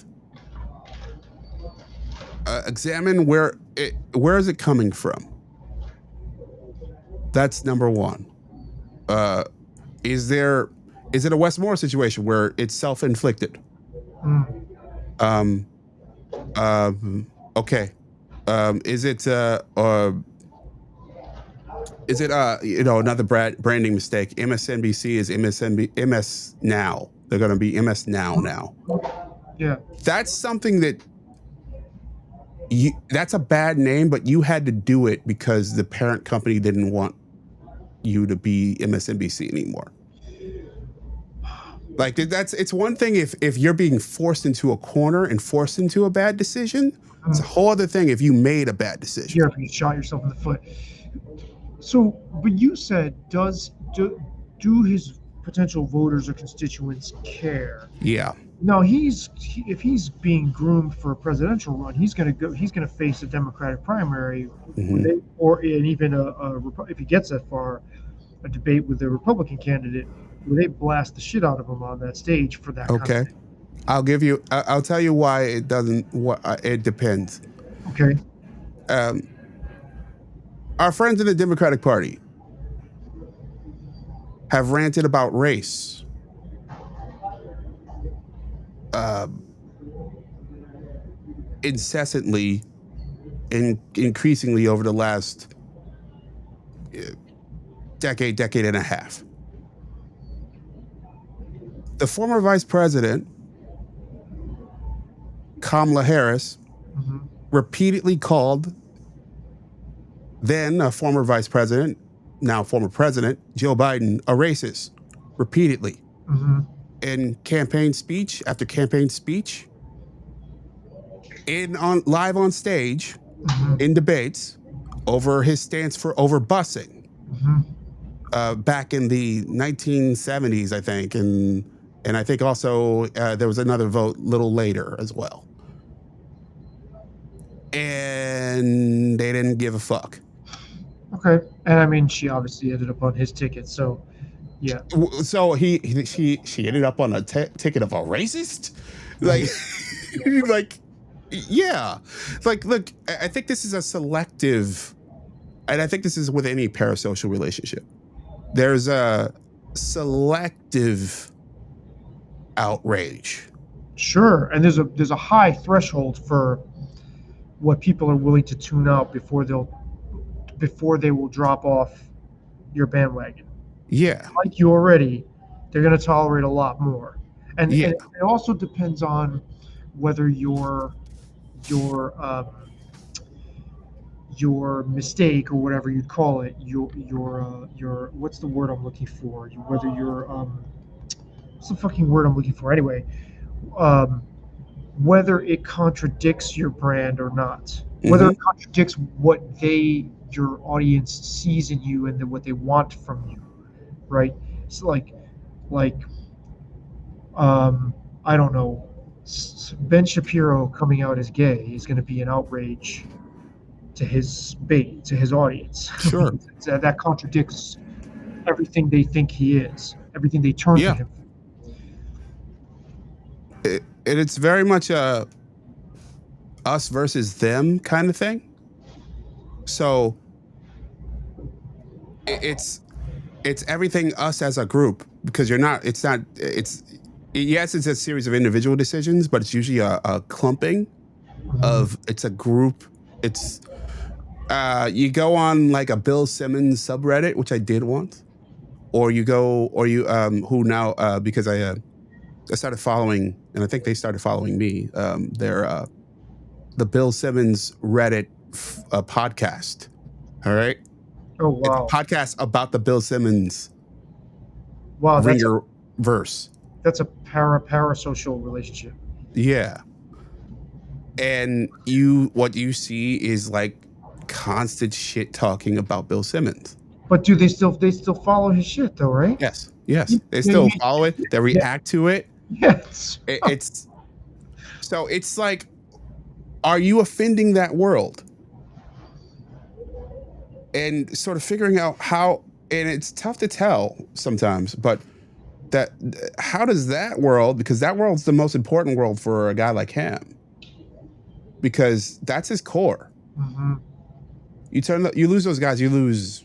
Examine where is it coming from. That's number one. Is it a Westmore situation where it's self-inflicted? Okay. Is it another branding mistake? MSNBC is MS Now. They're going to be MS Now. Yeah. That's something that that's a bad name, but you had to do it because the parent company didn't want you to be MSNBC anymore. Like, it's one thing if you're being forced into a corner and forced into a bad decision. It's a whole other thing if you made a bad decision. Yeah, you shot yourself in the foot. So, but you said, do his potential voters or constituents care? Yeah. No, if he's being groomed for a presidential run, he's going to face a Democratic primary, or even if he gets that far, a debate with a Republican candidate where they blast the shit out of him on that stage for that. Okay. Kind of I'll tell you why it doesn't. It depends. Okay. Our friends in the Democratic Party have ranted about race. Incessantly and increasingly over the last decade and a half. The former vice president, Kamala Harris, repeatedly called then a former vice president, now former president, Joe Biden, a racist, repeatedly. In campaign speech after campaign speech, live on stage, in debates over his stance over busing, back in the 1970s, I think, and I think also there was another vote a little later as well, and they didn't give a fuck. Okay, and I mean, she obviously ended up on his ticket, so yeah. So she ended up on a ticket of a racist, like, like, yeah, like, look, I think this is a selective, and I think this is with any parasocial relationship. There's a selective outrage. Sure, and there's a high threshold for what people are willing to tune out before they will drop off your bandwagon. Yeah. Like you already, they're going to tolerate a lot more. And, Yeah. and it also depends on whether your mistake or whatever you'd call it, your what's the word I'm looking for? Whether you're what's the fucking word I'm looking for? Anyway, whether it contradicts your brand or not, whether it contradicts what your audience sees in you and then what they want from you, right? So like I don't know, Ben Shapiro coming out as gay is going to be an outrage to his audience. Sure. That contradicts everything they think he is, everything they turn to him. And it's very much a us versus them kind of thing. So it's everything us as a group, because yes, it's a series of individual decisions, but it's usually a clumping of, it's a group. It's you go on like a Bill Simmons subreddit, which I did once, or you who now because I started following, and I think they started following me. They're the Bill Simmons Reddit podcast. All right. Oh It's a wow, podcast about the Bill Simmons wow, ringer verse. that's a parasocial relationship. Yeah. And what you see is like constant shit talking about Bill Simmons. But do they still follow his shit though, right? Yes. Yeah, They still follow it. They yeah. react to it. Yes. It's so it's like, are you offending that world? And sort of figuring out how, and it's tough to tell sometimes, but how does that world, because that world's the most important world for a guy like him, because that's his core. Mm-hmm. You lose those guys, you lose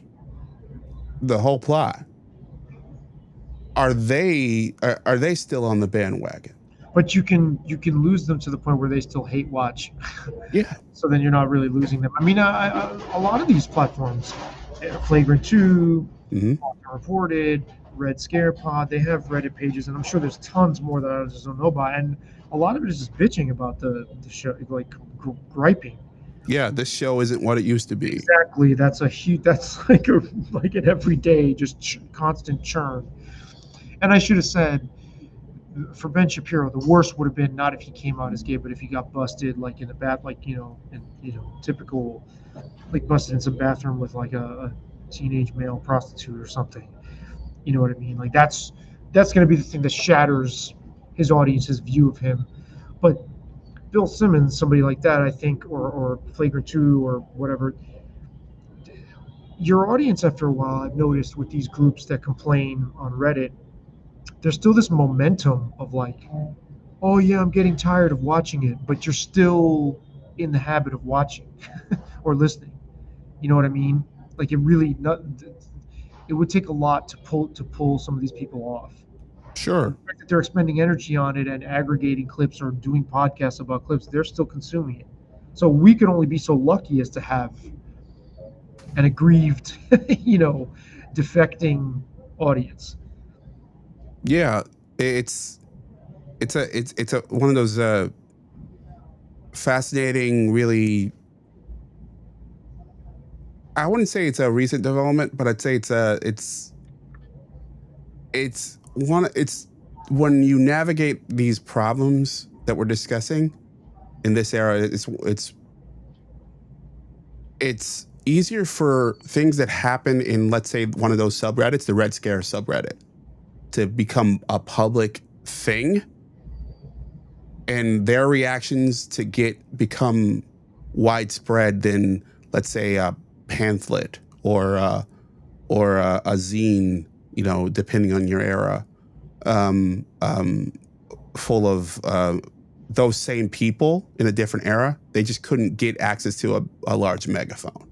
the whole plot. Are they still on the bandwagon? But you can lose them to the point where they still hate watch. Yeah. So then you're not really losing them. I mean, a lot of these platforms, Flagrant 2, Reported, Red Scare Pod, they have Reddit pages, and I'm sure there's tons more that I just don't know about. And a lot of it is just bitching about the show, like griping. Yeah, this show isn't what it used to be. Exactly. That's like an everyday, just constant churn. And I should have said, for Ben Shapiro, the worst would have been not if he came out as gay, but if he got busted, like in a typical, like busted in some bathroom with like a teenage male prostitute or something. You know what I mean? Like that's going to be the thing that shatters his audience's view of him. But Bill Simmons, somebody like that, I think, or Flagrant 2 or whatever, your audience after a while, I've noticed with these groups that complain on Reddit, there's still this momentum of like, oh yeah, I'm getting tired of watching it, but you're still in the habit of watching or listening. You know what I mean? Like it would take a lot to pull some of these people off. Sure. The fact that they're expending energy on it and aggregating clips or doing podcasts about clips, they're still consuming it. So we could only be so lucky as to have an aggrieved, defecting audience. Yeah, it's a one of those fascinating, really. I wouldn't say it's a recent development, but I'd say it's when you navigate these problems that we're discussing in this era, it's easier for things that happen in, let's say, one of those subreddits, the Red Scare subreddit, to become a public thing, and their reactions to become widespread than, let's say, a pamphlet or a zine, depending on your era, full of those same people in a different era. They just couldn't get access to a large megaphone.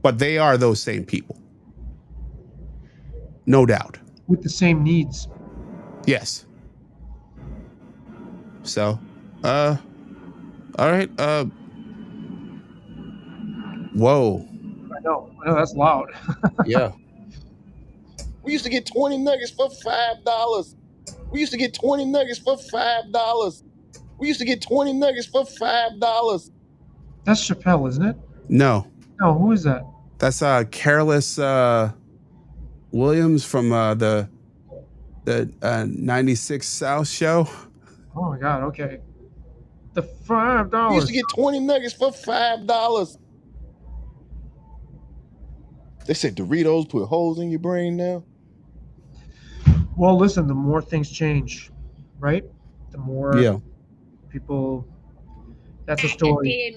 But they are those same people. No doubt. With the same needs. Yes. So, all right. Whoa. I know, that's loud. Yeah. We used to get 20 nuggets for $5. We used to get 20 nuggets for $5. We used to get 20 nuggets for $5. That's Chappelle, isn't it? No. No, who is that? That's Careless Williams from the 96 South show. Oh my God, okay. The $5. We used to get 20 nuggets for $5. They said Doritos put holes in your brain now. Well, listen, the more things change, right? The more people. That's a story.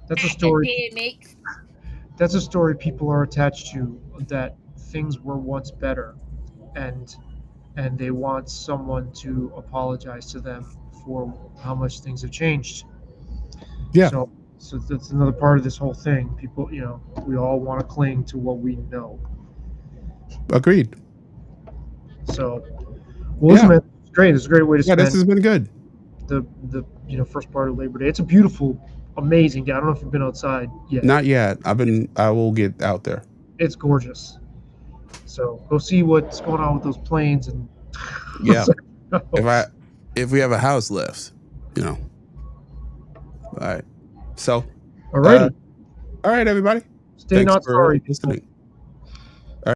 That's a story. That's a story people are attached to, that things were once better, and they want someone to apologize to them for how much things have changed. Yeah. So that's another part of this whole thing. People, we all want to cling to what we know. Agreed. So, well, listen, Yeah. man, it's great. It's a great way to Yeah, this spend has been good. the first part of Labor Day. It's a beautiful, amazing day. I don't know if you've been outside yet. Not yet. I will get out there. It's gorgeous. So go see what's going on with those planes and Yeah. If we have a house left, All right. So Alrighty. all right, everybody. Stay Thanks not for sorry. listening.